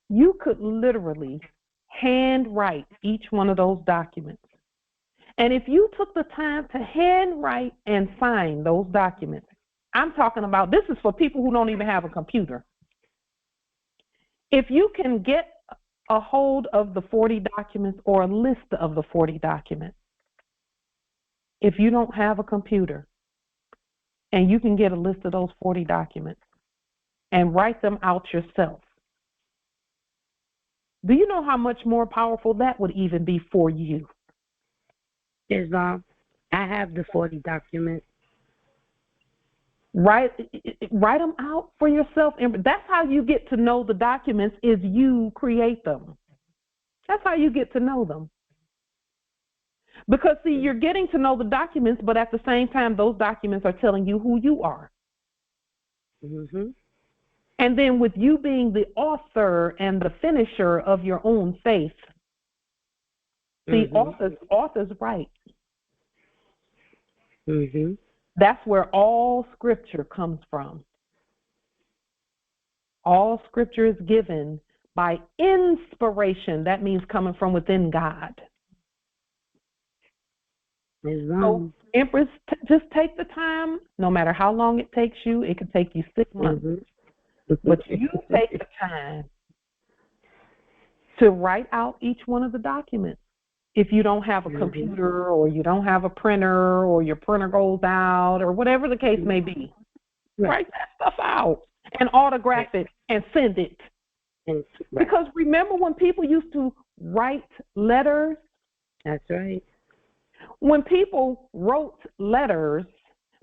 you could literally handwrite each one of those documents. And if you took the time to handwrite and sign those documents, I'm talking about, this is for people who don't even have a computer. If you can get a hold of the 40 documents or a list of the 40 documents, if you don't have a computer, and you can get a list of those 40 documents and write them out yourself, do you know how much more powerful that would even be for you? Islam, I have the 40 documents. Write them out for yourself. That's how you get to know the documents, is you create them. That's how you get to know them. Because, see, you're getting to know the documents, but at the same time, those documents are telling you who you are. Mm-hmm. And then with you being the author and the finisher of your own faith, see, authors write. Mm-hmm. That's where all scripture comes from. All scripture is given by inspiration. That means coming from within God. So, Empress, just take the time, no matter how long it takes you. It could take you 6 months. Mm-hmm. But you take the time to write out each one of the documents. If you don't have a computer, or you don't have a printer, or your printer goes out, or whatever the case may be, write that stuff out and autograph it and send it. Because remember when people used to write letters? That's right. When people wrote letters,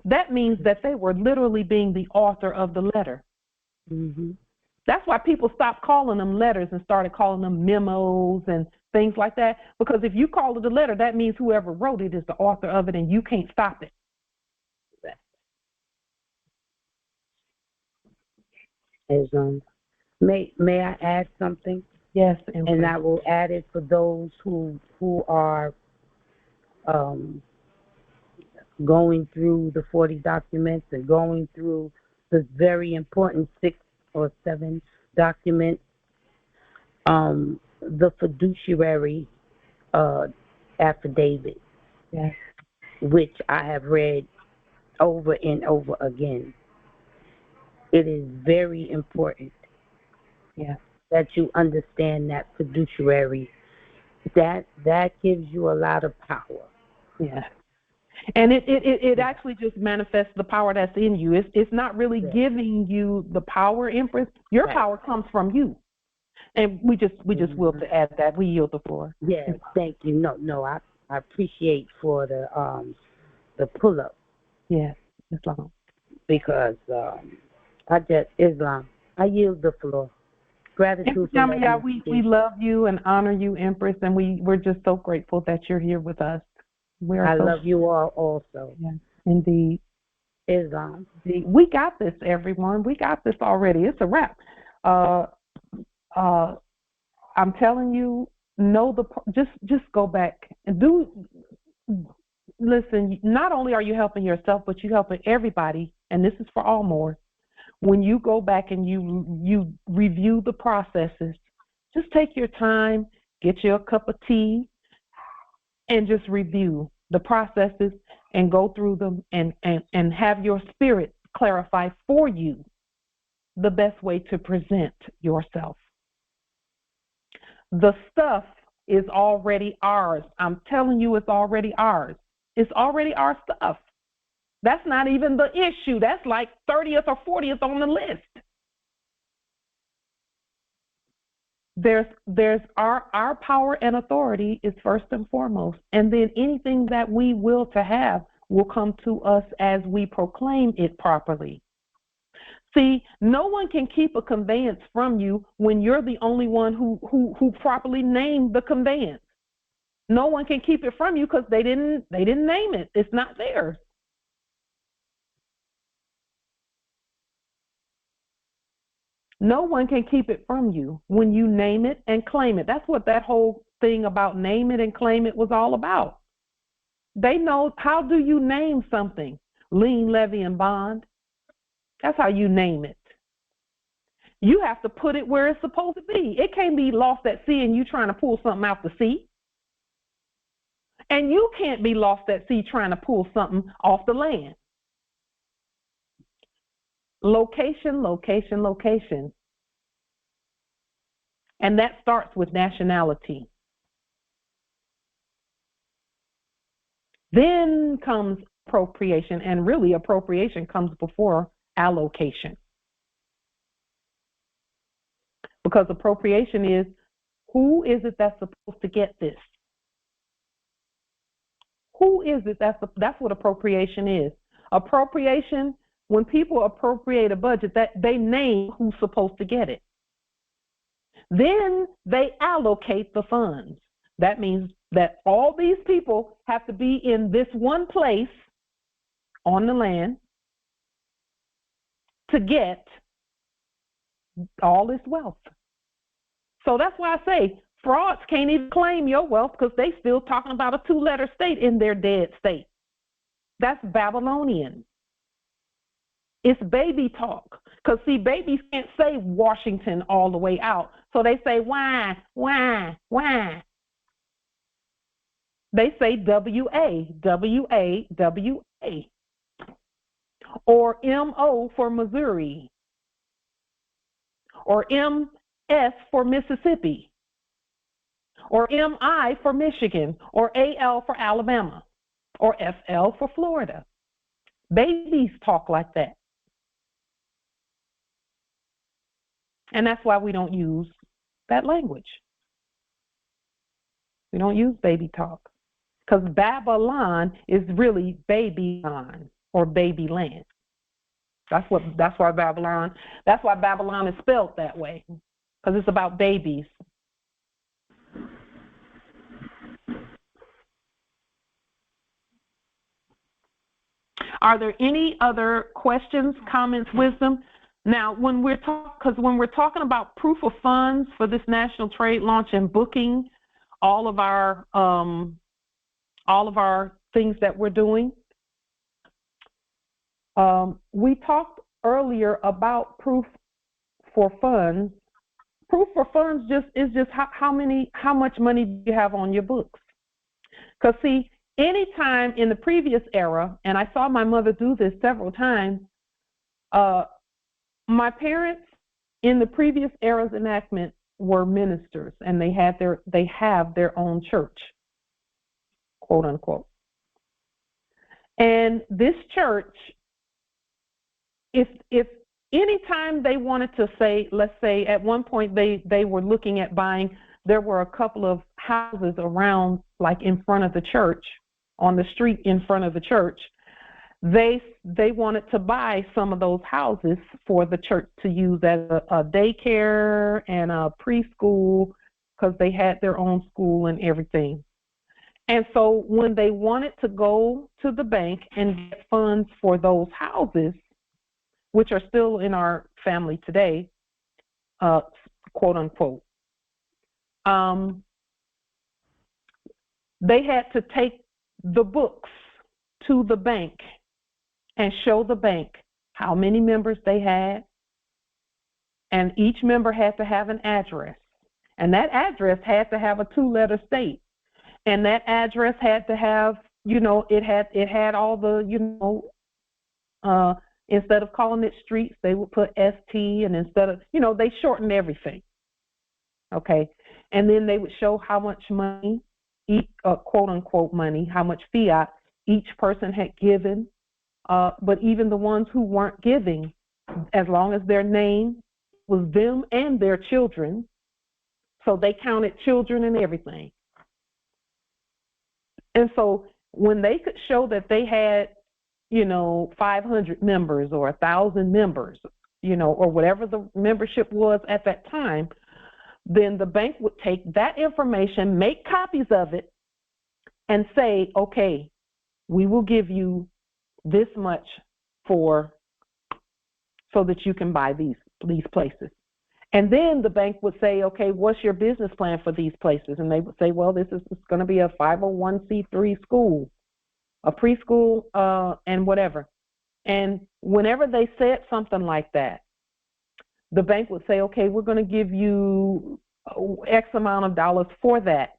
that means that they were literally being the author of the letter. Mm-hmm. That's why people stopped calling them letters and started calling them memos and things like that. Because if you call it a letter, that means whoever wrote it is the author of it, and you can't stop it. May I add something? Yes, and I will add it for those who are going through the 40 documents and going through the very important 6 or 7 documents. The fiduciary affidavit, yes, which I have read over and over again. It is very important, yes, that you understand that fiduciary. That gives you a lot of power. Yes. And it actually just manifests the power that's in you. It's not really giving you the power, Empress. Your power comes from you. And we just will to add that. We yield the floor. Yes, thank you. No, I appreciate for the pull up. Yes. Islam. Because Islam. I yield the floor. Gratitude for yeah, we love you and honor you, Empress, and we're just so grateful that you're here with us. I love you all also. Yes, indeed. Islam. We got this, everyone. We got this already. It's a wrap. I'm telling you, just go back and listen. Not only are you helping yourself, but you're helping everybody, and this is for all more. When you go back and you review the processes, just take your time, get you a cup of tea, and just review the processes and go through them and have your spirit clarify for you the best way to present yourself. The stuff is already ours. I'm telling you, it's already ours. It's already our stuff. That's not even the issue. That's like 30th or 40th on the list. There's our power and authority is first and foremost. And then anything that we will to have will come to us as we proclaim it properly. See, no one can keep a conveyance from you when you're the only one who properly named the conveyance. No one can keep it from you because they didn't name it. It's not theirs. No one can keep it from you when you name it and claim it. That's what that whole thing about name it and claim it was all about. They know, how do you name something? Lien, levy, and bond. That's how you name it. You have to put it where it's supposed to be. It can't be lost at sea and you trying to pull something out the sea. And you can't be lost at sea trying to pull something off the land. Location, location, location. And that starts with nationality. Then comes appropriation, and really appropriation comes before allocation. Because appropriation is, who is it that's supposed to get this? Who is it? That's what appropriation is. Appropriation, when people appropriate a budget, that they name who's supposed to get it. Then they allocate the funds. That means that all these people have to be in this one place on the land to get all this wealth. So that's why I say frauds can't even claim your wealth because they still talking about a 2-letter state in their dead state. That's Babylonian. It's baby talk. Because, see, babies can't say Washington all the way out. So they say, why. They say W-A, W-A, W-A. Or M-O for Missouri. Or M-S for Mississippi. Or M-I for Michigan. Or A-L for Alabama. Or F-L for Florida. Babies talk like that. And that's why we don't use that language. We don't use baby talk. Because Babylon is really Babylon or baby land. That's why Babylon is spelled that way. Because it's about babies. Are there any other questions, comments, wisdom? Now, when we're talking about proof of funds for this national trade launch and booking all of our things that we're doing, we talked earlier about proof for funds. Proof for funds is just how much money do you have on your books? Because see, anytime in the previous era, and I saw my mother do this several times. My parents in the previous era's enactment were ministers, and they have their own church, quote unquote. And this church, if anytime they wanted to say, let's say at one point they were looking at buying, there were a couple of houses around, like in front of the church, on the street in front of the church, they wanted to buy some of those houses for the church to use as a daycare and a preschool, because they had their own school and everything. And so when they wanted to go to the bank and get funds for those houses, which are still in our family today, quote unquote, they had to take the books to the bank and show the bank how many members they had, and each member had to have an address, and that address had to have a 2-letter state, and that address had to have, it had all the, instead of calling it streets, they would put ST, and instead of, they shortened everything. Okay, and then they would show how much money, quote unquote money, how much fiat each person had given. But even the ones who weren't giving, as long as their name was them and their children, so they counted children and everything. And so when they could show that they had, 500 members or 1,000 members, or whatever the membership was at that time, then the bank would take that information, make copies of it, and say, okay, we will give you this much so that you can buy these places. And then the bank would say, okay, what's your business plan for these places? And they would say, well, this is going to be a 501c3 school, a preschool, and whatever. And whenever they said something like that, the bank would say, okay, we're going to give you X amount of dollars for that.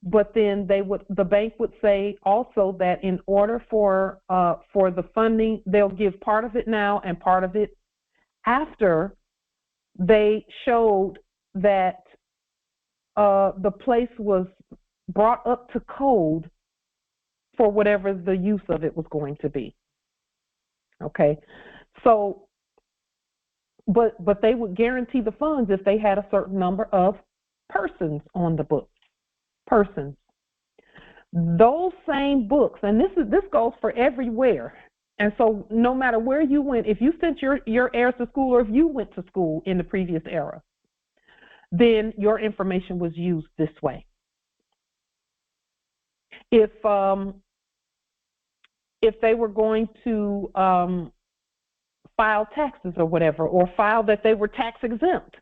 But then the bank would say also that in order for the funding, they'll give part of it now and part of it after they showed that the place was brought up to code for whatever the use of it was going to be. Okay, so but they would guarantee the funds if they had a certain number of persons on the books. Persons. Those same books, and this goes for everywhere. And so no matter where you went, if you sent your heirs to school, or if you went to school in the previous era, then your information was used this way. If they were going to file taxes or whatever, or file that they were tax exempt,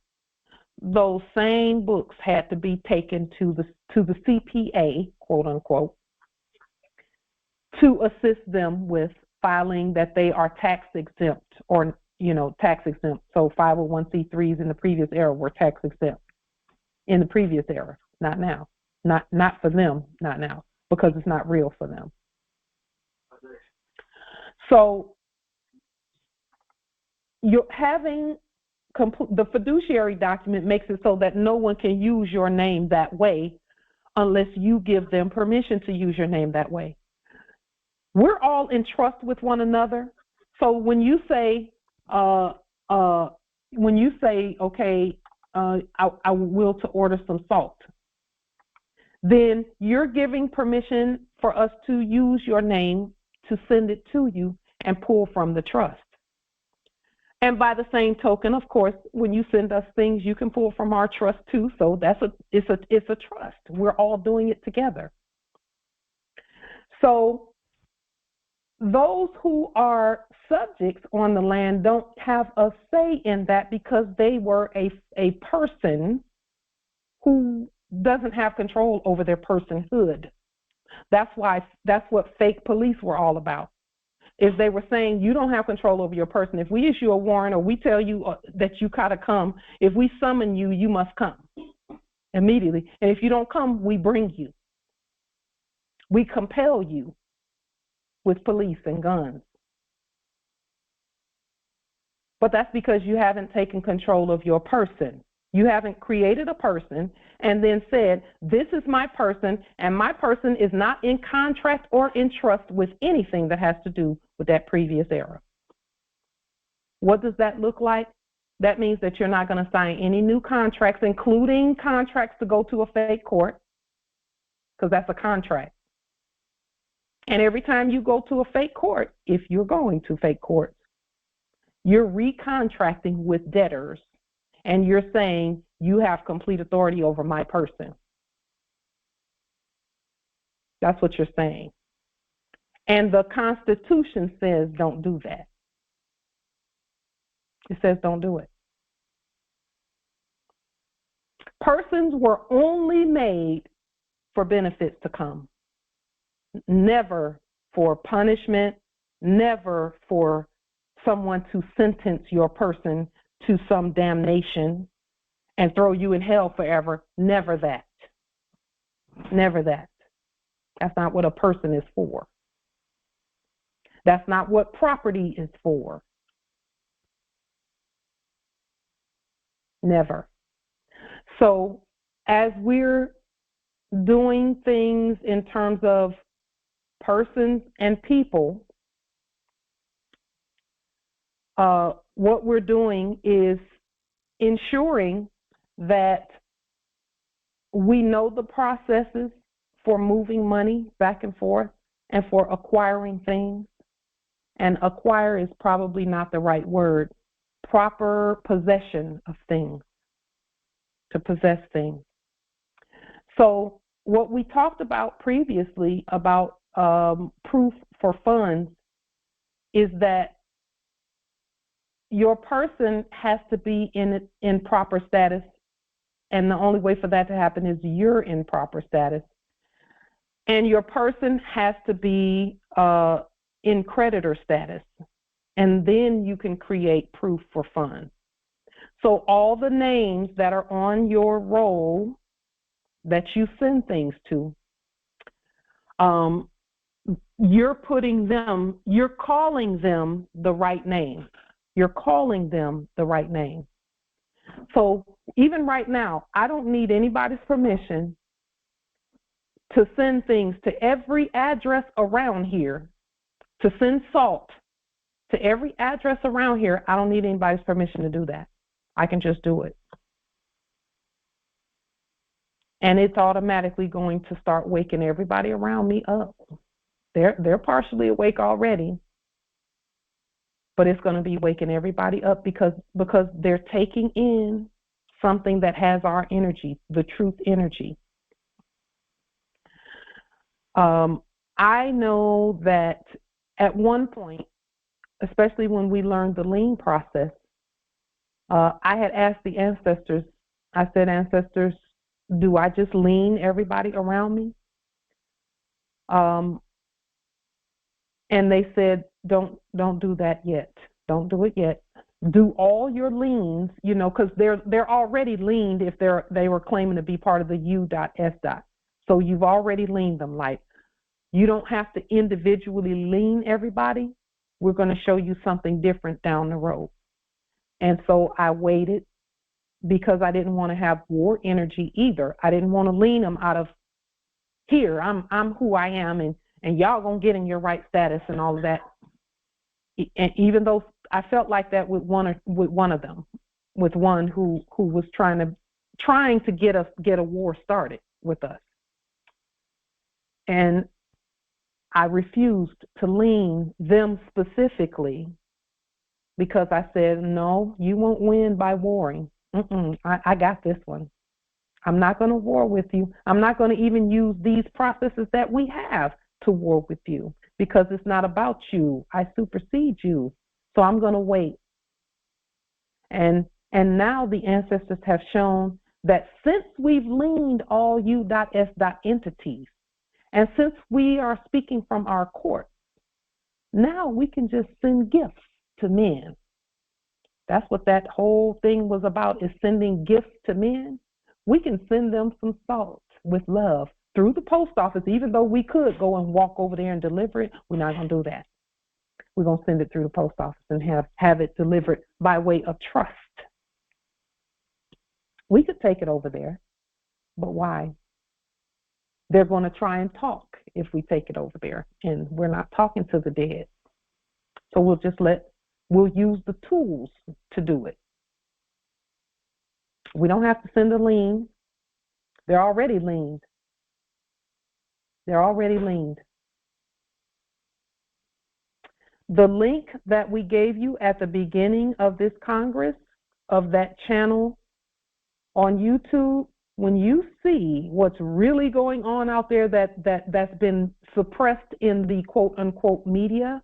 those same books had to be taken to the CPA, quote unquote, to assist them with filing that they are tax exempt, or tax exempt. So 501c3s in the previous era were tax exempt in the previous era, not now, not for them, not now, because it's not real for them. So you're having the fiduciary document makes it so that no one can use your name that way unless you give them permission to use your name that way. We're all in trust with one another. So when you say, okay, I will to order some salt, then you're giving permission for us to use your name to send it to you and pull from the trust. And by the same token, of course, when you send us things, you can pull from our trust too. So it's a trust. We're all doing it together. So those who are subjects on the land don't have a say in that, because they were a person who doesn't have control over their personhood. That's what fake police were all about. Is they were saying you don't have control over your person. If we issue a warrant, or we tell you that you gotta come, if we summon you, you must come immediately. And if you don't come, we bring you. We compel you with police and guns. But that's because you haven't taken control of your person. You haven't created a person and then said, this is my person, and my person is not in contract or in trust with anything that has to do with that previous era. What does that look like? That means that you're not going to sign any new contracts, including contracts to go to a fake court, because that's a contract. And every time you go to a fake court, if you're going to fake courts, you're recontracting with debtors, and you're saying you have complete authority over my person. That's what you're saying. And the Constitution says don't do that. It says don't do it. Persons were only made for benefits to come, never for punishment, never for someone to sentence your person to some damnation and throw you in hell forever. Never that. Never that. That's not what a person is for. That's not what property is for. Never. So as we're doing things in terms of persons and people, what we're doing is ensuring that we know the processes for moving money back and forth and for acquiring things. And acquire is probably not the right word. Proper possession of things, to possess things. So what we talked about previously about proof for funds is that your person has to be in proper status, and the only way for that to happen is you're in proper status. And your person has to be in creditor status, and then you can create proof for funds. So all the names that are on your roll that you send things to, you're putting them, you're calling them the right name. You're calling them the right name. So even right now, I don't need anybody's permission to send things to every address around here, to send salt to every address around here. I don't need anybody's permission to do that. I can just do it. And it's automatically going to start waking everybody around me up. They're partially awake already, but it's going to be waking everybody up because they're taking in something that has our energy, the truth energy. I know that at one point, especially when we learned the lien process, I had asked the ancestors, I said, ancestors, do I just lien everybody around me? And they said, don't do that yet. Don't do it yet. Do all your liens, you know, because they're already liened if they were claiming to be part of the U.S. So you've already liened them. Like, you don't have to individually lien everybody. We're going to show you something different down the road. And so I waited because I didn't want to have war energy either. I didn't want to lien them out of here. I'm who I am, and y'all gonna get in your right status and all of that. And even though I felt like that with one of them, with one who was trying to get a war started with us, and I refused to lien them specifically because I said, no, you won't win by warring. I got this one. I'm not going to war with you. I'm not going to even use these processes that we have to war with you because it's not about you. I supersede you. So I'm going to wait. And now the ancestors have shown that since we've liened all U.S. entities, and since we are speaking from our court, now we can just send gifts to men. That's what that whole thing was about, is sending gifts to men. We can send them some salt with love through the post office, even though we could go and walk over there and deliver it. We're not going to do that. We're going to send it through the post office and have it delivered by way of trust. We could take it over there, but why? They're going to try and talk if we take it over there, and we're not talking to the dead. So we'll use the tools to do it. We don't have to send a lien. They're already liened. They're already liened. The link that we gave you at the beginning of this Congress, of that channel on YouTube, when you see what's really going on out there that's been suppressed in the quote-unquote media,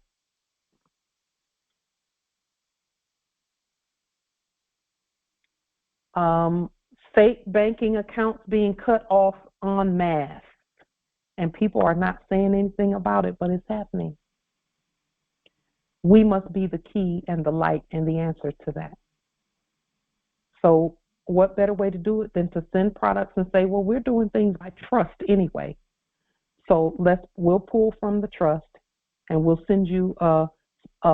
fake banking accounts being cut off en masse, and people are not saying anything about it, but it's happening. We must be the key and the light and the answer to that. So what better way to do it than to send products and say, well, we're doing things by trust anyway. So we'll pull from the trust and we'll send you a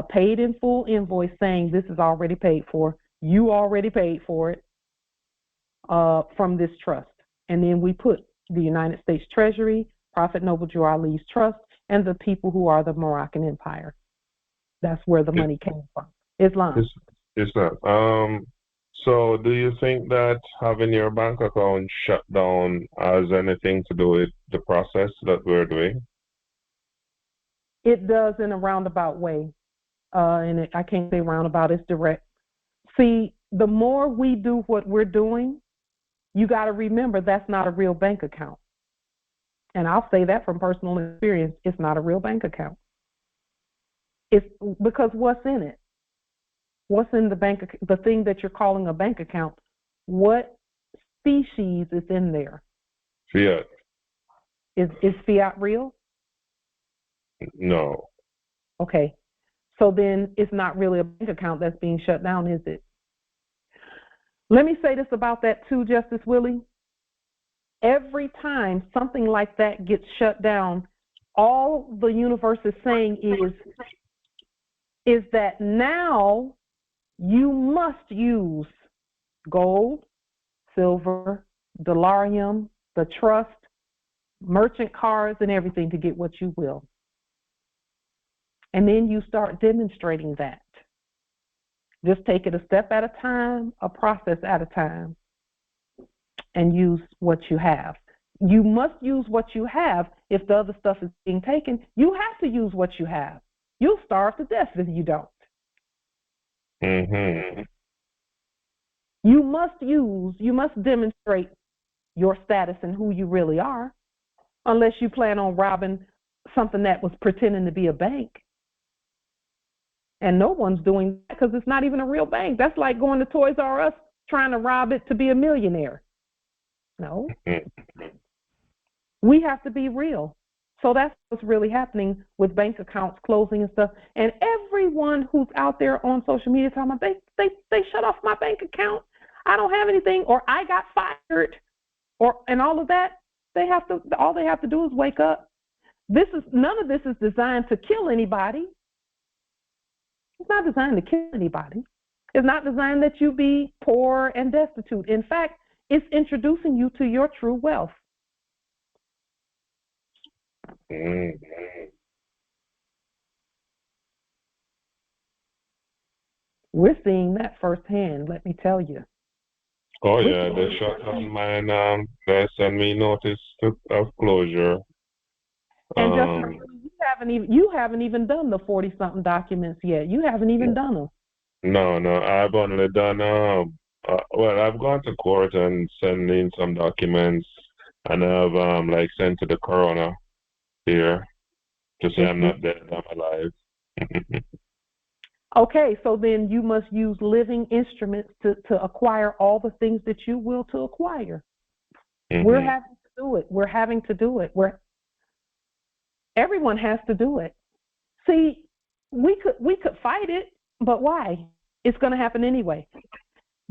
paid in full invoice saying this is already paid for. You already paid for it from this trust. And then we put the United States Treasury, Prophet Noble Drew Ali's trust, and the people who are the Moroccan Empire. That's where the money came from. Islam. Islam. So do you think that having your bank account shut down has anything to do with the process that we're doing? It does in a roundabout way. I can't say roundabout, it's direct. See, the more we do what we're doing, you got to remember that's not a real bank account. And I'll say that from personal experience, it's not a real bank account. It's because what's in it? What's in the the thing that you're calling a bank account? What species is in there? Fiat. Is fiat real? No. Okay. So then it's not really a bank account that's being shut down, is it? Let me say this about that too, Justice Willie. Every time something like that gets shut down, all the universe is saying is that now you must use gold, silver, dollarium, the trust, merchant cards, and everything to get what you will. And then you start demonstrating that. Just take it a step at a time, a process at a time, and use what you have. You must use what you have. If the other stuff is being taken, you have to use what you have. You'll starve to death if you don't. Mm-hmm. You must demonstrate your status and who you really are, unless you plan on robbing something that was pretending to be a bank. And no one's doing that because it's not even a real bank. That's like going to Toys R Us trying to rob it to be a millionaire. No. We have to be real. So that's what's really happening with bank accounts closing and stuff. And everyone who's out there on social media talking about they shut off my bank account, I don't have anything, or I got fired, and all of that, all they have to do is wake up. None of this is designed to kill anybody. It's not designed to kill anybody. It's not designed that you be poor and destitute. In fact, it's introducing you to your true wealth. We're seeing that firsthand, let me tell you. Oh yeah, they shut down mine. They sent me notice of closure. And just you haven't even done the 40-something documents yet. You haven't even done them. No, I've only done I've gone to court and sent in some documents, and I've sent to the coroner here to say I'm not dead, I'm alive. Okay, so then you must use living instruments to acquire all the things that you will to acquire. Mm-hmm. We're having to do it. We're having to do it. Everyone has to do it. See, we could fight it, but why? It's going to happen anyway.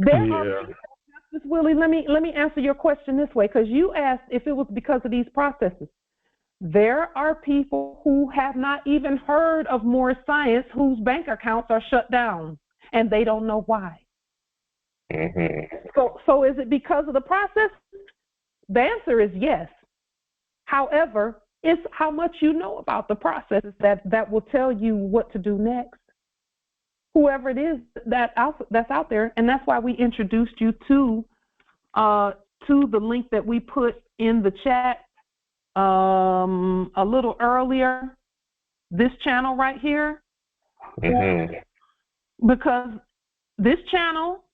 Justice Willie, let me answer your question this way, because you asked if it was because of these processes. There are people who have not even heard of Moorish science whose bank accounts are shut down, and they don't know why. Mm-hmm. So is it because of the process? The answer is yes. However, it's how much you know about the processes that will tell you what to do next. Whoever it is that's out there, and that's why we introduced you to the link that we put in the chat a little earlier. This channel right here, Because this channel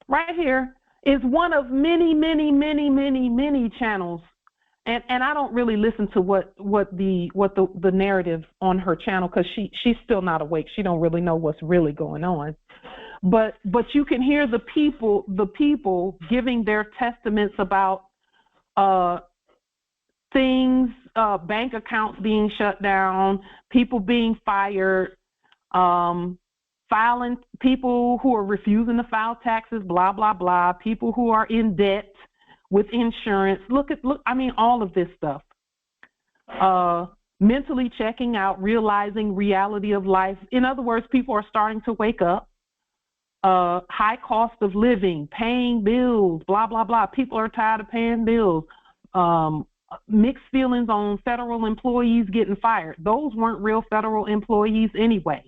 right here is one of many, many, many, many, many channels. And I don't really listen to what the narrative on her channel, because she's still not awake. She don't really know what's really going on. But you can hear the people giving their testaments about things, bank accounts being shut down, people being fired, filing, people who are refusing to file taxes, blah blah blah, people who are in debt with insurance. Look, I mean, all of this stuff. Mentally checking out, realizing reality of life. In other words, people are starting to wake up. High cost of living, paying bills, blah, blah, blah. People are tired of paying bills. Mixed feelings on federal employees getting fired. Those weren't real federal employees anyway.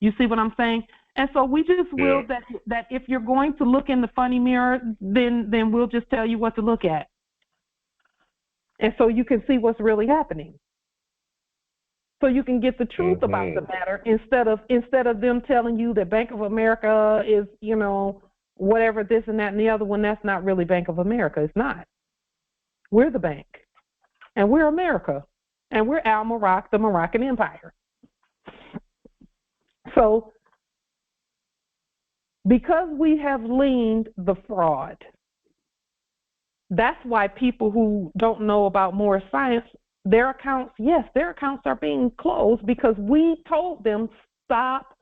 You see what I'm saying? And so we just will that if you're going to look in the funny mirror, then we'll just tell you what to look at. And so you can see what's really happening. So you can get the truth about the matter instead of them telling you that Bank of America is, you know, whatever, this and that and the other one. That's not really Bank of America. It's not. We're the bank, and we're America, and we're Al-Marak, the Moroccan Empire. So because we have leaned the fraud, that's why people who don't know about Moorish science, their accounts are being closed, because we told them, stop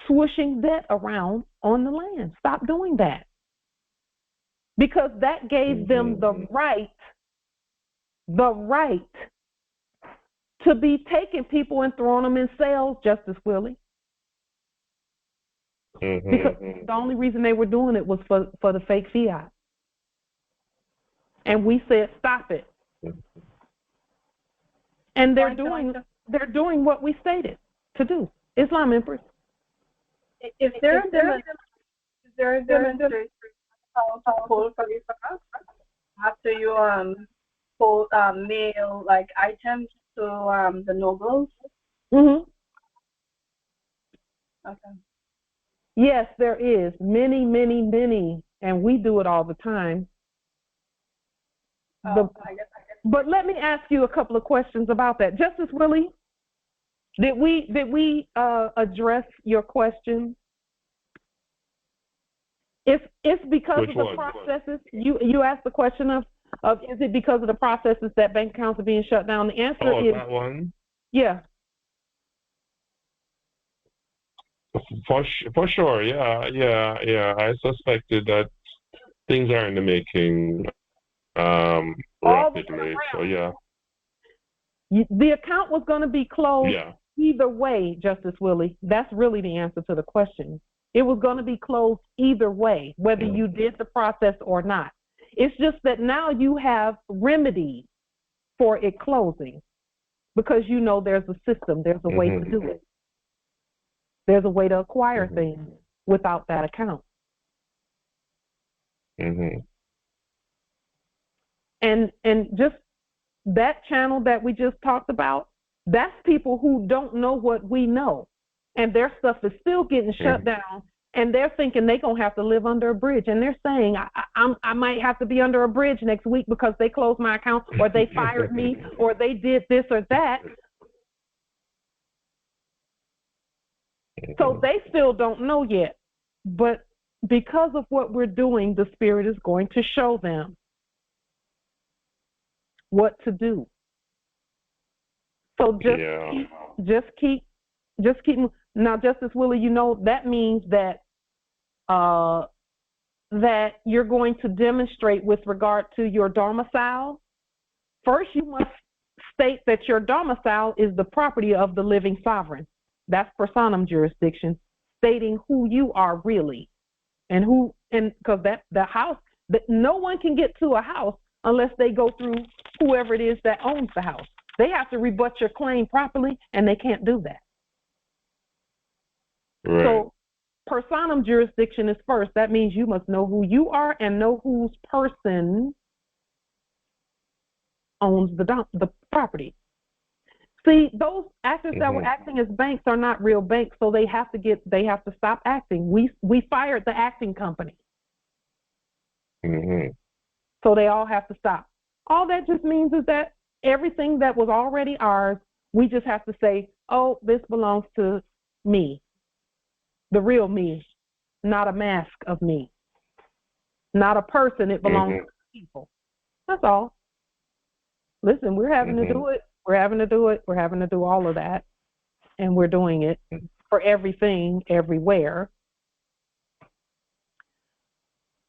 swooshing debt around on the land. Stop doing that. Because that gave them the right to be taking people and throwing them in cells, Justice Willie. Because the only reason they were doing it was for the fake fiat. And we said, stop it. And they're doing what we stated to do. Islam, Empress. Is there a demonstration how to pull for this after you pull mail like items to the nobles? Okay. Yes, there is many, many, many, and we do it all the time. But let me ask you a couple of questions about that. Justice Willie, did we address your question? If it's because of the processes, you asked the question of is it because of the processes that bank accounts are being shut down? The answer is that one. Yeah. For sure, yeah. I suspected that things are in the making rapidly. So yeah. The account was going to be closed either way, Justice Willie. That's really the answer to the question. It was going to be closed either way, whether you did the process or not. It's just that now you have remedies for it closing, because you know there's a system, there's a way to do it. There's a way to acquire things without that account. And just that channel that we just talked about, that's people who don't know what we know, and their stuff is still getting shut down, and they're thinking they're going to have to live under a bridge, and they're saying, I might have to be under a bridge next week because they closed my account, or they fired me, or they did this or that. So they still don't know yet, but because of what we're doing, the Spirit is going to show them what to do. So just keep. Now, Justice Willie, you know that means that that you're going to demonstrate with regard to your domicile. First, you must state that your domicile is the property of the living sovereign. That's personam jurisdiction, stating who you are really, and because the house, no one can get to a house unless they go through whoever it is that owns the house. They have to rebut your claim properly, and they can't do that. Right. So personam jurisdiction is first. That means you must know who you are and know whose person owns the property. See, those actors that were acting as banks are not real banks, so they have to stop acting. We fired the acting company. So they all have to stop. All that just means is that everything that was already ours, we just have to say, oh, this belongs to me, the real me, not a mask of me, not a person. It belongs to people. That's all. Listen, we're having to do it. We're having to do it. We're having to do all of that. And we're doing it for everything, everywhere.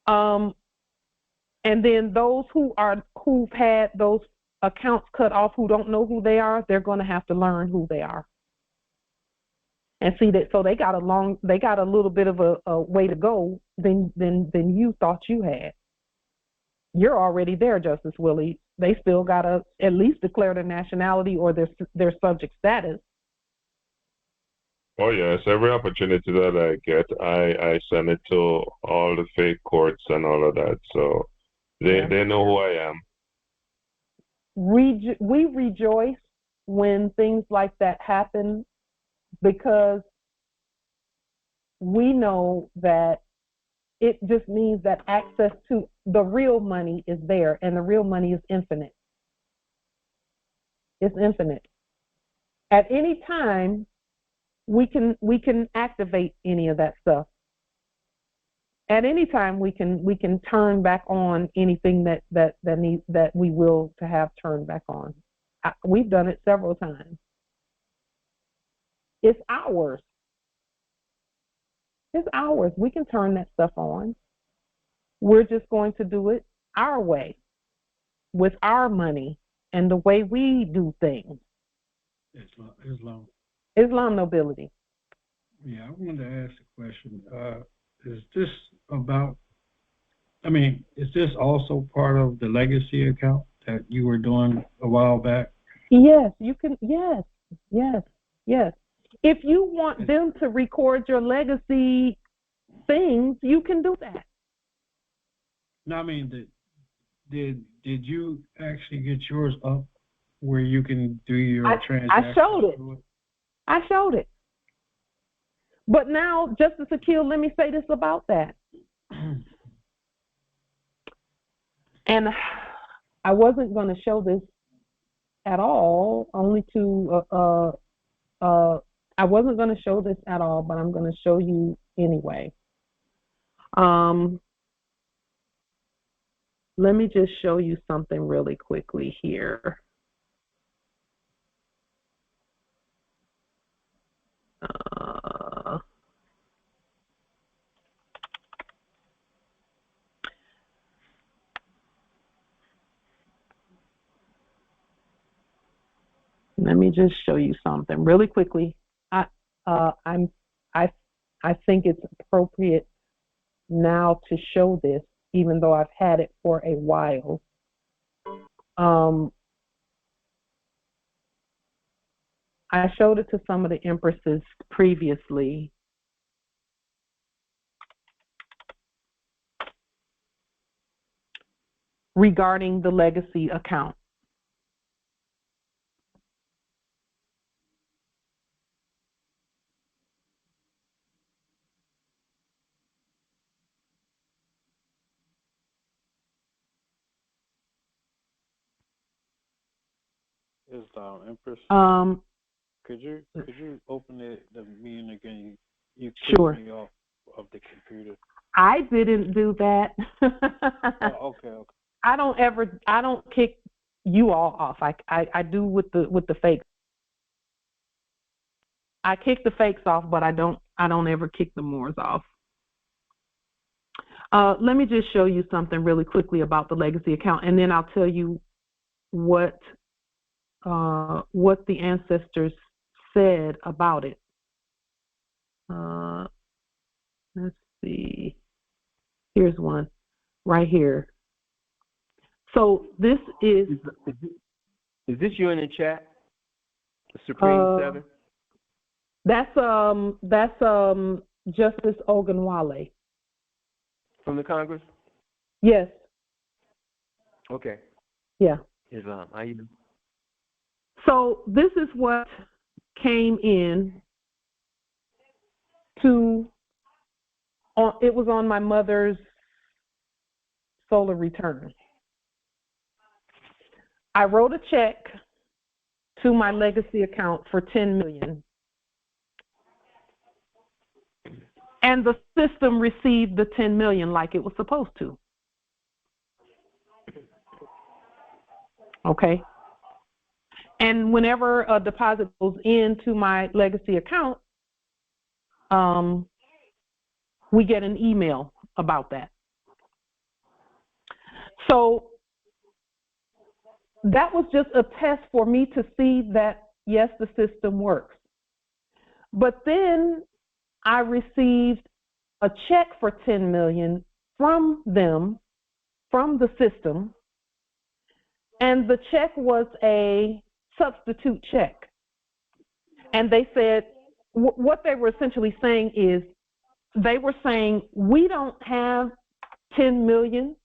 And then those who've had those accounts cut off, who don't know who they are, they're going to have to learn who they are. And see that, so they got a little bit of a way to go than you thought you had. You're already there, Justice Willie. They still got to at least declare their nationality or their subject status. Oh yes, every opportunity that I get, I send it to all the fake courts and all of that. So they know who I am. We rejoice when things like that happen, because we know that it just means that access to the real money is there, and the real money is infinite. It's infinite. At any time, we can activate any of that stuff. At any time, we can turn back on anything that we will to have turned back on. We've done it several times. It's ours. It's ours. We can turn that stuff on. We're just going to do it our way, with our money and the way we do things. Islam nobility. Yeah, I wanted to ask a question. Is this about, is this also part of the legacy account that you were doing a while back? Yes, you can. Yes. If you want them to record your legacy things, you can do that. No, did you actually get yours up where you can do your transactions? I showed it. But now, Justice Akil, let me say this about that. And I wasn't going to show this at all, I wasn't going to show this at all, but I'm going to show you anyway. Let me just show you something really quickly here. Let me just show you something really quickly. I think it's appropriate now to show this, even though I've had it for a while. I showed it to some of the empresses previously. Regarding the legacy account. Empress. Could you open the meeting again? You Sure. kicked me off of the computer. I didn't do that. Oh, okay. I don't kick you all off. I do with the fakes. I kick the fakes off, but I don't ever kick the Moors off. Let me just show you something really quickly about the legacy account, and then I'll tell you what the ancestors said about it. Let's see. Here's one right here. So this is. Is this you in the chat? The Supreme Seven. That's Justice Ogunwale. From the Congress? Yes. Okay. Yeah. Islam. How you doing? So this is what came in it was on my mother's solar return. I wrote a check to my legacy account for $10 million. And the system received the $10 million like it was supposed to. Okay. And whenever a deposit goes into my legacy account, we get an email about that. So that was just a test for me to see that, yes, the system works. But then I received a check for $10 million from them, from the system, and the check was a substitute check. And they said, what they were essentially saying is, they were saying, we don't have $10 million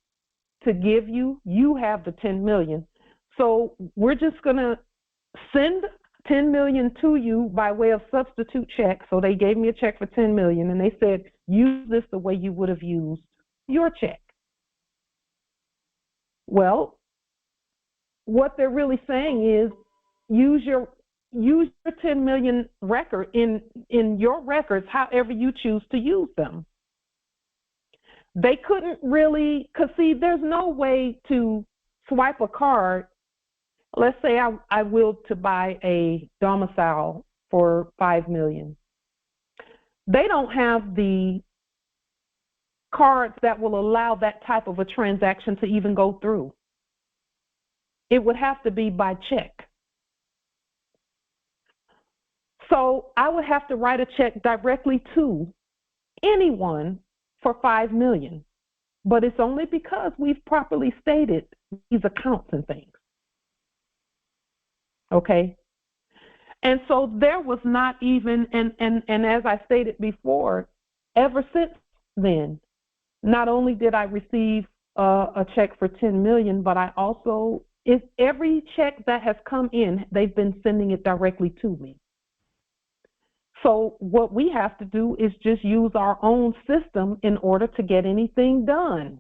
to give you, you have the $10 million. So we're just going to send $10 million to you by way of substitute check. So they gave me a check for $10 million, and they said, use this the way you would have used your check. Well, what they're really saying is, use your 10 million record in your records however you choose to use them. They couldn't really, because see, there's no way to swipe a card. Let's say I willed to buy a domicile for $5 million. They don't have the cards that will allow that type of a transaction to even go through. It would have to be by check. So I would have to write a check directly to anyone for $5 million. But it's only because we've properly stated these accounts and things. Okay? And so there was not even, and as I stated before, ever since then, not only did I receive a check for $10 million, but I also, every check that has come in, they've been sending it directly to me. So what we have to do is just use our own system in order to get anything done,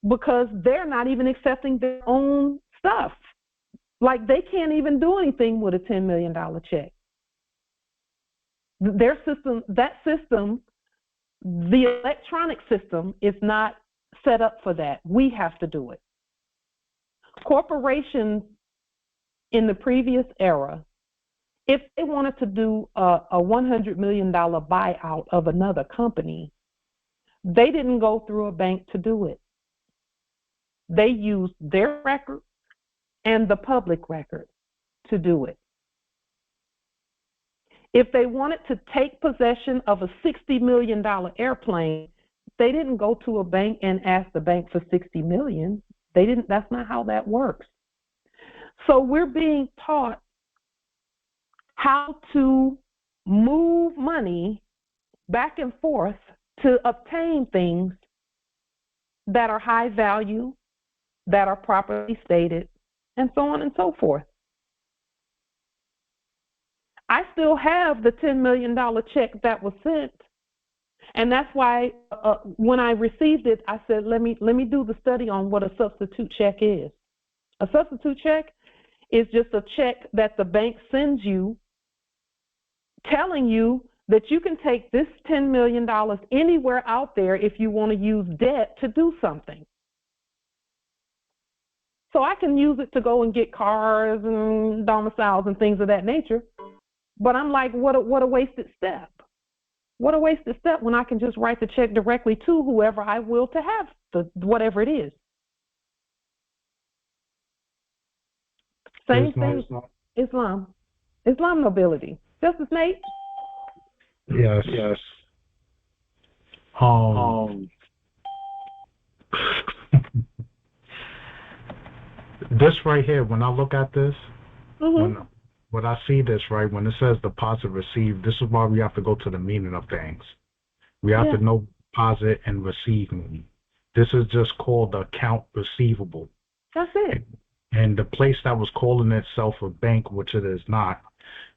because they're not even accepting their own stuff. Like, they can't even do anything with a $10 million check. Their system, that system, the electronic system, is not set up for that. We have to do it. Corporations in the previous era, if they wanted to do a $100 million buyout of another company, they didn't go through a bank to do it. They used their record and the public record to do it. If they wanted to take possession of a $60 million airplane, they didn't go to a bank and ask the bank for $60 million. They didn't. That's not how that works. So we're being taught how to move money back and forth to obtain things that are high value, that are properly stated, and so on and so forth. I still have the $10 million check that was sent, and that's why when I received it, I said, let me do the study on what a substitute check is. A substitute check is just a check that the bank sends you telling you that you can take this $10 million anywhere out there if you want to use debt to do something. So I can use it to go and get cars and domiciles and things of that nature. But I'm like, what a wasted step. What a wasted step when I can just write the check directly to whoever I will to have whatever it is. Same thing. Islam nobility. Justice Nate? Yes. This right here, when I look at this, when I see this, right, when it says deposit received, this is why we have to go to the meaning of things. We have to know deposit and receive meaning. This is just called the account receivable. That's it. And the place that was calling itself a bank, which it is not,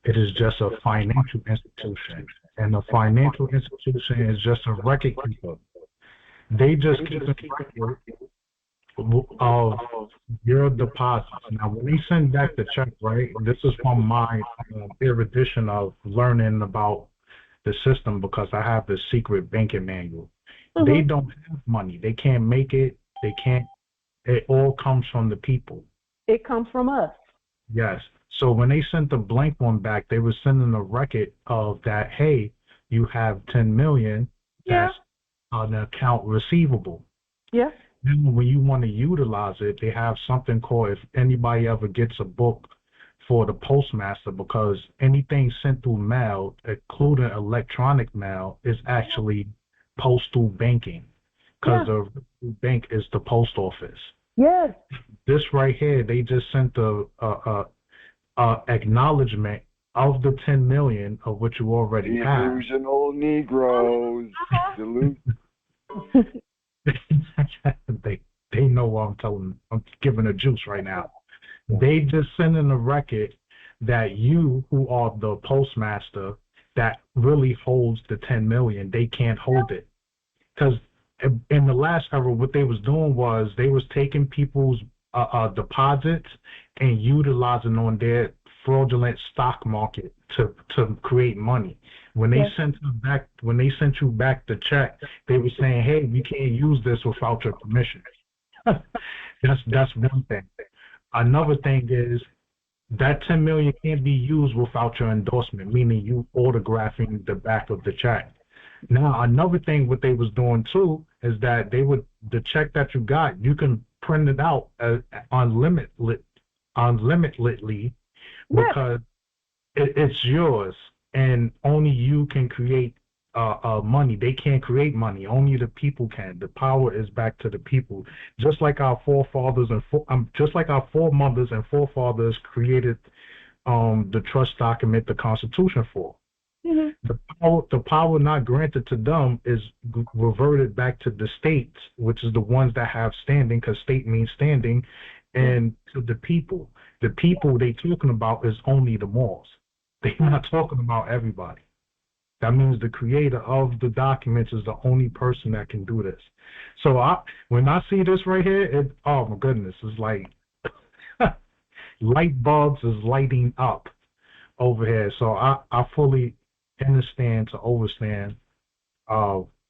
it is just a financial institution. And a financial institution is just a record keeper. They just keep a record of your deposits. Now, when they send back the check, right, this is from my erudition of learning about the system because I have the secret banking manual. They don't have money. They can't make it. They can't. It all comes from the people. It comes from us. Yes. So when they sent the blank one back, they were sending a record of that, hey, you have 10 million. That's an account receivable. Yeah. Then when you want to utilize it, they have something called, if anybody ever gets a book for the Postmaster, because anything sent through mail, including electronic mail, is actually postal banking, because the bank is the post office. Yes. This right here, they just sent a acknowledgement of the 10 million of what you already have. Delusional Negroes. They know what I'm telling them. I'm giving a juice right now. They just send in a record that you, who are the Postmaster, that really holds the 10 million, they can't hold it. Because in the last era, what they was doing was they was taking people's deposits and utilizing on their fraudulent stock market to create money. When they sent you back the check, they were saying, "Hey, we can't use this without your permission." That's one thing. Another thing is that 10 million can't be used without your endorsement, meaning you autographing the back of the check. Now, another thing what they was doing too is that the check that you got, you can print it out unlimitedly because it's yours, and only you can create money. They can't create money. Only the people can. The power is back to the people. Just like our forefathers and just like our foremothers and forefathers created the trust document, the Constitution for. The power not granted to them is reverted back to the states, which is the ones that have standing, because state means standing, and to the people. The people they talking about is only the Moors. They're not talking about everybody. That means the creator of the documents is the only person that can do this. So when I see this right here, oh my goodness, it's like light bulbs is lighting up over here. So I fully understand to overstand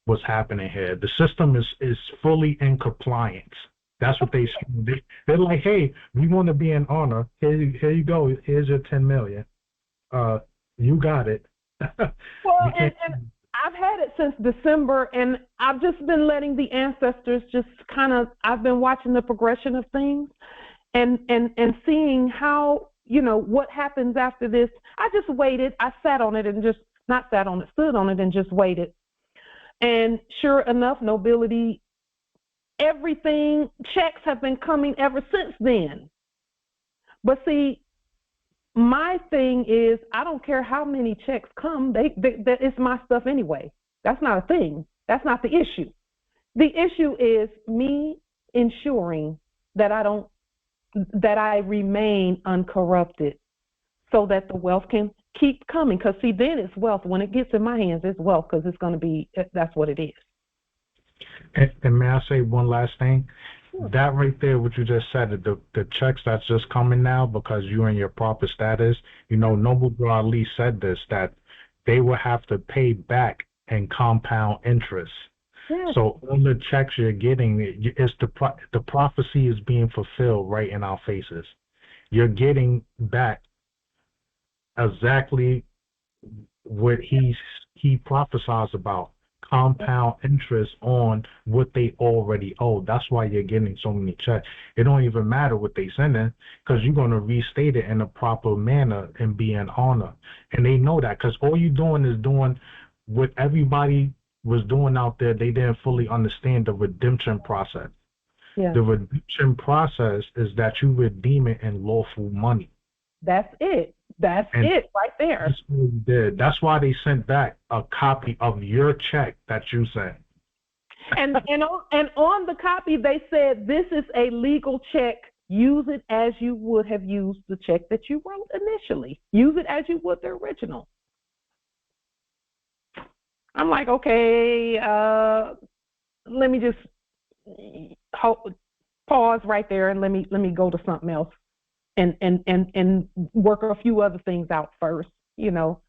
what's happening here. The system is fully in compliance. That's what they're like, hey, we want to be in honor. Here you go. Here's your 10 million. You got it. Well, and I've had it since December, and I've just been letting the ancestors just I've been watching the progression of things and seeing how, what happens after this. I just waited. I sat on it and stood on it and just waited. And sure enough, nobility, everything, checks have been coming ever since then. But see, my thing is, I don't care how many checks come, it's my stuff anyway. That's not a thing. That's not the issue. The issue is me ensuring that I remain uncorrupted so that the wealth can keep coming. Because see, then it's wealth. When it gets in my hands, it's wealth, because it's going to be, that's what it is. And may I say one last thing? That right there, what you just said, the checks that's just coming now because you're in your proper status, Noble Drew Ali said this, that they will have to pay back in compound interest. Yes. So all the checks you're getting, the prophecy is being fulfilled right in our faces. You're getting back exactly what he prophesies about. Compound interest on what they already owe. That's why you're getting so many checks. It don't even matter what they send in, because you're going to restate it in a proper manner and be in honor. And they know that, because all you're doing is doing what everybody was doing out there. They didn't fully understand the redemption process. Yeah. The redemption process is that you redeem it in lawful money. That's it. That's it right there. That's what we did. That's why they sent back a copy of your check that you sent. And on the copy they said, this is a legal check Use it as you would have used the check that you wrote initially. Use it as you would the original. I'm like, okay, let me just pause right there and let me go to something else and work a few other things out first, you know.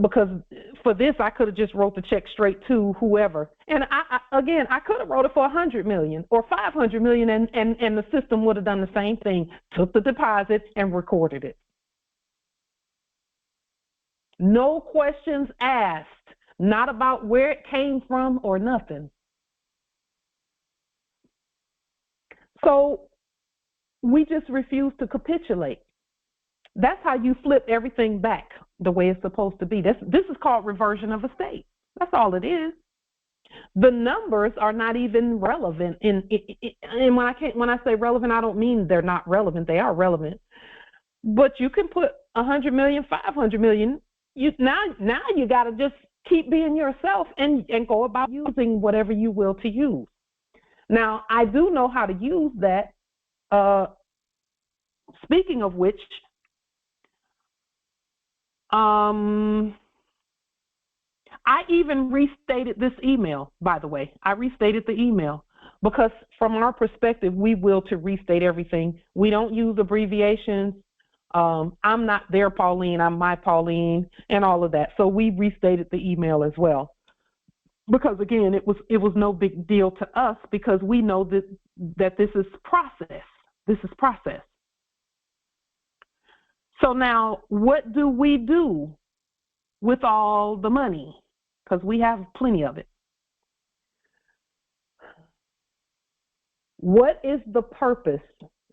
Because for this, I could have just wrote the check straight to whoever. And I could have wrote it for $100 million or $500 million, and the system would have done the same thing, took the deposit and recorded it. No questions asked, not about where it came from or nothing. So we just refuse to capitulate. That's how you flip everything back the way it's supposed to be. This is called reversion of estate. That's all it is. The numbers are not even relevant. And when I say relevant, I don't mean they're not relevant. They are relevant. But you can put 100 million, 500 million. Now you got to just keep being yourself and go about using whatever you will to use. Now, I do know how to use that. Speaking of which, I even restated this email, by the way. I restated the email because from our perspective, we will to restate everything. We don't use abbreviations. I'm not their Pauline, I'm my Pauline, and all of that. So we restated the email as well. Because again, it was no big deal to us because we know that this is process. This is process. So now, what do we do with all the money? Because we have plenty of it. What is the purpose?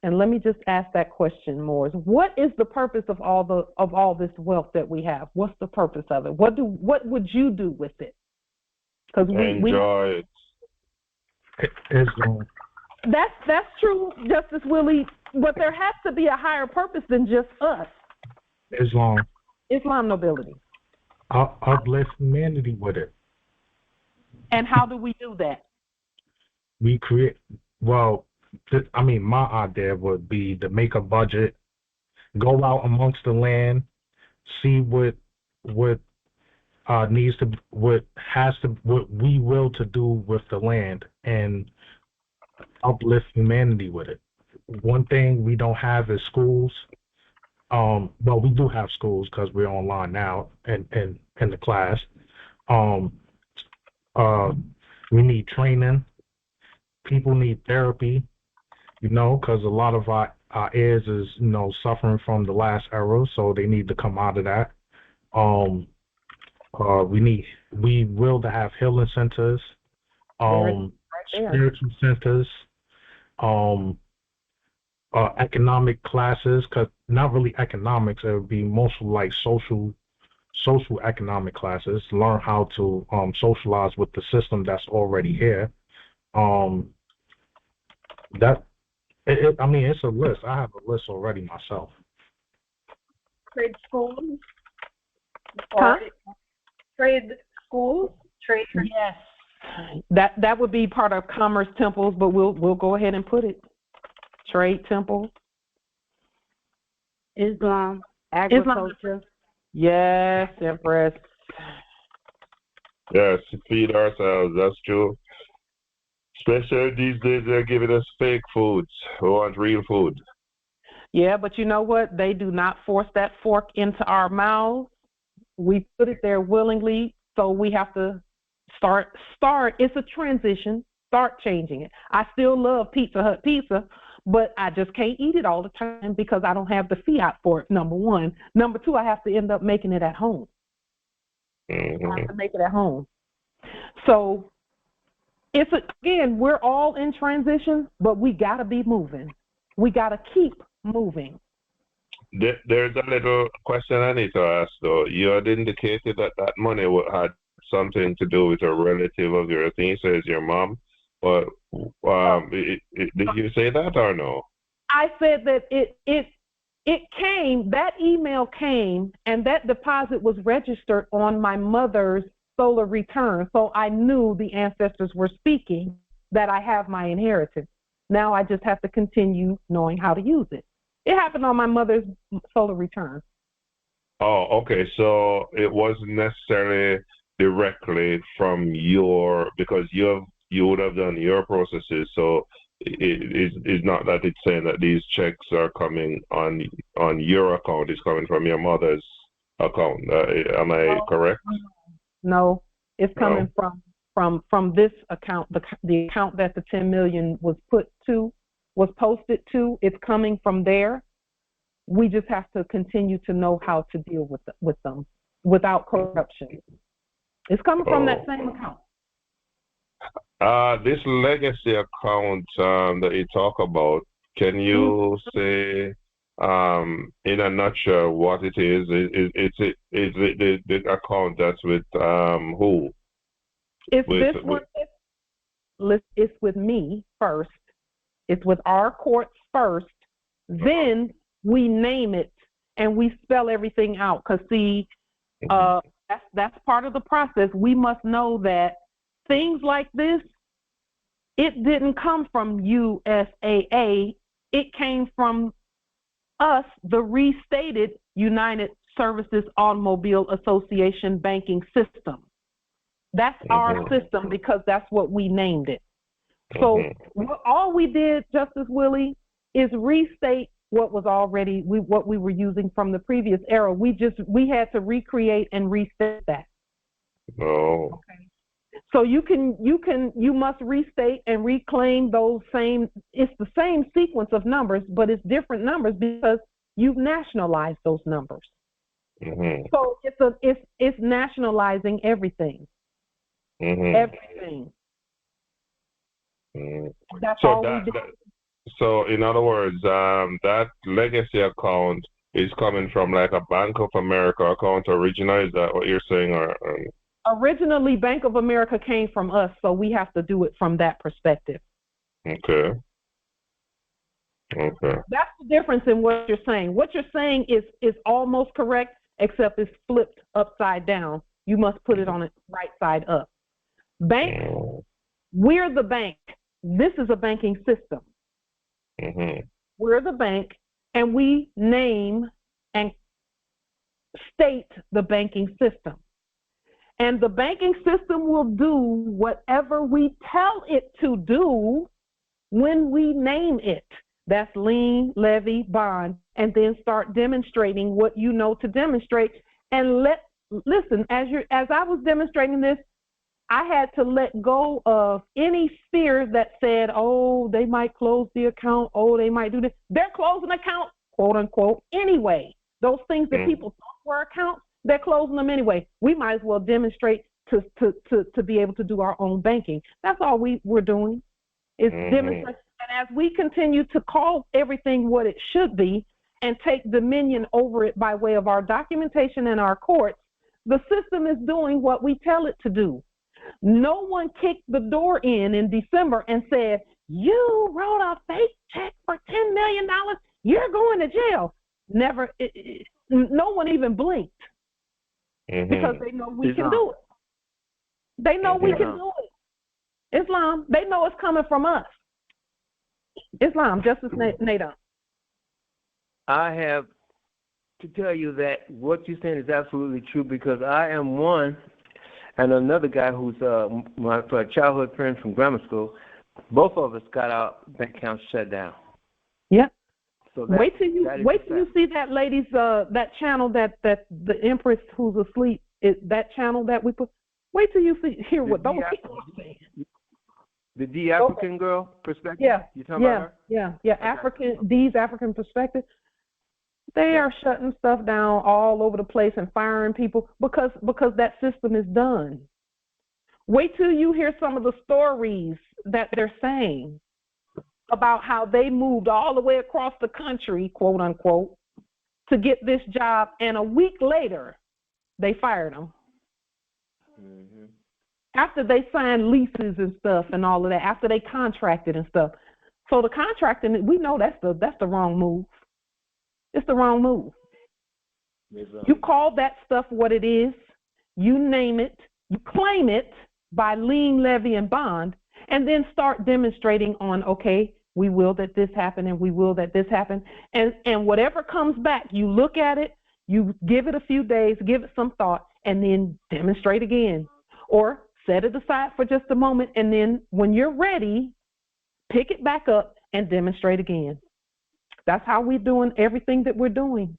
And let me just ask that question, Moors. What is the purpose of all this wealth that we have? What's the purpose of it? What would you do with it? Because enjoy it. That's true, Justice Willie. But there has to be a higher purpose than just us. Islam nobility. Uplift humanity with it. And how do we do that? We create, my idea would be to make a budget, go out amongst the land, see what needs to, what we will to do with the land, and uplift humanity with it. One thing we don't have is schools. Well, we do have schools because we're online now and in the class. We need training. People need therapy, because a lot of our heirs is, suffering from the last era, so they need to come out of that. We will to have healing centers, spiritual centers, economic classes, because not really economics, it would be mostly like social economic classes, learn how to socialize with the system that's already here. It's a list. I have a list already myself. Trade schools? Huh? Trade schools? Trade. Yes. That would be part of commerce temples, but we'll go ahead and put it. Trade temple. Islam, agriculture. Yes, Empress. Yes, feed ourselves, that's true. Especially these days, they're giving us fake foods. We want real food. Yeah, but you know what? They do not force that fork into our mouths. We put it there willingly, so we have to start. It's a transition. Start changing it. I still love Pizza Hut pizza, but I just can't eat it all the time because I don't have the fiat for it, number one. Number two, I have to end up making it at home. Mm-hmm. I have to make it at home. So, again, we're all in transition, but we got to be moving. We got to keep moving. There's a little question I need to ask, though. You had indicated that money had something to do with a relative of yours. I think it says your mom. But did you say that or no? I said that it came, that email came, and that deposit was registered on my mother's solar return. So I knew the ancestors were speaking that I have my inheritance. Now I just have to continue knowing how to use it. It happened on my mother's solar return. Oh, okay. So it wasn't necessarily directly from your, because you would have done your processes. So it's not that it's saying that these checks are coming on your account. It's coming from your mother's account. Am I correct? No, it's coming from this account, the account that the 10 million was posted to. It's coming from there. We just have to continue to know how to deal with them without corruption. It's coming from that same account. This legacy account that you talk about, can you say in a nutshell what it is? Is it the account that's with who? It's with me first. It's with our courts first. Then we name it and we spell everything out. Because see, that's part of the process. We must know that things like this, it didn't come from USAA. It came from us, the restated United Services Automobile Association banking system. That's our system because that's what we named it. So all we did, Justice Willie, is restate what was already what we were using from the previous era. We had to recreate and restate that. Oh. Okay. So you must restate and reclaim those same. It's the same sequence of numbers, but it's different numbers because you've nationalized those numbers. So it's nationalizing everything. Everything. That's all we did. So in other words, that legacy account is coming from like a Bank of America account originally. Is that what you're saying? Originally, Bank of America came from us, so we have to do it from that perspective. Okay. That's the difference in what you're saying. What you're saying is almost correct, except it's flipped upside down. You must put it on its right side up. Bank, we're the bank. This is a banking system. We're the bank, and we name and state the banking system. And the banking system will do whatever we tell it to do when we name it. That's lien, levy, bond, and then start demonstrating what you know to demonstrate. And listen, as I was demonstrating this, I had to let go of any fear that said, oh, they might close the account, oh, they might do this. They're closing account, quote unquote, anyway. Those things that people thought were accounts, they're closing them anyway. We might as well demonstrate to be able to do our own banking. That's all we're doing is demonstrate. And as we continue to call everything what it should be and take dominion over it by way of our documentation and our courts, the system is doing what we tell it to do. No one kicked the door in December and said, you wrote a fake check for $10 million, you're going to jail. Never, no one even blinked because they know we can do it. They know we can do it. Islam, they know it's coming from us. Islam, Justice Nadon. I have to tell you that what you're saying is absolutely true because I am one and another guy who's my childhood friend from grammar school. Both of us got our bank accounts shut down. Yeah. So wait till you see that lady's that channel that the Empress who's asleep is that channel that we put. Wait till you hear what those people are saying. The African girl perspective. Yeah. You talking about her? Yeah. African perspective. They are shutting stuff down all over the place and firing people because that system is done. Wait till you hear some of the stories that they're saying about how they moved all the way across the country, quote unquote, to get this job, and a week later, they fired them. After they signed leases and stuff and all of that, after they contracted and stuff. So the contracting, we know that's the wrong move. It's the wrong move. You call that stuff what it is, you name it, you claim it by lien, levy, and bond, and then start demonstrating on, okay, we will that this happen, and we will that this happen. And whatever comes back, you look at it, you give it a few days, give it some thought, and then demonstrate again. Or set it aside for just a moment, and then when you're ready, pick it back up and demonstrate again. That's how we're doing everything that we're doing.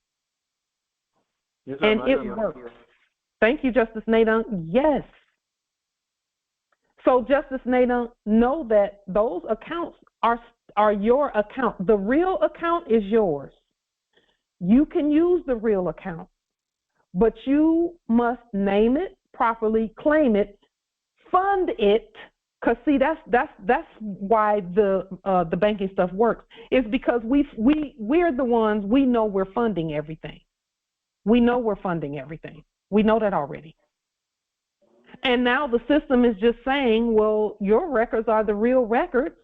Yes, and it works. Thank you, Justice Nadine. Yes. So, Justice Nadine, know that those accounts are your account. The real account is yours. You can use the real account, but you must name it properly, claim it, fund it. Because see, that's why the banking stuff works. It's because we're the ones, we know we're funding everything. We know we're funding everything. We know that already. And now the system is just saying, well, your records are the real records,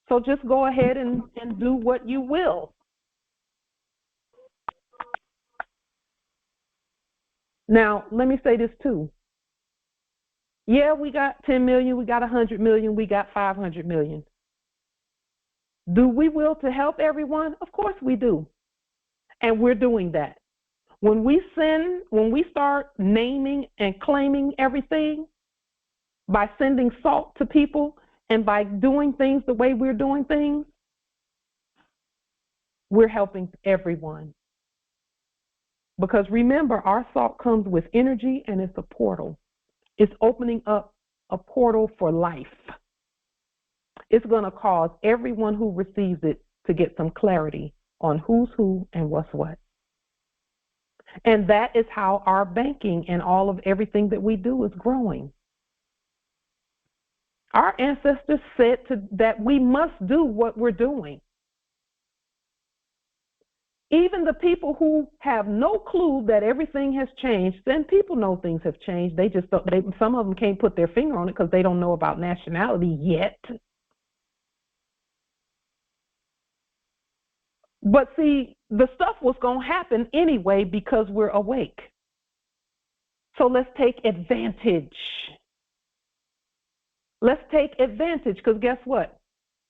so just go ahead and do what you will. Now, let me say this too. Yeah, we got 10 million, we got 100 million, we got 500 million. Do we will to help everyone? Of course we do. And we're doing that. When we start naming and claiming everything, by sending salt to people and by doing things the way we're doing things, we're helping everyone. Because remember, our salt comes with energy and it's a portal. It's opening up a portal for life. It's going to cause everyone who receives it to get some clarity on who's who and what's what. And that is how our banking and all of everything that we do is growing. Our ancestors said that we must do what we're doing. Even the people who have no clue that everything has changed, then people know things have changed. They just don't, some of them can't put their finger on it because they don't know about nationality yet. But see, the stuff was going to happen anyway because we're awake. So let's take advantage. Let's take advantage, because guess what?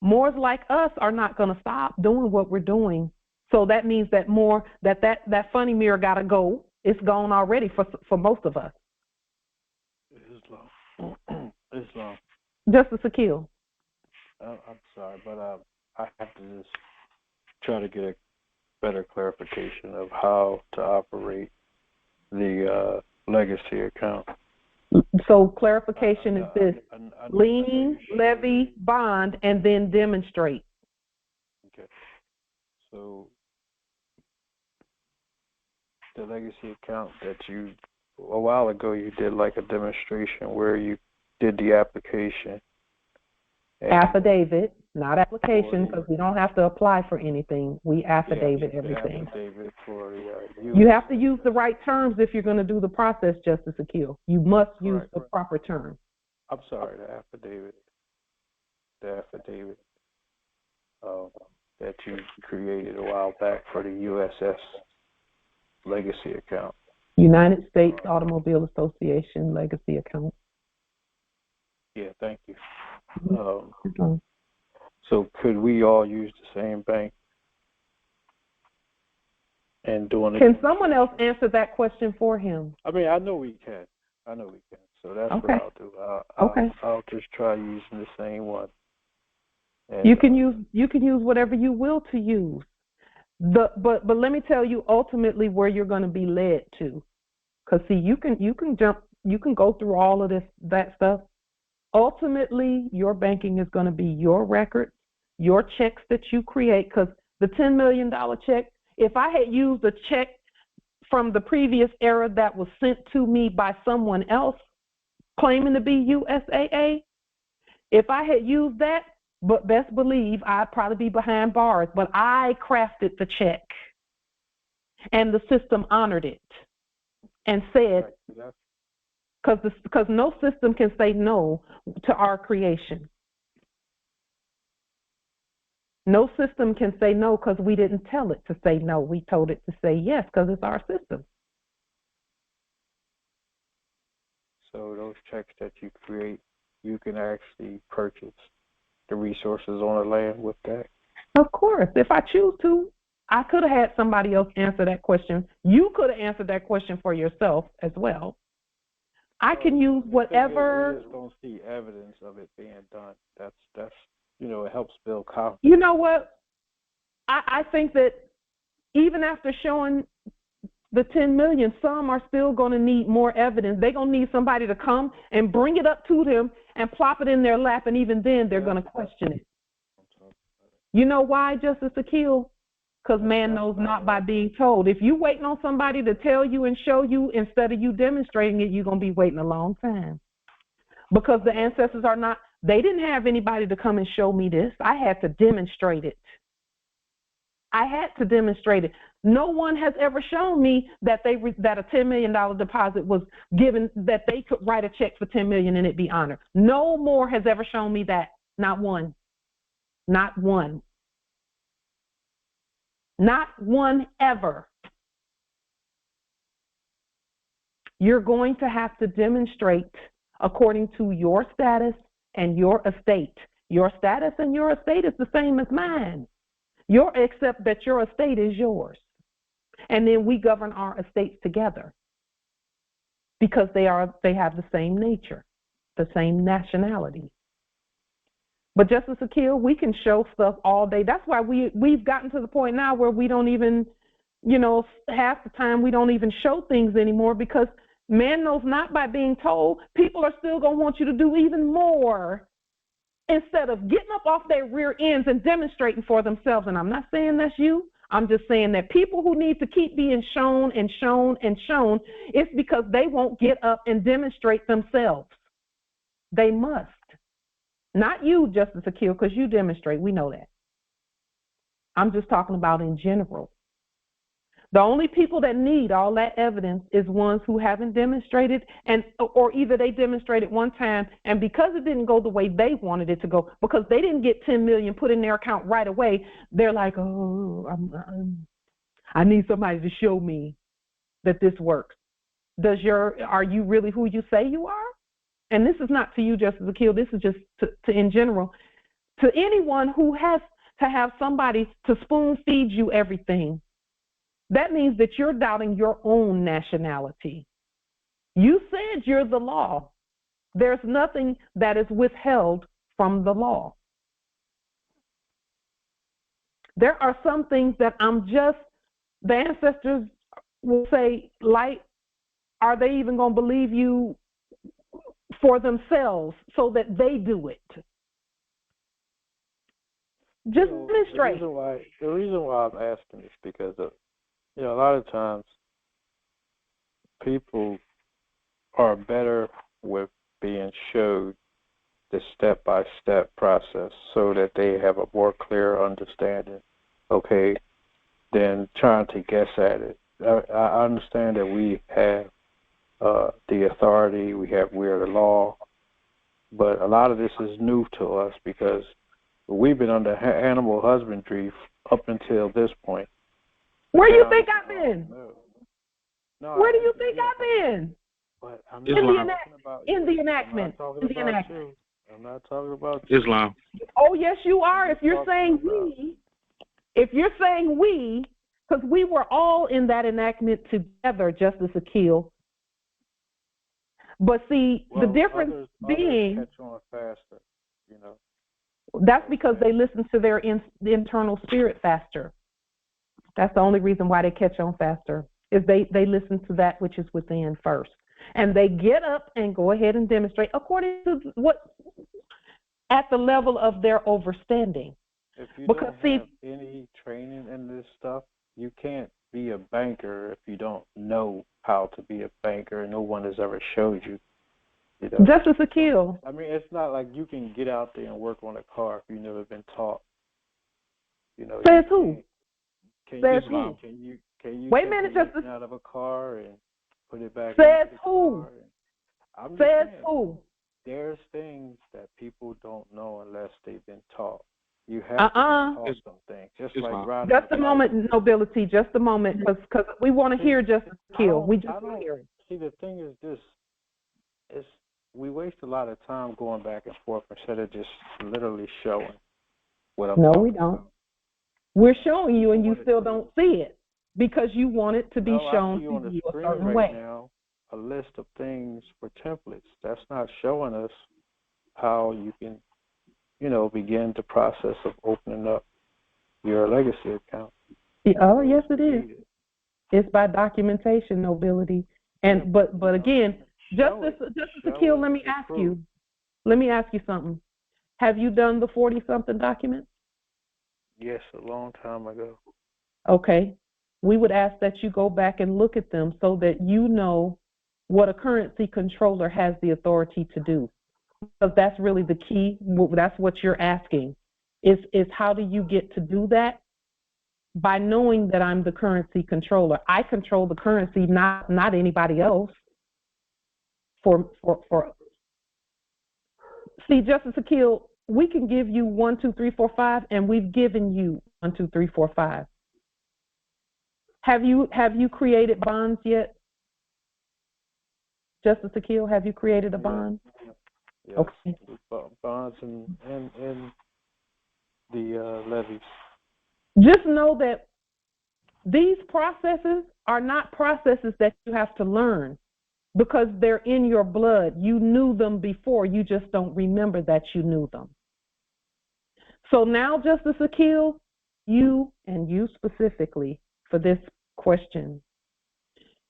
Moors like us are not going to stop doing what we're doing. So that means that that funny mirror got to go. It's gone already for most of us. Islam. Justice Akil. I'm sorry, but I have to just try to get a better clarification of how to operate the legacy account. So clarification is this: lien, levy, bond, and then demonstrate. Okay. So the legacy account that you, a while ago, you did like a demonstration where you did the application. Affidavit, not application, because we don't have to apply for anything. We affidavit everything. Affidavit for you have to use the right terms if you're going to do the process, Justice Akil. You must use the proper terms. I'm sorry, the affidavit that you created a while back for the USS legacy account. United States Automobile Association legacy account. Yeah, thank you. So could we all use the same bank and doing it? Can someone else answer that question for him? I mean, I know we can. So that's what I'll do. I'll just try using the same one. And, you can use whatever you will to use. But let me tell you ultimately where you're going to be led to. Because see, you can go through all of that stuff. Ultimately, your banking is going to be your records, your checks that you create, because the $10 million check, if I had used a check from the previous era that was sent to me by someone else claiming to be USAA, if I had used that, but best believe I'd probably be behind bars, but I crafted the check and the system honored it and said, because no system can say no to our creation. No system can say no because we didn't tell it to say no. We told it to say yes because it's our system. So those checks that you create, you can actually purchase the resources on the land with that? Of course. If I choose to, I could have had somebody else answer that question. You could have answered that question for yourself as well. I can use whatever. We just don't see evidence of it being done. That's it helps build confidence. You know what? I think that even after showing the 10 million, some are still going to need more evidence. They're going to need somebody to come and bring it up to them and plop it in their lap, and even then they're going to question it. You know why, Justice Akil? Because man knows not by being told. If you're waiting on somebody to tell you and show you instead of you demonstrating it, you're going to be waiting a long time. Because the ancestors are not, they didn't have anybody to come and show me this. I had to demonstrate it. I had to demonstrate it. No one has ever shown me that that a $10 million deposit was given, that they could write a check for $10 million and it be honored. No more has ever shown me that. Not one. Not one. Not one ever. You're going to have to demonstrate according to your status and your estate. Your status and your estate is the same as mine. Except that your estate is yours. And then we govern our estates together because they have the same nature, the same nationality. But Justice Akil, we can show stuff all day. That's why we've gotten to the point now where we don't even, half the time we don't even show things anymore because man knows not by being told. People are still going to want you to do even more instead of getting up off their rear ends and demonstrating for themselves. And I'm not saying that's you. I'm just saying that people who need to keep being shown and shown and shown, it's because they won't get up and demonstrate themselves. They must. Not you, Justice Akil, because you demonstrate. We know that. I'm just talking about in general. The only people that need all that evidence is ones who haven't demonstrated, or either they demonstrated one time, and because it didn't go the way they wanted it to go, because they didn't get 10 million put in their account right away, they're like, oh, I need somebody to show me that this works. Are you really who you say you are? And this is not to you, Justice Akil. This is just to in general. To anyone who has to have somebody to spoon feed you everything, that means that you're doubting your own nationality. You said you're the law. There's nothing that is withheld from the law. There are some things that the ancestors will say, like, are they even going to believe you for themselves so that they do it? Just demonstrate. The reason why I'm asking is because a lot of times people are better with being showed the step-by-step process so that they have a more clear understanding, okay, than trying to guess at it. I understand that we have the authority, we're the law, but a lot of this is new to us because we've been under animal husbandry up until this point. Where do you think I've been? No, where do you think I've been? But I'm in the enactment. I'm not talking about you. Islam. Oh, yes, you are. If you're saying we, because we were all in that enactment together, Justice Akil. But see, the difference being, catch on faster, that's because they listen to their internal spirit faster. That's the only reason why they catch on faster, is they listen to that which is within first. And they get up and go ahead and demonstrate according to what, at the level of their overstanding. If you don't have any training in this stuff, you can't be a banker if you don't know how to be a banker. No one has ever showed you. Justice Akil. I mean, it's not like you can get out there and work on a car if you've never been taught. Says who? Says who? Can you wait a minute, Justice. Out of a car and put it back? Says who? Says who? There's things that people don't know unless they've been taught. You have to be taught some things. Just a moment, nobility. Just a moment, because we want to hear Justice Akil. We just want to hear it. See, the thing is this: we waste a lot of time going back and forth instead of just literally showing what I'm talking about. No, we don't. We're showing you and you still don't see it because you want it to be shown to you a screen certain right way. now a list of things for templates. That's not showing us how you can, begin the process of opening up your legacy account. Oh, yes, it is. It's by documentation, nobility. And but again, Justice Akil, let me ask you something. Have you done the 40-something documents? Yes, a long time ago. Okay. We would ask that you go back and look at them so that you know what a currency controller has the authority to do. Because that's really the key. That's what you're asking. Is how do you get to do that? By knowing that I'm the currency controller. I control the currency, not anybody else. See, Justice Akil, we can give you 1, 2, 3, 4, 5, and we've given you 1, 2, 3, 4, 5. Have you created bonds yet? Justice Akil, have you created a bond? Yes. Okay. Bonds and the levies. Just know that these processes are not processes that you have to learn because they're in your blood. You knew them before. You just don't remember that you knew them. So now, Justice Akil, you specifically for this question,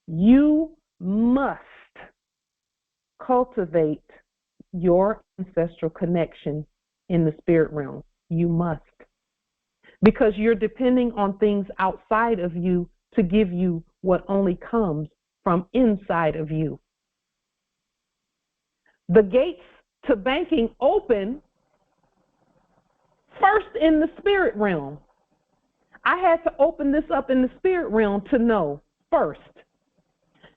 you must cultivate your ancestral connection in the spirit realm. You must. Because you're depending on things outside of you to give you what only comes from inside of you. The gates to banking open first in the spirit realm. I had to open this up in the spirit realm to know first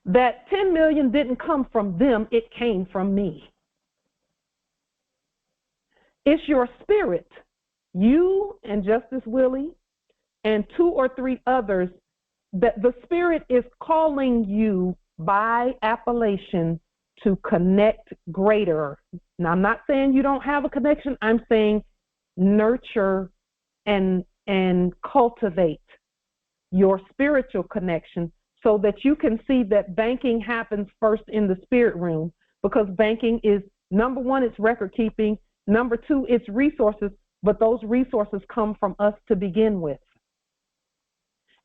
that 10 million didn't come from them, it came from me. It's your spirit, you and Justice Willie, and 2 or 3 others, that the spirit is calling you by appellation to connect greater. Now, I'm not saying you don't have a connection. I'm saying nurture and cultivate your spiritual connection so that you can see that banking happens first in the spirit realm, because banking is, number 1, it's record keeping. Number 2, it's resources, but those resources come from us to begin with.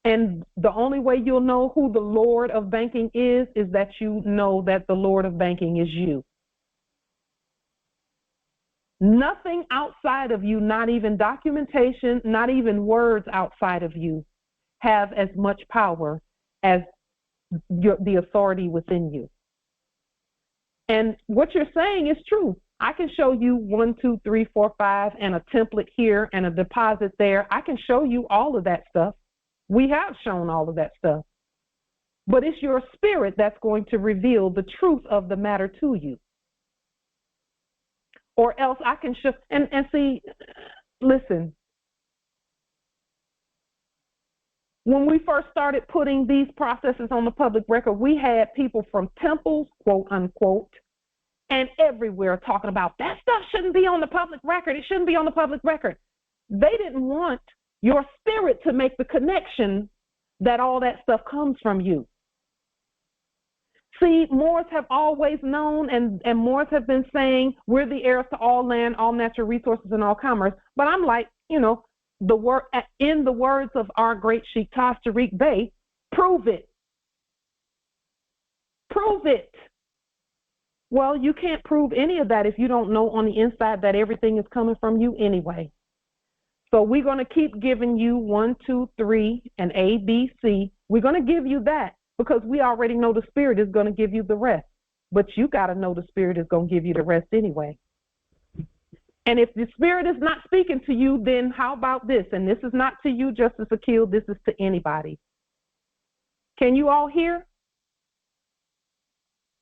And the only way you'll know who the Lord of banking is that you know that the Lord of banking is you. Nothing outside of you, not even documentation, not even words outside of you, have as much power as the authority within you. And what you're saying is true. I can show you 1, 2, 3, 4, 5, and a template here and a deposit there. I can show you all of that stuff. We have shown all of that stuff. But it's your spirit that's going to reveal the truth of the matter to you. Or else I can show, and see, listen, when we first started putting these processes on the public record, we had people from temples, quote unquote, and everywhere talking about that stuff shouldn't be on the public record. It shouldn't be on the public record. They didn't want your spirit to make the connection that all that stuff comes from you. See, Moors have always known, and Moors have been saying, we're the heirs to all land, all natural resources, and all commerce. But I'm like, in the words of our great Sheikh Tariq Bey, prove it. Prove it. Well, you can't prove any of that if you don't know on the inside that everything is coming from you anyway. So we're going to keep giving you 1, 2, 3, and A, B, C. We're going to give you that because we already know the Spirit is going to give you the rest. But you got to know the Spirit is going to give you the rest anyway. And if the Spirit is not speaking to you, then how about this? And this is not to you, Justice Akil. This is to anybody. Can you all hear?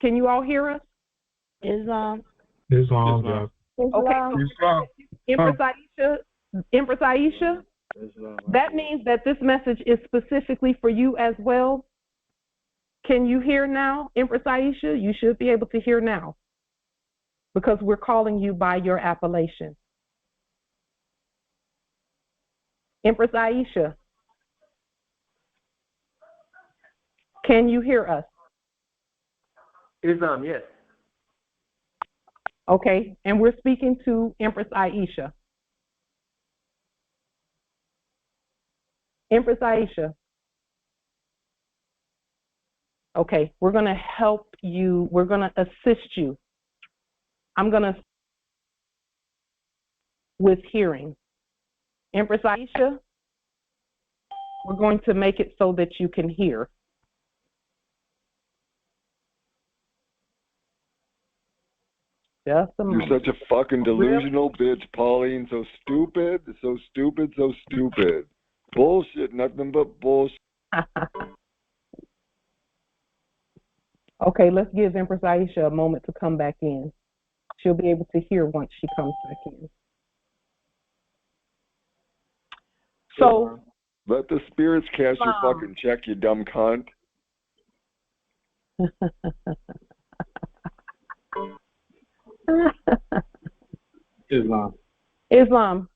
Can you all hear us? Islam. Okay. Empress Aisha, that means that this message is specifically for you as well. Can you hear now, Empress Aisha? You should be able to hear now because we're calling you by your appellation. Empress Aisha, can you hear us? Islam, yes. Okay, and we're speaking to Empress Aisha. Empress Aisha. Okay, we're going to help you. We're going to assist you. I'm going to with hearing. Empress Aisha, we're going to make it so that you can hear. Just a moment. You're such a fucking delusional bitch, Pauline. So stupid, so stupid, so stupid. Bullshit, nothing but bullshit. Okay, let's give Empress Aisha a moment to come back in. She'll be able to hear once she comes back in. So let the spirits cash your fucking check, you dumb cunt. Islam. Islam.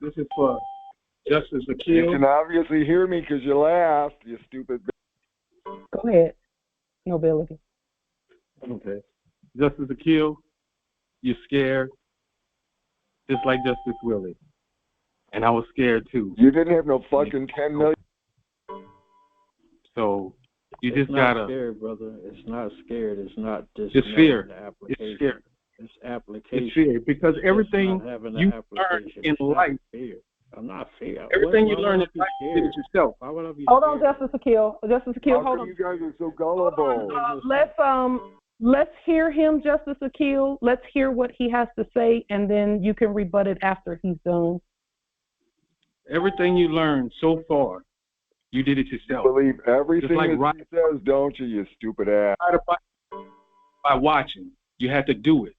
This is for Justice Akil. You can obviously hear me because you laughed, you stupid bitch. Go ahead. Nobility. Okay. Justice Akil, you're scared, just like Justice Willie. And I was scared too. You didn't have no fucking 10 million. So you just it's not gotta. Scared, brother. It's not scared. It's not just. It's fear. It's fear. It's application. It's fear because everything you learn in life. Fear. I'm not fear. Everything you learn in life, you did it yourself. Why would I be hold on, Justice Akil. Justice Akil, hold on. You guys are so gullible. Let's hear him, Justice Akil. Let's hear what he has to say, and then you can rebut it after he's done. Everything you learned so far, you did it yourself. Believe everything like that he says, don't you, you stupid ass? By watching, you had to do it.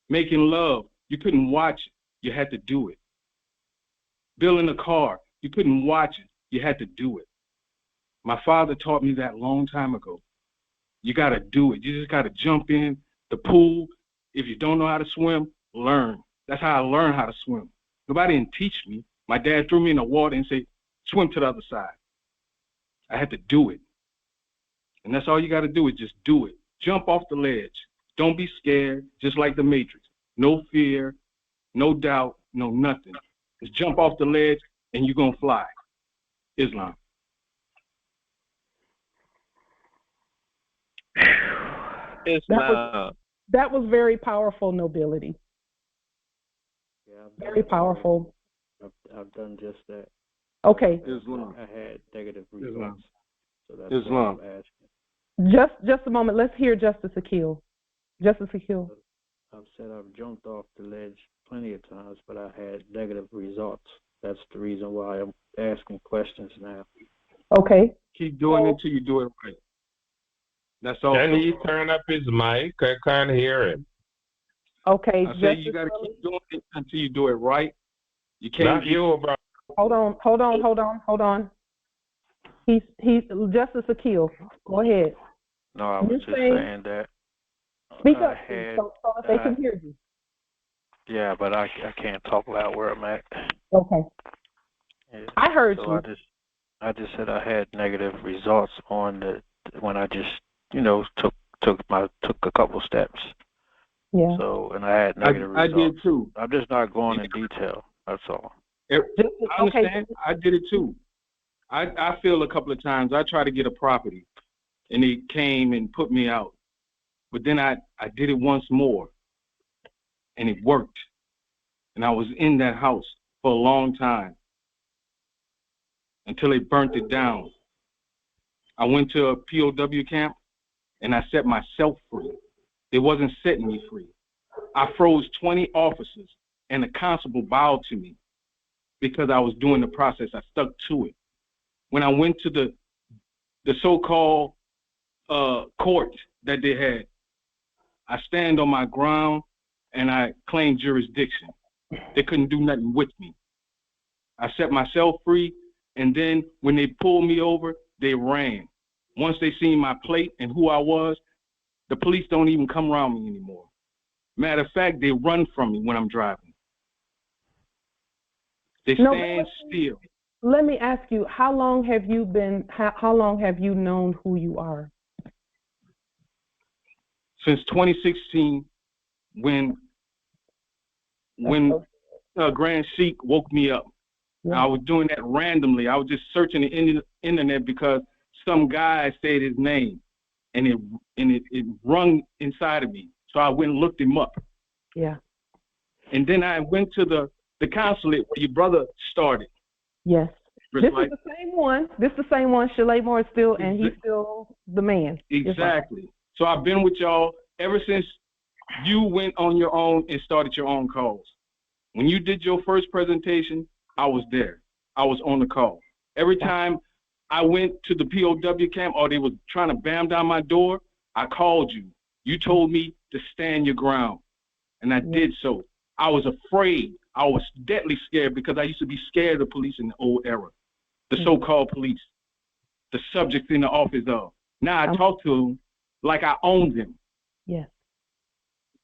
Making love, you couldn't watch it. You had to do it. Building a car, you couldn't watch it. You had to do it. My father taught me that a long time ago. You got to do it. You just got to jump in the pool. If you don't know how to swim, learn. That's how I learned how to swim. Nobody didn't teach me. My dad threw me in the water and said, swim to the other side. I had to do it. And that's all you got to do is just do it. Jump off the ledge. Don't be scared, just like the Matrix. No fear, no doubt, no nothing. Just jump off the ledge and you're going to fly. Islam. That was very powerful, Nobility. Yeah, very powerful. I've done just that. Okay. Islam. I had negative results. Islam. So that's Islam. what I'm asking. Just a moment. Let's hear Justice Akil. Justice Akil. I've said I've jumped off the ledge plenty of times, but I had negative results. That's the reason why I'm asking questions now. Okay. Keep doing it until you do it right. That's all. Can he turn up his mic? I can't hear him. Okay. I say you got to keep doing it until you do it right. You can't. Not you, bro. Hold on. He's Justice Akil. Go ahead. No, I was just saying that. Speak up so that they can hear you. Yeah, but I can't talk loud where I'm at. Okay. Yeah. I heard so you. I just said I had negative results on when I just took a couple steps. Yeah. So and I had negative results. I did too. I'm just not going in detail. That's all. I understand. Okay. I did it too. I feel a couple of times I tried to get a property, and they came and put me out. But then I did it once more, and it worked. And I was in that house for a long time until they burnt it down. I went to a POW camp, and I set myself free. They wasn't setting me free. I froze 20 officers, and the constable bowed to me because I was doing the process. I stuck to it. When I went to the so-called court that they had, I stand on my ground and I claim jurisdiction. They couldn't do nothing with me. I set myself free, and then when they pulled me over, they ran. Once they seen my plate and who I was, the police don't even come around me anymore. Matter of fact, they run from me when I'm driving. They stand still. Let me ask you, how long have you known who you are? Since 2016, when Grand Sheik woke me up. Yeah. I was doing that randomly. I was just searching the internet because some guy said his name, and it rung inside of me. So I went and looked him up. Yeah. And then I went to the consulate where your brother started. Yes. This is the same one. This is the same one. Chalet Moore is still, and he's still the man. Exactly. So I've been with y'all ever since you went on your own and started your own calls. When you did your first presentation, I was there. I was on the call. Every time I went to the POW camp or they were trying to bam down my door, I called you. You told me to stand your ground, and I did so. I was afraid. I was deadly scared because I used to be scared of the police in the old era, the so-called police, the subjects in the office of. Now I talk to them like I own them. Yes.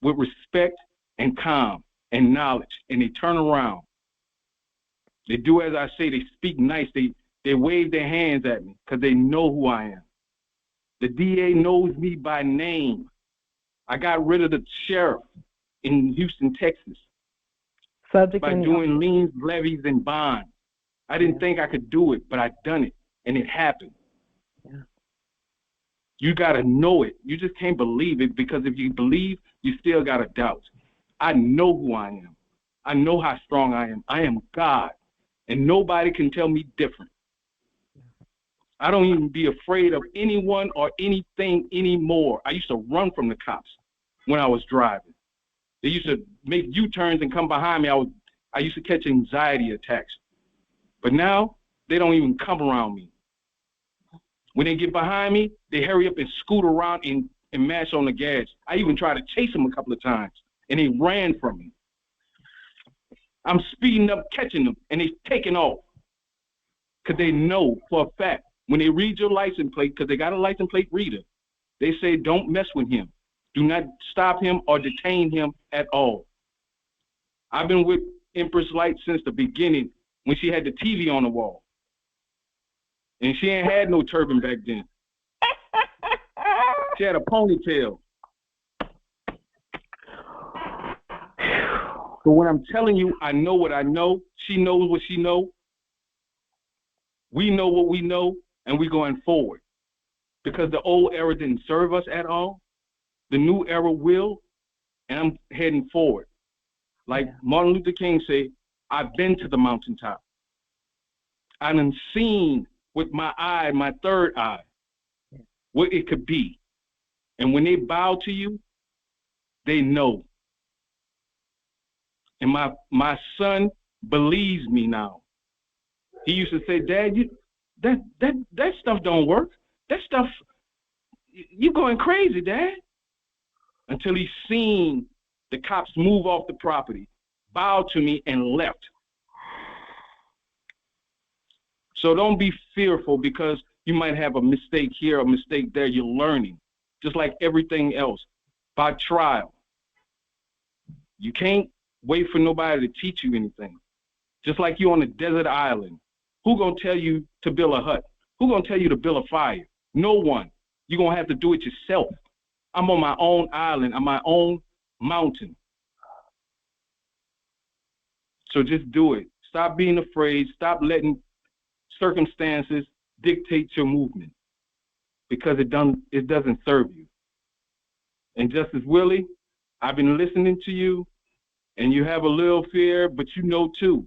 With respect and calm and knowledge, and they turn around. They do as I say. They speak nice. They wave their hands at me because they know who I am. The DA knows me by name. I got rid of the sheriff in Houston, Texas, by doing liens, levies, and bonds. I didn't think I could do it, but I done it, and it happened. Yeah. You got to know it. You just can't believe it, because if you believe, you still got to doubt. I know who I am. I know how strong I am. I am God, and nobody can tell me different. I don't even be afraid of anyone or anything anymore. I used to run from the cops when I was driving. They used to make U-turns and come behind me. I used to catch anxiety attacks. But now, they don't even come around me. When they get behind me, they hurry up and scoot around and mash on the gas. I even tried to chase them a couple of times, and they ran from me. I'm speeding up, catching them, and they taking off. Because they know for a fact, when they read your license plate, because they got a license plate reader, they say, don't mess with him. Do not stop him or detain him at all. I've been with Empress Light since the beginning, when she had the TV on the wall. And she ain't had no turban back then. She had a ponytail. So when I'm telling you, I know what I know, she knows what she knows. We know what we know, and we're going forward. Because the old era didn't serve us at all. The new era will, and I'm heading forward. Like Martin Luther King said, I've been to the mountaintop. I done seen with my eye, my third eye, what it could be. And when they bow to you, they know. And my son believes me now. He used to say, Dad, that stuff don't work. That stuff, you going crazy, Dad. Until he seen the cops move off the property, bowed to me, and left. So don't be fearful because you might have a mistake here, a mistake there. You're learning, just like everything else, by trial. You can't wait for nobody to teach you anything. Just like you're on a desert island. Who gonna tell you to build a hut? Who gonna tell you to build a fire? No one. You're gonna have to do it yourself. I'm on my own island, on my own mountain. So just do it. Stop being afraid. Stop letting circumstances dictate your movement, because it doesn't serve you. And Justice Willie, I've been listening to you, and you have a little fear, but you know too.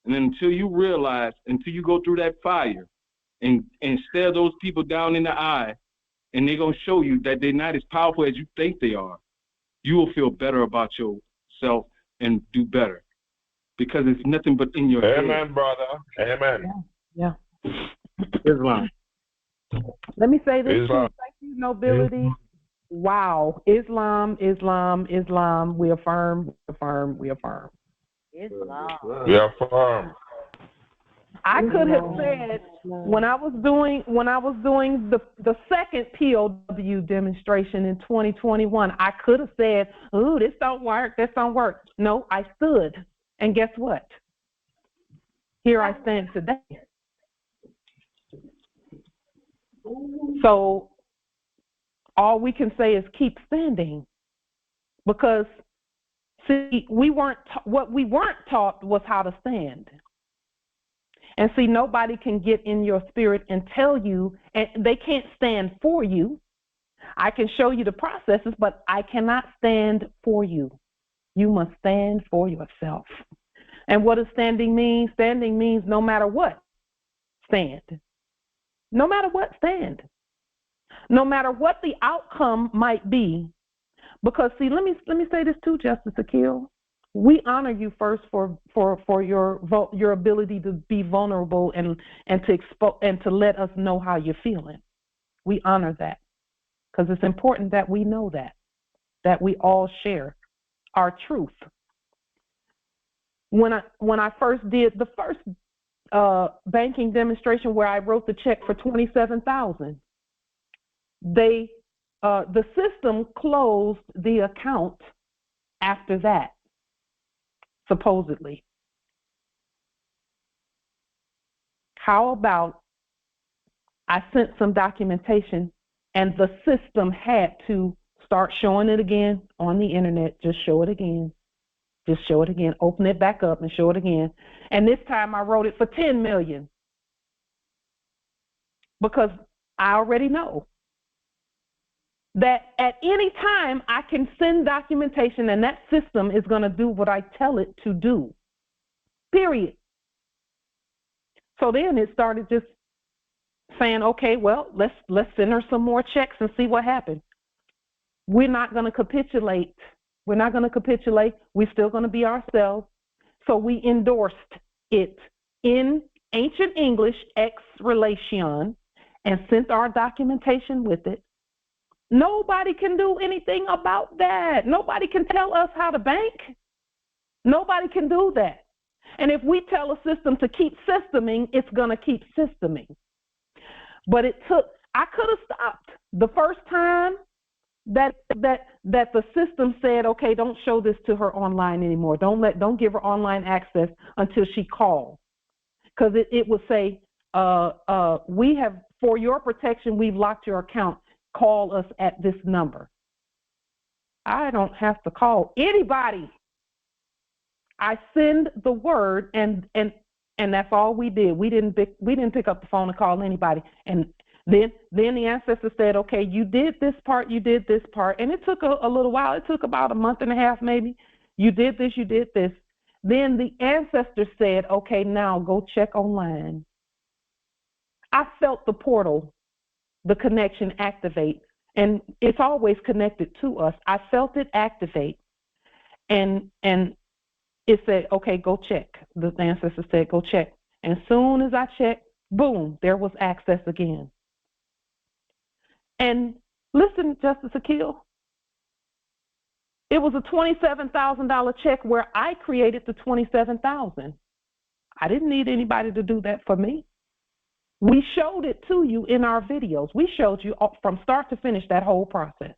And until you realize, until you go through that fire and stare those people down in the eye, and they're going to show you that they're not as powerful as you think they are, you will feel better about yourself and do better. Because it's nothing but in your head. Amen, brother. Amen. Yeah. Islam. Let me say this Islam. too. Thank you, nobility. Wow. Islam. We affirm. Islam. We affirm. I could have said when I was doing the second POW demonstration in 2021, I could have said, "Ooh, this don't work. No, I stood, and guess what? here I stand today. So all we can say is keep standing, because see, what we weren't taught was how to stand. And see, nobody can get in your spirit and tell you, and they can't stand for you. I can show you the processes, but I cannot stand for you. You must stand for yourself. And what does standing mean? Standing means no matter what, stand. No matter what, stand. No matter what the outcome might be. Because see, let me say this too, Justice Akil. We honor you first for your ability to be vulnerable and to expose and to let us know how you're feeling. We honor that, because it's important that we know that we all share our truth. When I first did the first banking demonstration where I wrote the check for $27,000, the system closed the account after that, supposedly. How about I sent some documentation and the system had to start showing it again on the internet? Just show it again. Just show it again. Open it back up and show it again. And this time I wrote it for $10 million, because I already know that at any time I can send documentation and that system is going to do what I tell it to do, period. So then it started just saying, okay, well, let's send her some more checks and see what happens. We're not going to capitulate. We're not going to capitulate. We're still going to be ourselves. So we endorsed it in ancient English, relatione, and sent our documentation with it. Nobody can do anything about that. Nobody can tell us how to bank. Nobody can do that. And if we tell a system to keep systeming, it's going to keep systeming. But I could have stopped the first time that the system said, okay, don't show this to her online anymore. Don't give her online access until she calls. Because it would say, we have, for your protection, we've locked your account. Call us at this number. I don't have to call anybody. I send the word, and that's all we did. We didn't pick up the phone and call anybody. And then the ancestor said, okay, you did this part, you did this part, and it took a little while. It took about a month and a half, maybe. You did this, you did this. Then the ancestor said, okay, now go check online. I felt the portal, the connection activate, and it's always connected to us. I felt it activate, and it said, okay, go check. The ancestor said, go check. And as soon as I checked, boom, there was access again. And listen, Justice Akil, it was a $27,000 check where I created the $27,000. I didn't need anybody to do that for me. We showed it to you in our videos. We showed you from start to finish that whole process.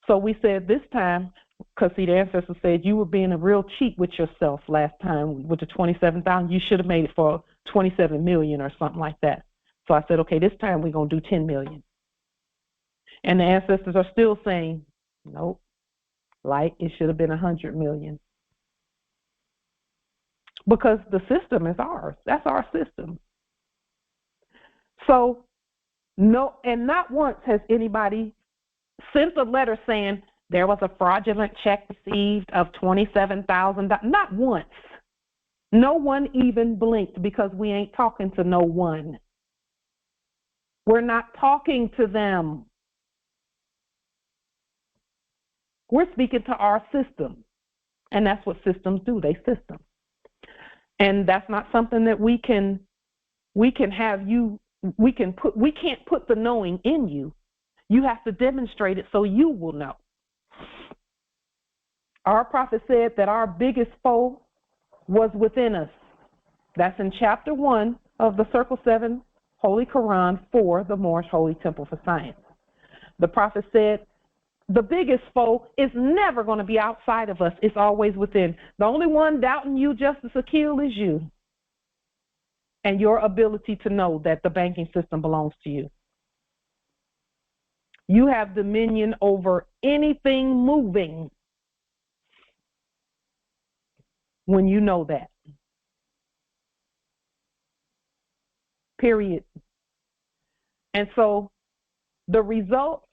So we said this time, because see, the ancestor said you were being a real cheat with yourself last time with the $27,000. You should have made it for $27 million or something like that. So I said, okay, this time we're going to do $10 million. And the ancestors are still saying, nope, it should have been $100 million. Because the system is ours. That's our system. So, no, and not once has anybody sent a letter saying there was a fraudulent check received of $27,000. Not once. No one even blinked, because we ain't talking to no one. We're not talking to them. We're speaking to our system. And that's what systems do. They system. And that's not something that we can't put the knowing in you. You have to demonstrate it so you will know. Our prophet said that our biggest foe was within us. That's in chapter 1 of the Circle 7 Holy Quran for the Moorish Holy Temple for Science. The prophet said the biggest foe is never going to be outside of us. It's always within. The only one doubting you, Justice Akil, is you and your ability to know that the banking system belongs to you. You have dominion over anything moving when you know that. Period. And so the result,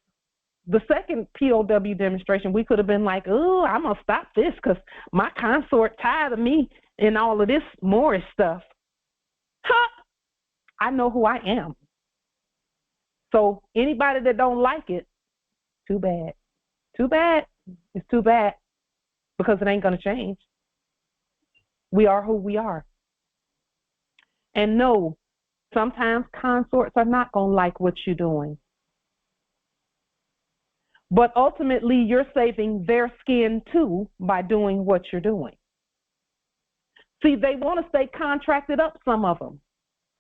the second POW demonstration, we could have been like, oh, I'm going to stop this because my consort tired of me and all of this Moorish stuff. Huh? I know who I am. So anybody that don't like it, too bad. Too bad. It's too bad because it ain't going to change. We are who we are. And no, sometimes consorts are not going to like what you're doing. But ultimately, you're saving their skin too by doing what you're doing. See, they want to stay contracted up, some of them.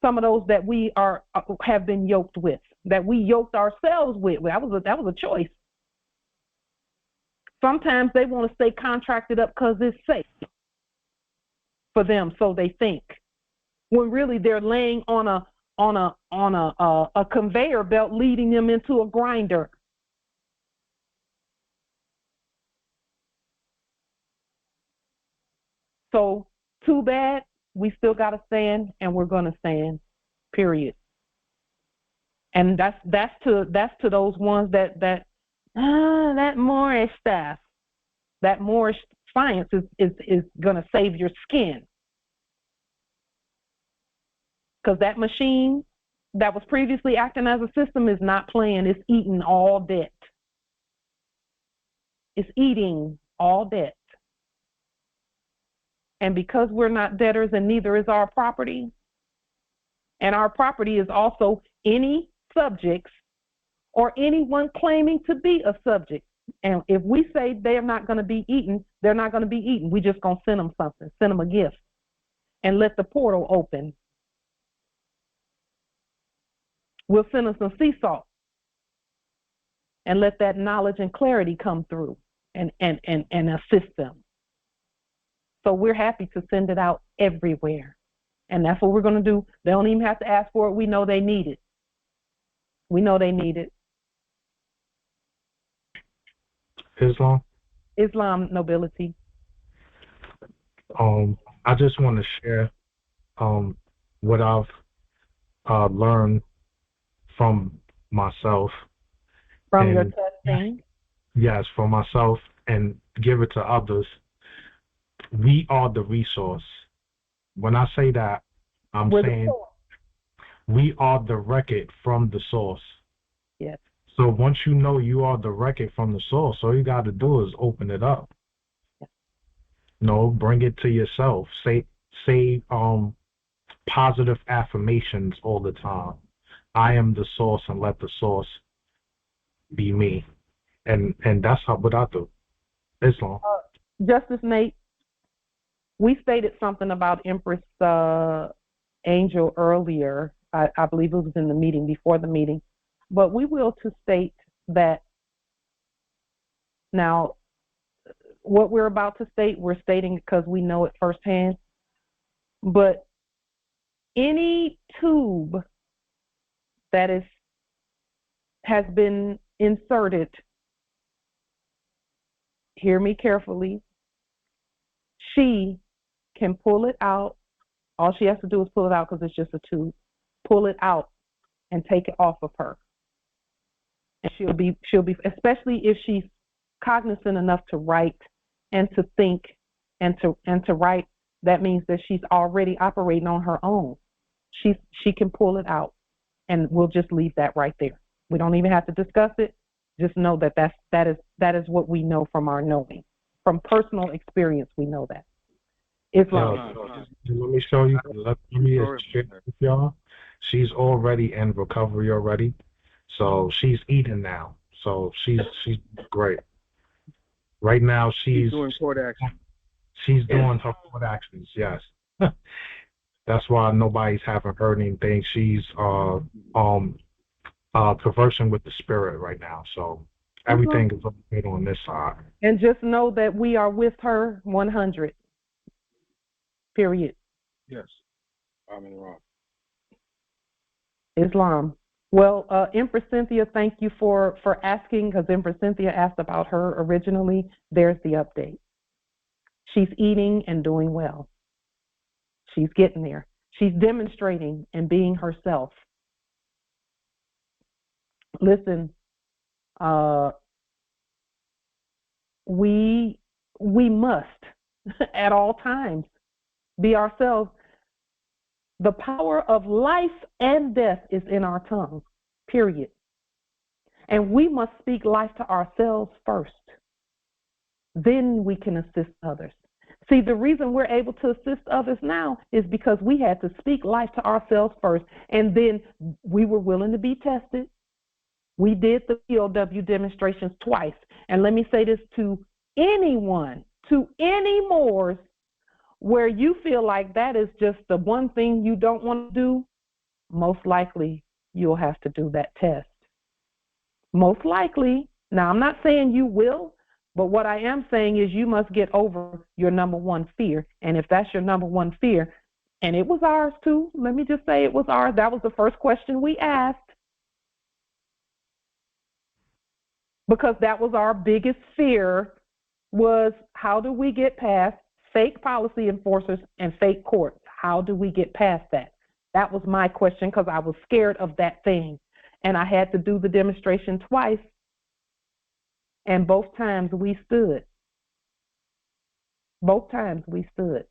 Some of those that we have been yoked with, that we yoked ourselves with. That was a choice. Sometimes they want to stay contracted up because it's safe for them, so they think. When really they're laying on a conveyor belt leading them into a grinder. So too bad, we still got to stand, and we're going to stand. Period. And that's to those ones that Moorish stuff, that Moorish science is going to save your skin. Because that machine that was previously acting as a system is not playing. It's eating all debt. It's eating all debt. And because we're not debtors and neither is our property, and our property is also any subjects or anyone claiming to be a subject. And if we say they're not going to be eaten, they're not going to be eaten. We're just going to send them something, send them a gift, and let the portal open. We'll send them some sea salt and let that knowledge and clarity come through and assist them. So we're happy to send it out everywhere. And that's what we're going to do. They don't even have to ask for it. We know they need it. We know they need it. Islam nobility. I just want to share what I've learned from myself. From your testing? Yes, from myself, and give it to others. We are the resource. When I say that, I'm saying we are the record from the source. Yes. So once you know you are the record from the source, all you got to do is open it up. Yes. No, bring it to yourself. Say positive affirmations all the time. I am the source, and let the source be me. And that's what I do. Islam. Justice Nate, we stated something about Empress Angel earlier. I believe it was in the meeting, before the meeting. But we will to state that now what we're about to state, we're stating because we know it firsthand. But any tube that has been inserted, hear me carefully, she can pull it out. All she has to do is pull it out because it's just a tube. Pull it out and take it off of her. And she'll be, especially if she's cognizant enough to write and to think and to write, that means that she's already operating on her own. She can pull it out, and we'll just leave that right there. We don't even have to discuss it. Just know that is what we know from our knowing. From personal experience, we know that. Islam. Let me show you. Let me share with y'all. She's already in recovery already, so she's eating now. So she's great. Right now she's doing court action. She's doing her court actions. Yes. That's why nobody's having heard anything. She's conversing with the spirit right now. So Everything is good on this side. And just know that we are with her 100. Period. Yes. I'm in the wrong. Islam. Well, Empress Cynthia, thank you for asking, because Empress Cynthia asked about her originally. There's the update. She's eating and doing well. She's getting there. She's demonstrating and being herself. Listen, we must at all times be ourselves. The power of life and death is in our tongue, period. And we must speak life to ourselves first. Then we can assist others. See, the reason we're able to assist others now is because we had to speak life to ourselves first, and then we were willing to be tested. We did the POW demonstrations twice. And let me say this to anyone, to any Moors, where you feel like that is just the one thing you don't want to do, most likely you'll have to do that test. Most likely. Now, I'm not saying you will, but what I am saying is you must get over your number one fear. And if that's your number one fear, and it was ours too, let me just say it was ours. That was the first question we asked, because that was our biggest fear, was how do we get past fake policy enforcers and fake courts? How do we get past that? That was my question, because I was scared of that thing. And I had to do the demonstration twice, and both times we stood. Both times we stood.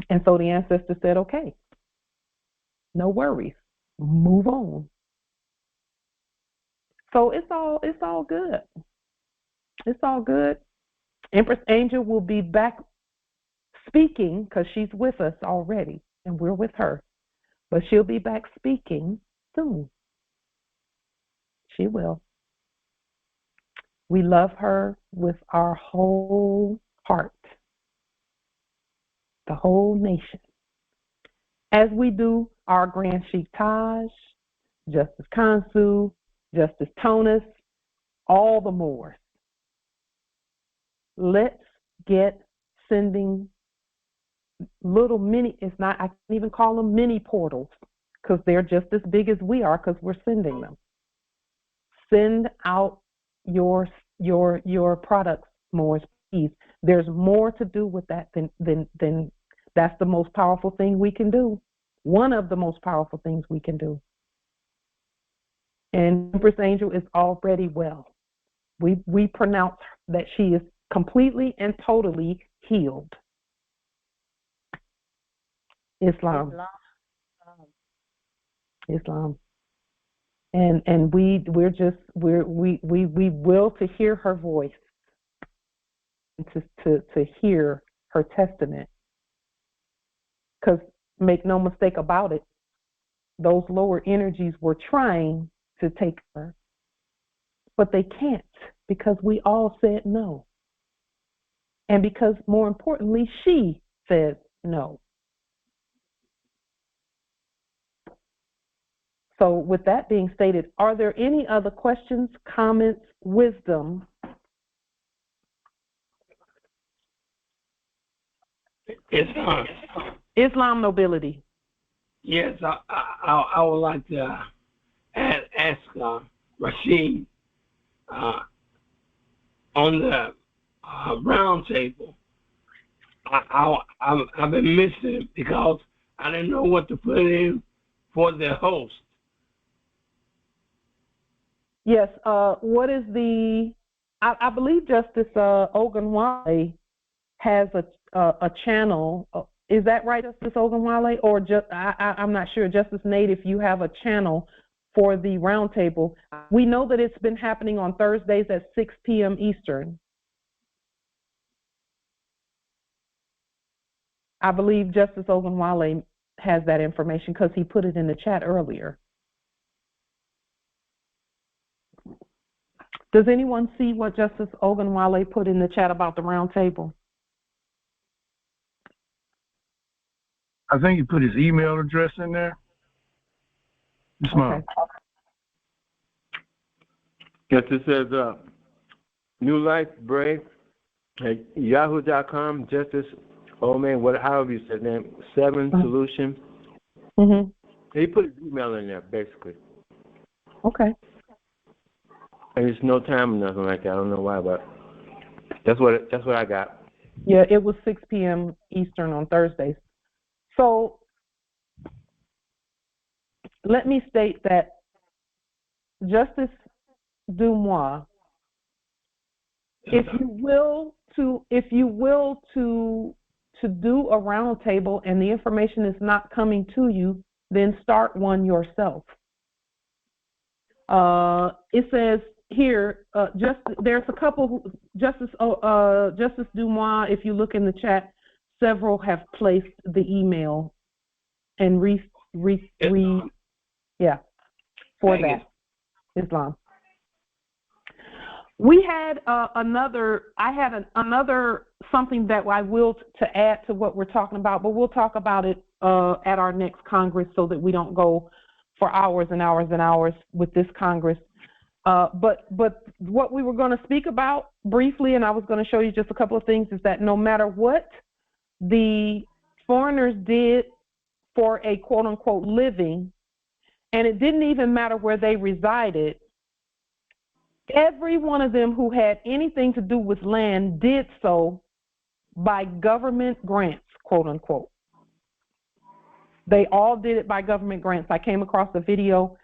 And so the ancestor said, okay, no worries, move on. So it's all good. It's all good. Empress Angel will be back speaking, because she's with us already, and we're with her. But she'll be back speaking soon. She will. We love her with our whole heart, the whole nation, as we do our Grand Sheikh Taj, Justice Kansu, Justice Tonus, all the Moors. Let's get sending little mini, it's not, I can't even call them mini portals, because they're just as big as we are, because we're sending them. Send out your products, Moors, please. There's more to do with that than that's the most powerful thing we can do. One of the most powerful things we can do. And Empress Angel is already well. We pronounce that she is completely and totally healed. Islam. And we will to hear her voice, and to hear her testament. Because make no mistake about it, those lower energies were trying to take her, but they can't, because we all said no. And because, more importantly, she said no. So with that being stated, are there any other questions, comments, wisdom? Islam nobility. Yes, I would like to ask Rashid on the round table. I've been missing it because I didn't know what to put in for the host. Yes, what is the, I believe Justice Ogunwale has a channel. Is that right, Justice Ogunwale? Or just, I'm not sure. Justice Nate, if you have a channel for the roundtable. We know that it's been happening on Thursdays at 6 p.m. Eastern. I believe Justice Ogunwale has that information because he put it in the chat earlier. Does anyone see what Justice Ogunwale put in the chat about the round table? I think he put his email address in there. Yes, ma'am. Yes, it says New Life Brave at yahoo.com. Justice, however you said name, 7 solution. Mhm. He put his email in there, basically. Okay. And it's no time or nothing like that. I don't know why, but that's what I got. Yeah, it was 6 p.m. Eastern on Thursdays. So let me state that Justice Dumois, if you will to do a roundtable and the information is not coming to you, then start one yourself. It says here, there's a couple. Justice Dumois, if you look in the chat, several have placed the email and for that. Islam. We had another something that I will to add to what we're talking about, but we'll talk about it at our next Congress so that we don't go for hours and hours and hours with this Congress. But what we were going to speak about briefly, and I was going to show you just a couple of things, is that no matter what the foreigners did for a quote-unquote living, and it didn't even matter where they resided, every one of them who had anything to do with land did so by government grants, quote unquote. They all did it by government grants. I came across a video.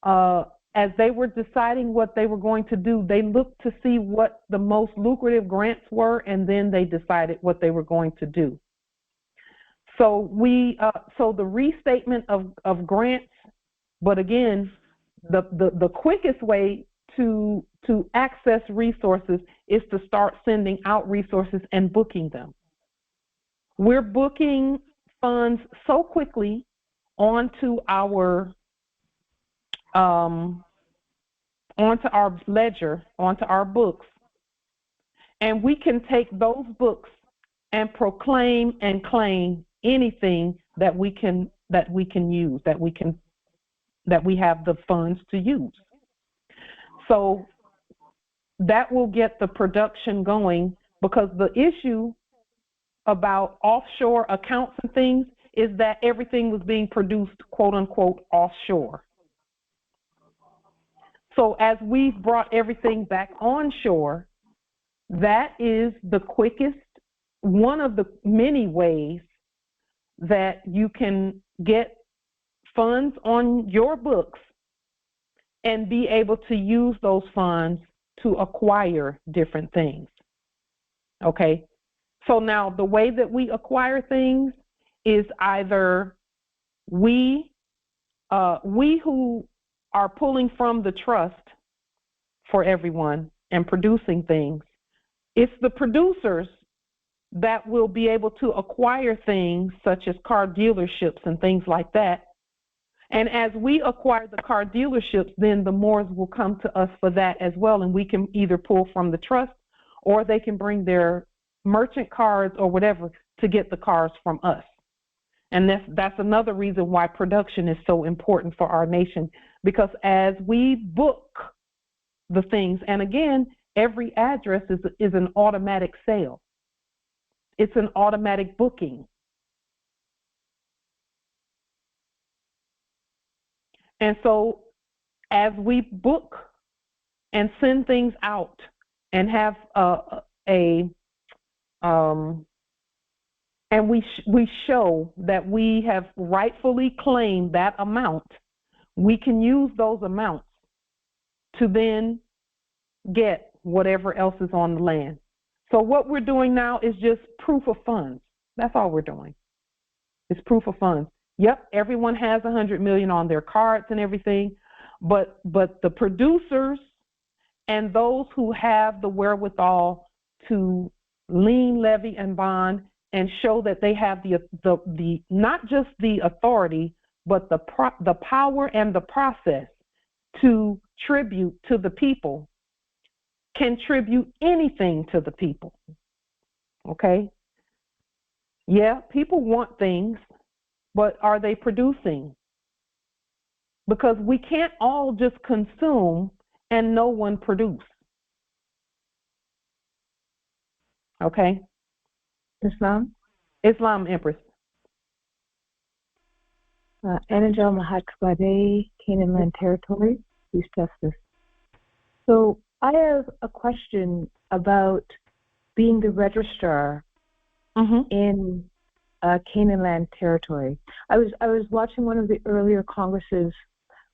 As they were deciding what they were going to do, they looked to see what the most lucrative grants were, and then they decided what they were going to do. So so the restatement of grants, but again, the quickest way to access resources is to start sending out resources and booking them. We're booking funds so quickly onto our ledger, onto our books, and we can take those books and proclaim and claim anything that we can use, that we have the funds to use. So that will get the production going, because the issue about offshore accounts and things is that everything was being produced, quote unquote, offshore. So as we've brought everything back onshore, that is the quickest, one of the many ways that you can get funds on your books and be able to use those funds to acquire different things. Okay? So now the way that we acquire things is either we who are pulling from the trust for everyone and producing things, it's the producers that will be able to acquire things such as car dealerships and things like that. And as we acquire the car dealerships, then the Moors will come to us for that as well, and we can either pull from the trust, or they can bring their merchant cards or whatever to get the cars from us. And that's another reason why production is so important for our nation, because as we book the things, and again, every address is an automatic sale. It's an automatic booking. And so as we book and send things out and have and we show that we have rightfully claimed that amount, we can use those amounts to then get whatever else is on the land. So what we're doing now is just proof of funds. That's all we're doing. It's proof of funds. Yep, everyone has 100 million on their cards and everything, but the producers and those who have the wherewithal to lien, levy, and bond and show that they have the not just the authority, but the power and the process to tribute to the people, can tribute anything to the people. Okay? Yeah, people want things, but are they producing? Because we can't all just consume and no one produce. Okay? Islam? Islam, Empress. Angel Mahatbade, Canaan Land Territory, East Justice. So I have a question about being the registrar in Canaan Land Territory. I was watching one of the earlier congresses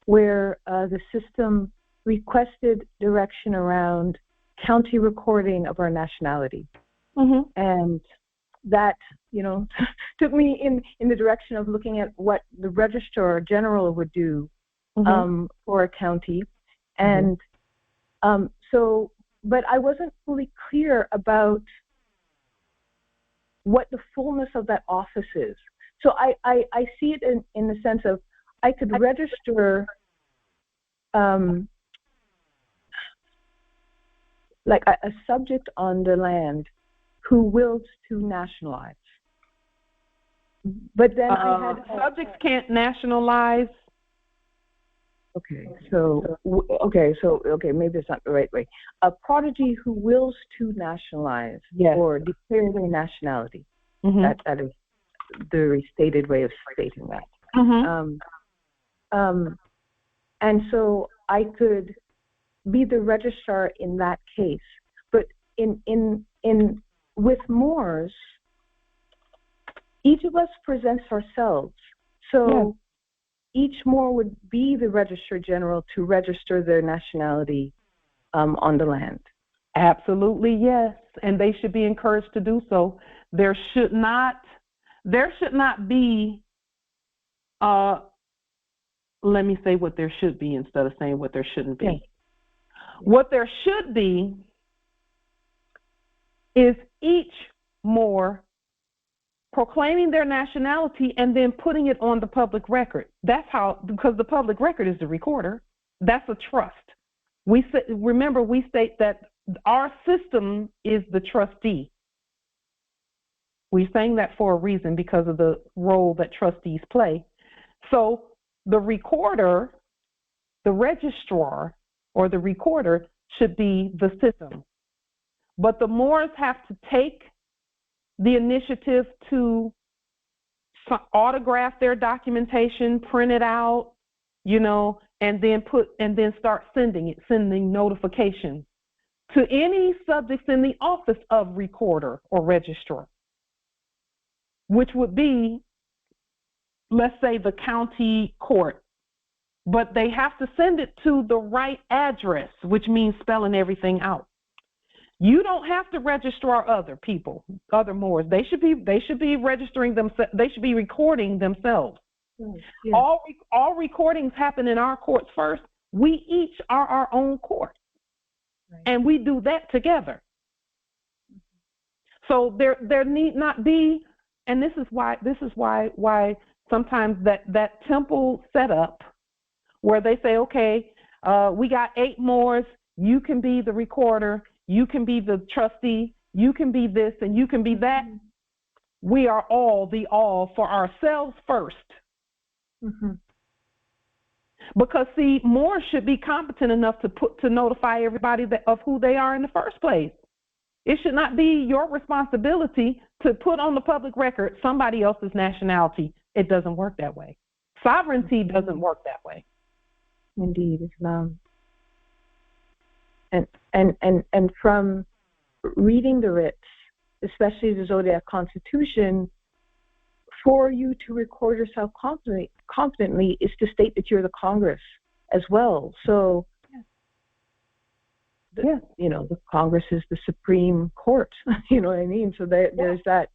where the system requested direction around county recording of our nationality. And that, took me in the direction of looking at what the registrar general would do for a county. And but I wasn't fully clear about what the fullness of that office is. So I see it in the sense of I could register like a subject on the land who wills to nationalize. But then I had subjects can't nationalize. Okay, maybe it's not the right way. A prodigy who wills to nationalize or declare their nationality. That is the restated way of stating that. And so I could be the registrar in that case. But with Moors, each of us presents ourselves. So each Moor would be the registrar general to register their nationality on the land. Absolutely, yes. And they should be encouraged to do so. There should not be, let me say what there should be instead of saying what there shouldn't be. Yes. What there should be is each Moor proclaiming their nationality and then putting it on the public record. That's how, because the public record is the recorder. That's a trust. We state that our system is the trustee. We saying that for a reason because of the role that trustees play. So the recorder, the registrar, or the recorder should be the system. But the Moors have to take the initiative to autograph their documentation, print it out, and then start sending notifications to any subjects in the office of recorder or registrar, which would be, let's say, the county court. But they have to send it to the right address, which means spelling everything out. You don't have to registrar other people, other Moors. They should be registering themselves. They should be recording themselves. Yeah. All recordings happen in our courts first. We each are our own court, and we do that together. So there need not be, and this is why sometimes that temple setup where they say, okay, we got 8 Moors. You can be the recorder. You can be the trustee, you can be this, and you can be that. We are all the all for ourselves first. Because, see, Moors should be competent enough to notify everybody of who they are in the first place. It should not be your responsibility to put on the public record somebody else's nationality. It doesn't work that way. Sovereignty doesn't work that way. Indeed, Islam. And from reading the writs, especially the Zodiac Constitution, for you to record yourself confidently is to state that you're the Congress as well. So, the Congress is the Supreme Court. You know what I mean? So there's that,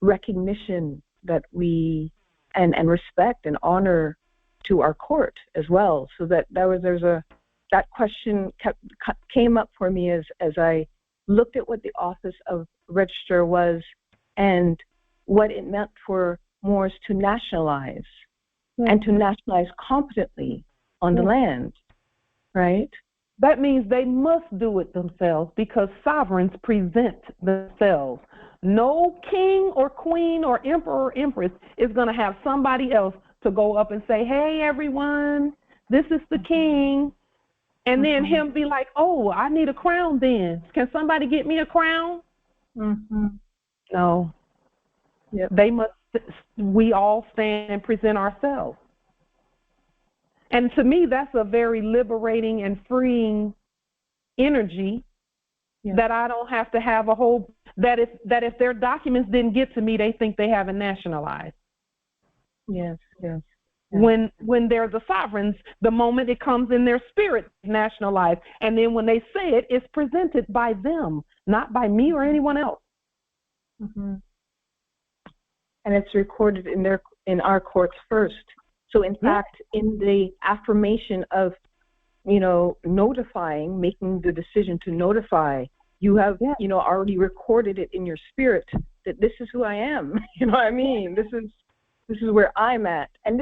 recognition that we and respect and honor to our court as well. So that that question came up for me as I looked at what the office of registrar was and what it meant for Moors to nationalize and to nationalize competently on the land, right? That means they must do it themselves because sovereigns present themselves. No king or queen or emperor or empress is going to have somebody else to go up and say, hey, everyone, this is the king. And then him be like, oh, I need a crown then. Can somebody get me a crown? No. Yep. We all stand and present ourselves. And to me, that's a very liberating and freeing energy that I don't have to have a whole, that if their documents didn't get to me, they think they haven't nationalized. Yes, yes. When they're the sovereigns, the moment it comes in their spirit, nationalized. And then when they say it, it's presented by them, not by me or anyone else. And it's recorded in our courts first. So in fact, in the affirmation of, notifying, making the decision to notify, you have, already recorded it in your spirit that this is who I am. You know what I mean? This is where I'm at. And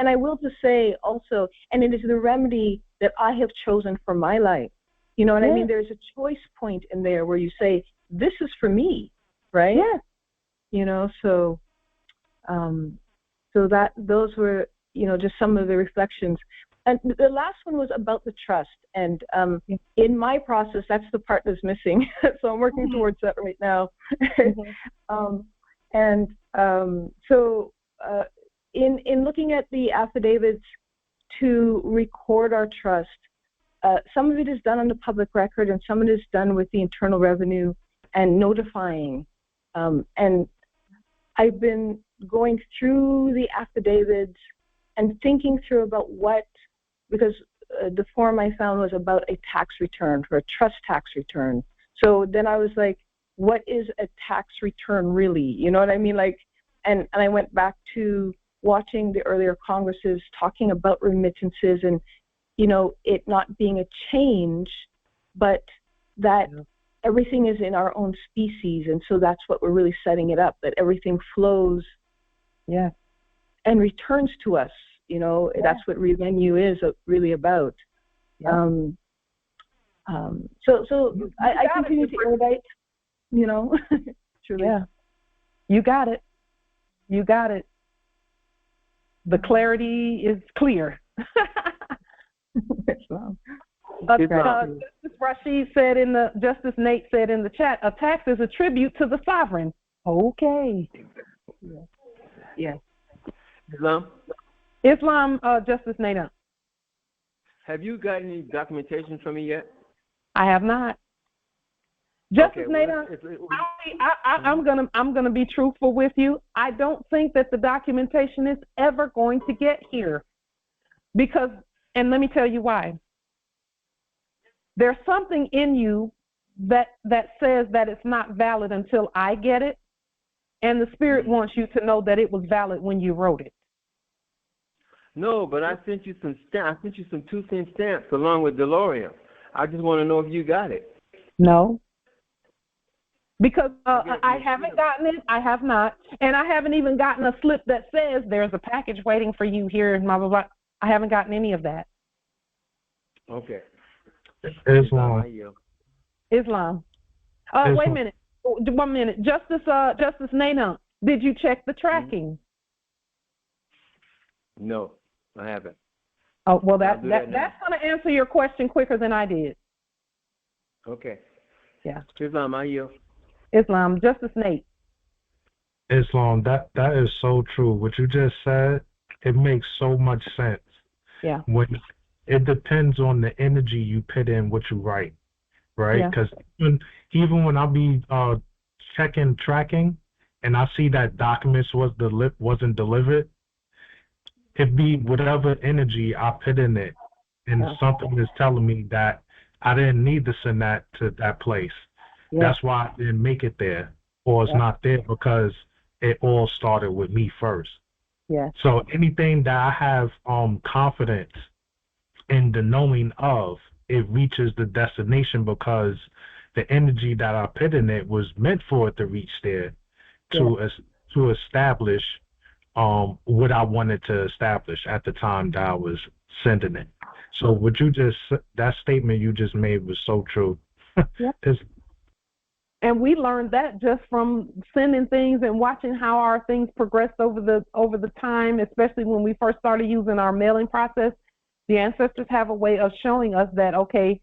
I will just say also, and it is the remedy that I have chosen for my life. You know what I mean? There's a choice point in there where you say, this is for me, right? Yeah. So that those were, just some of the reflections. And the last one was about the trust. And in my process, that's the part that's missing. So I'm working towards that right now. In looking at the affidavits to record our trust, some of it is done on the public record and some of it is done with the Internal Revenue and notifying. And I've been going through the affidavits and thinking through about because the form I found was about a tax return, for a trust tax return. So then I was like, what is a tax return really? You know what I mean? And I went back to watching the earlier Congresses talking about remittances and, it not being a change, but that everything is in our own species. And so that's what we're really setting it up, that everything flows and returns to us. That's what revenue is really about. So I continue to invite, truly. Yeah. You got it. You got it. The clarity is clear. Justice Rashid said Justice Nate said in the chat, a tax is a tribute to the sovereign. Okay. Yes. Islam, Justice Nate. Have you got any documentation from me yet? I have not. Justice Nada, I'm gonna be truthful with you. I don't think that the documentation is ever going to get here, because, and let me tell you why. There's something in you that says that it's not valid until I get it, and the Spirit wants you to know that it was valid when you wrote it. No, but I sent you some stamps. I sent you some 2-cent stamps along with DeLorean. I just want to know if you got it. No. Because I haven't gotten it. I have not. And I haven't even gotten a slip that says there's a package waiting for you here and blah, blah, blah. I haven't gotten any of that. Okay. Islam. Wait a minute. 1 minute. Justice Nana, did you check the tracking? No, I haven't. Oh, well, that's going to answer your question quicker than I did. Okay. Yeah. Islam, I yield. Islam, Justice Nate. Islam, that is so true. What you just said, it makes so much sense. Yeah. When it depends on the energy you put in what you write, right? Because even when I be checking tracking and I see that documents wasn't delivered, it be whatever energy I put in it, and something is telling me that I didn't need to send that to that place. That's why I didn't make it there, or it's not there because it all started with me first. So anything that I have confidence in the knowing of, it reaches the destination because the energy that I put in it was meant for it to reach there to establish what I wanted to establish at the time that I was sending it. So that statement you just made was so true. And we learned that just from sending things and watching how our things progressed over the time, especially when we first started using our mailing process. The ancestors have a way of showing us that, okay,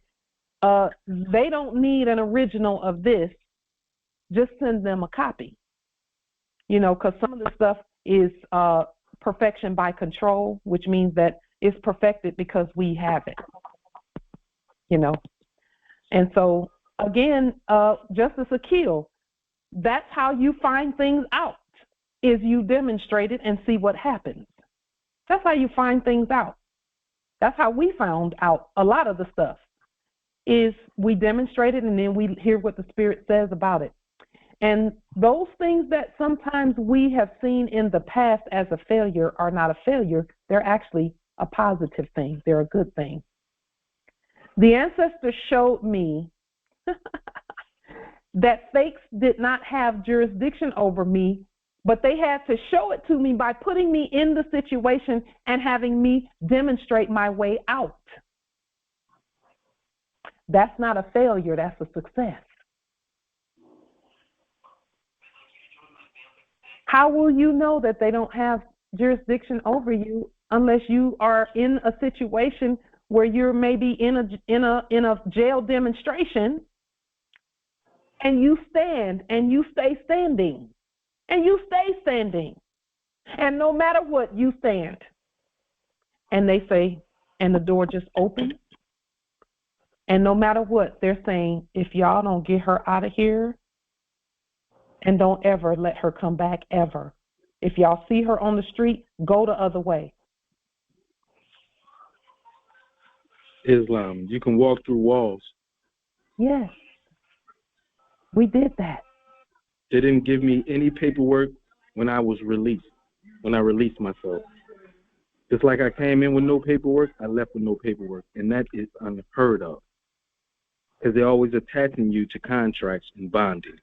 they don't need an original of this. Just send them a copy. Because some of the stuff is perfection by control, which means that it's perfected because we have it. And so, again, Justice Akil, that's how you find things out, is you demonstrate it and see what happens. That's how you find things out. That's how we found out a lot of the stuff, is we demonstrate it and then we hear what the Spirit says about it. And those things that sometimes we have seen in the past as a failure are not a failure. They're actually a positive thing. They're a good thing. The ancestors showed me that fakes did not have jurisdiction over me, but they had to show it to me by putting me in the situation and having me demonstrate my way out. That's not a failure, that's a success. How will you know that they don't have jurisdiction over you unless you are in a situation where you're maybe in a jail demonstration and you stand and you stay standing and you stay standing, and no matter what, you stand, and they say, and the door just opens, and no matter what, they're saying, if y'all don't get her out of here, and don't ever let her come back ever. If y'all see her on the street, go the other way. Islam, you can walk through walls. Yes, we did that. They didn't give me any paperwork when I was released, when I released myself. Just like I came in with no paperwork, I left with no paperwork. And that is unheard of. Because they're always attaching you to contracts and bonding.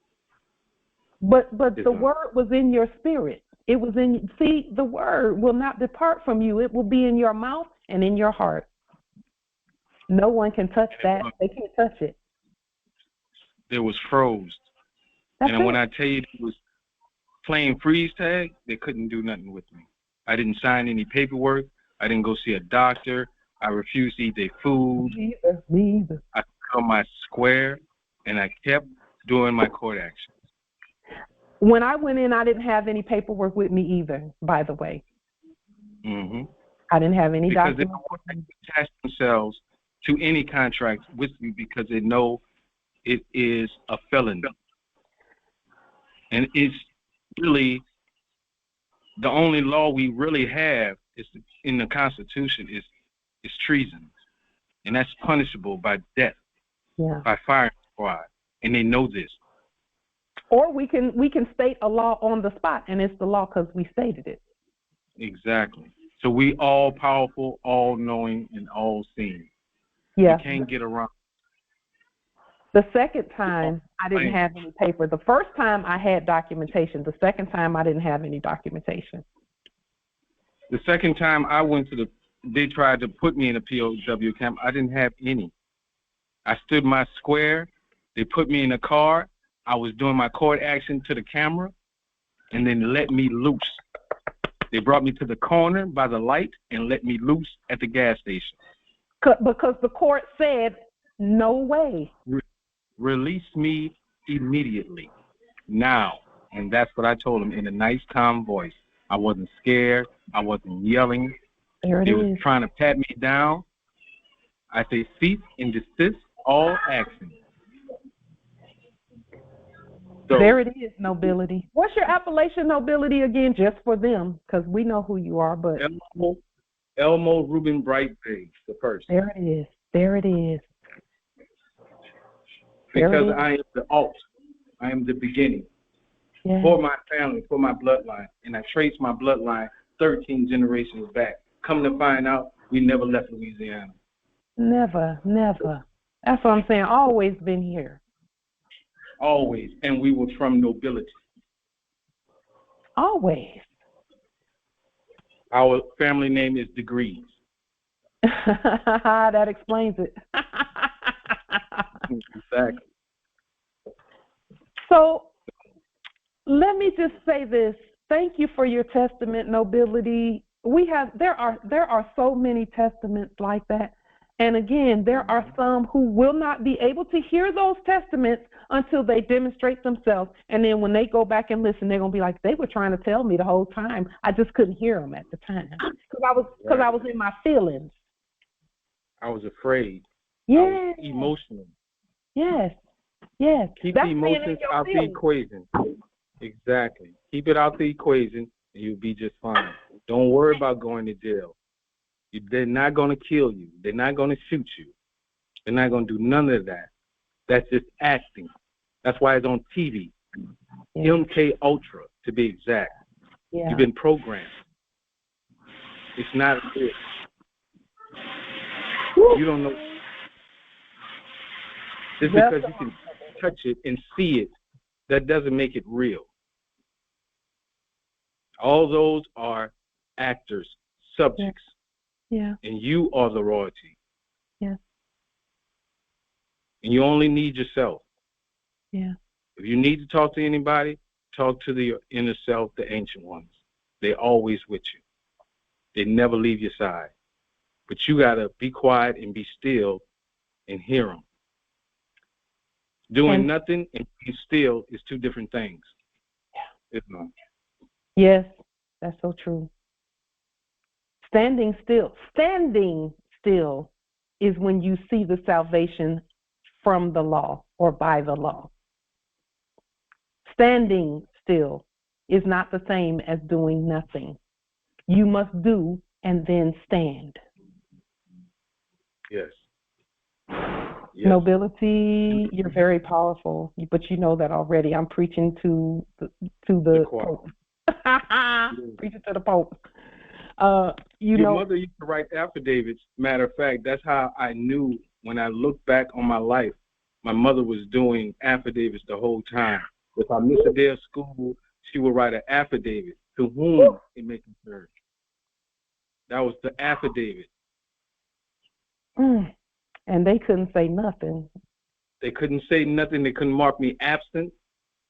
But the word was in your spirit. It was in, see, the word will not depart from you. It will be in your mouth and in your heart. No one can touch that. They can't touch it. There was froze. And when I tell you it was plain freeze tag, they couldn't do nothing with me. I didn't sign any paperwork. I didn't go see a doctor. I refused to eat their food. Me either. I put on my square, and I kept doing my court action. When I went in, I didn't have any paperwork with me either, by the way. Mm-hmm. I didn't have any documents. documents. Because they don't want to attach themselves to any contract with me because they know it is a felony. And it's really the only law we really have is in the Constitution is treason. And that's punishable by death, by firing squad. And they know this. Or we can state a law on the spot, and it's the law because we stated it. Exactly. So we all powerful, all knowing, and all seeing. Yeah. You can't get around. The second time, I didn't have any paper. The first time, I had documentation. The second time, I didn't have any documentation. The second time I went to they tried to put me in a POW camp. I didn't have any. I stood my square. They put me in a car. I was doing my court action to the camera, and then let me loose. They brought me to the corner by the light and let me loose at the gas station. Because the court said, no way. Release me immediately, now. And that's what I told them in a nice, calm voice. I wasn't scared. I wasn't yelling. They were trying to pat me down. I say, cease and desist all action. So, there it is, nobility. What's your appellation, nobility, again, just for them? Because we know who you are, but... Elmo Reuben Bright Biggs, the first. There it is. There it is. Because I am the alt. I am the beginning. Yeah. For my family, for my bloodline. And I trace my bloodline 13 generations back. Come to find out, we never left Louisiana. Never, never. That's what I'm saying. Always been here. Always. And we were from nobility. Always. Our family name is Degrees. That explains it. Exactly. So let me just say this. Thank you for your testament, nobility. there are so many testaments like that. And again, there are some who will not be able to hear those testaments until they demonstrate themselves. And then when they go back and listen, they're going to be like, they were trying to tell me the whole time. I just couldn't hear them at the time because I was in my feelings. I was afraid. Yeah. I was emotional. Yes. Yes. Keep That's the emotions out the equation. Exactly. Keep it out the equation and you'll be just fine. Don't worry about going to jail. They're not going to kill you. They're not going to shoot you. They're not going to do none of that. That's just acting. That's why it's on TV. Yeah. MK Ultra, to be exact. Yeah. You've been programmed. It's not real. You don't know. Just because you can touch it and see it, that doesn't make it real. All those are actors, subjects. Yeah. And you are the royalty. Yeah. And you only need yourself. Yeah. If you need to talk to anybody, talk to the inner self, the ancient ones. They're always with you. They never leave your side. But you got to be quiet and be still and hear them. Doing nothing and being still is two different things. Yeah. It's not. Yes, that's so true. Standing still is when you see the salvation from the law or by the law. Standing still is not the same as doing nothing. You must do and then stand. Yes. Yes. Nobility, you're very powerful, but you know that already. I'm preaching to the Pope. Preaching to the Pope. Your mother used to write affidavits. Matter of fact, that's how I knew when I looked back on my life. My mother was doing affidavits the whole time. If I missed a day of school, she would write an affidavit to whom it may concern. That was the affidavit. And they couldn't say nothing. They couldn't say nothing. They couldn't mark me absent.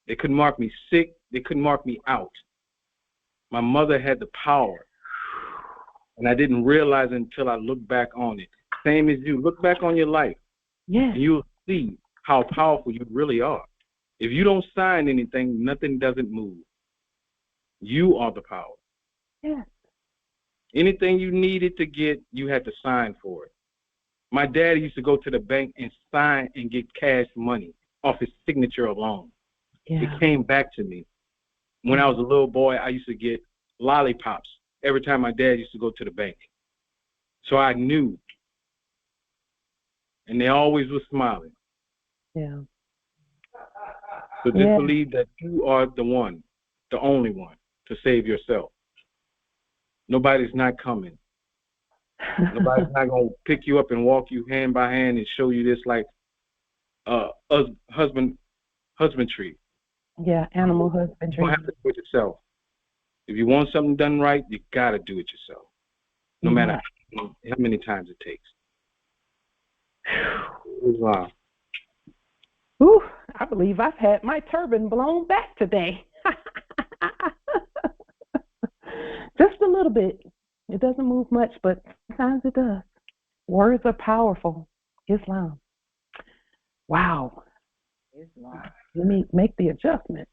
They couldn't mark me sick. They couldn't mark me out. My mother had the power. And I didn't realize it until I looked back on it. Same as you. Look back on your life. Yeah. And you'll see how powerful you really are. If you don't sign anything, nothing doesn't move. You are the power. Yeah. Anything you needed to get, you had to sign for it. My dad used to go to the bank and sign and get cash money off his signature alone. Yeah. It came back to me. When I was a little boy, I used to get lollipops every time my dad used to go to the bank. So I knew. And they always were smiling. Yeah. So just believe that you are the one, the only one, to save yourself. Nobody's not coming. Nobody's not going to pick you up and walk you hand by hand and show you this like husbandry. Yeah, animal husbandry. You don't have to do it yourself. If you want something done right, you got to do it yourself, no matter how many times it takes. Wow. Ooh, I believe I've had my turban blown back today. Just a little bit. It doesn't move much, but sometimes it does. Words are powerful. Islam. Wow. Islam. Let me make the adjustment.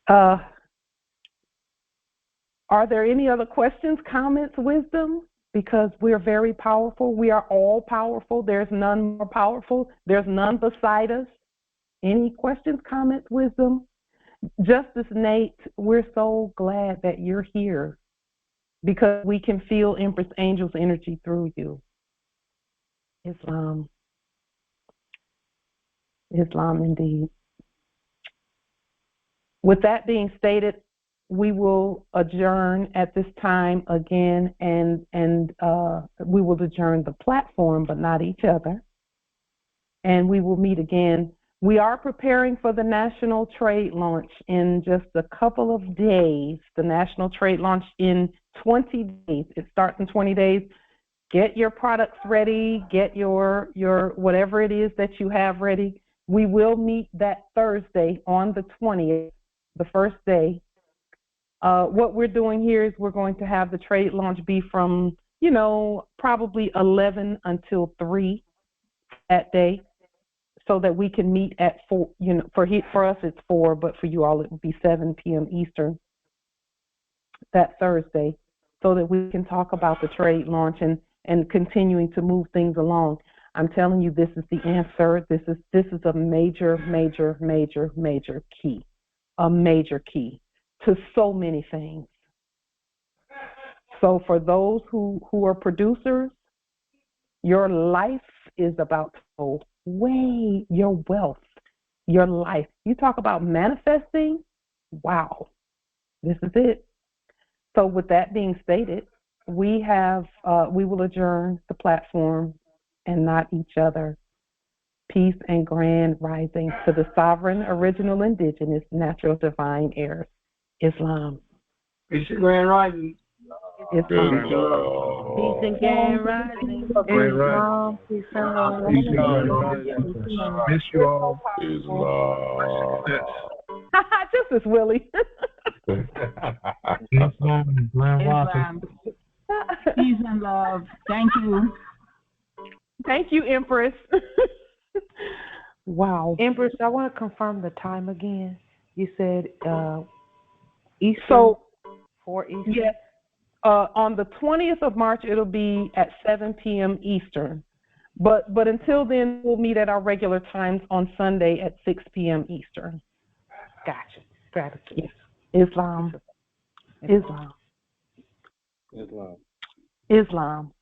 Are there any other questions, comments, wisdom? Because we're very powerful. We are all powerful. There's none more powerful. There's none beside us. Any questions, comments, wisdom? Justice Nate, we're so glad that you're here because we can feel Empress Angel's energy through you. Islam. Islam indeed. With that being stated, we will adjourn at this time again, and we will adjourn the platform, but not each other. And we will meet again. We are preparing for the national trade launch in just a couple of days. The national trade launch in 20 days. It starts in 20 days. Get your products ready. Get your whatever it is that you have ready. We will meet that Thursday on the 20th, the first day. What we're doing here is we're going to have the trade launch be from, you know, probably 11 until 3 that day, so that we can meet at 4. You know, for us it's 4, but for you all it would be 7 p.m. Eastern that Thursday, so that we can talk about the trade launch and continuing to move things along. I'm telling you, this is the answer. This is a major key, a major key to so many things. So for those who are producers, your life is about to go way, your wealth, your life. You talk about manifesting, wow, this is it. So with that being stated, we will adjourn the platform and not each other. Peace and grand rising to the sovereign, original, indigenous, natural, divine heirs. Islam. Peace and grand rising. Islam. Peace and grand rising. Islam. Peace and love. Peace and grand rising. Miss you all. Islam. Just as Willie. Islam. Peace and love. Thank you. Thank you, Empress. Wow. Empress, I want to confirm the time again. You said Eastern. So 4 Eastern. yes, on the 20th of March it'll be at 7 p.m. Eastern. But until then, we'll meet at our regular times on Sunday at 6 p.m. Eastern. Gotcha. Gratitude. Yes. Islam. Islam. Islam.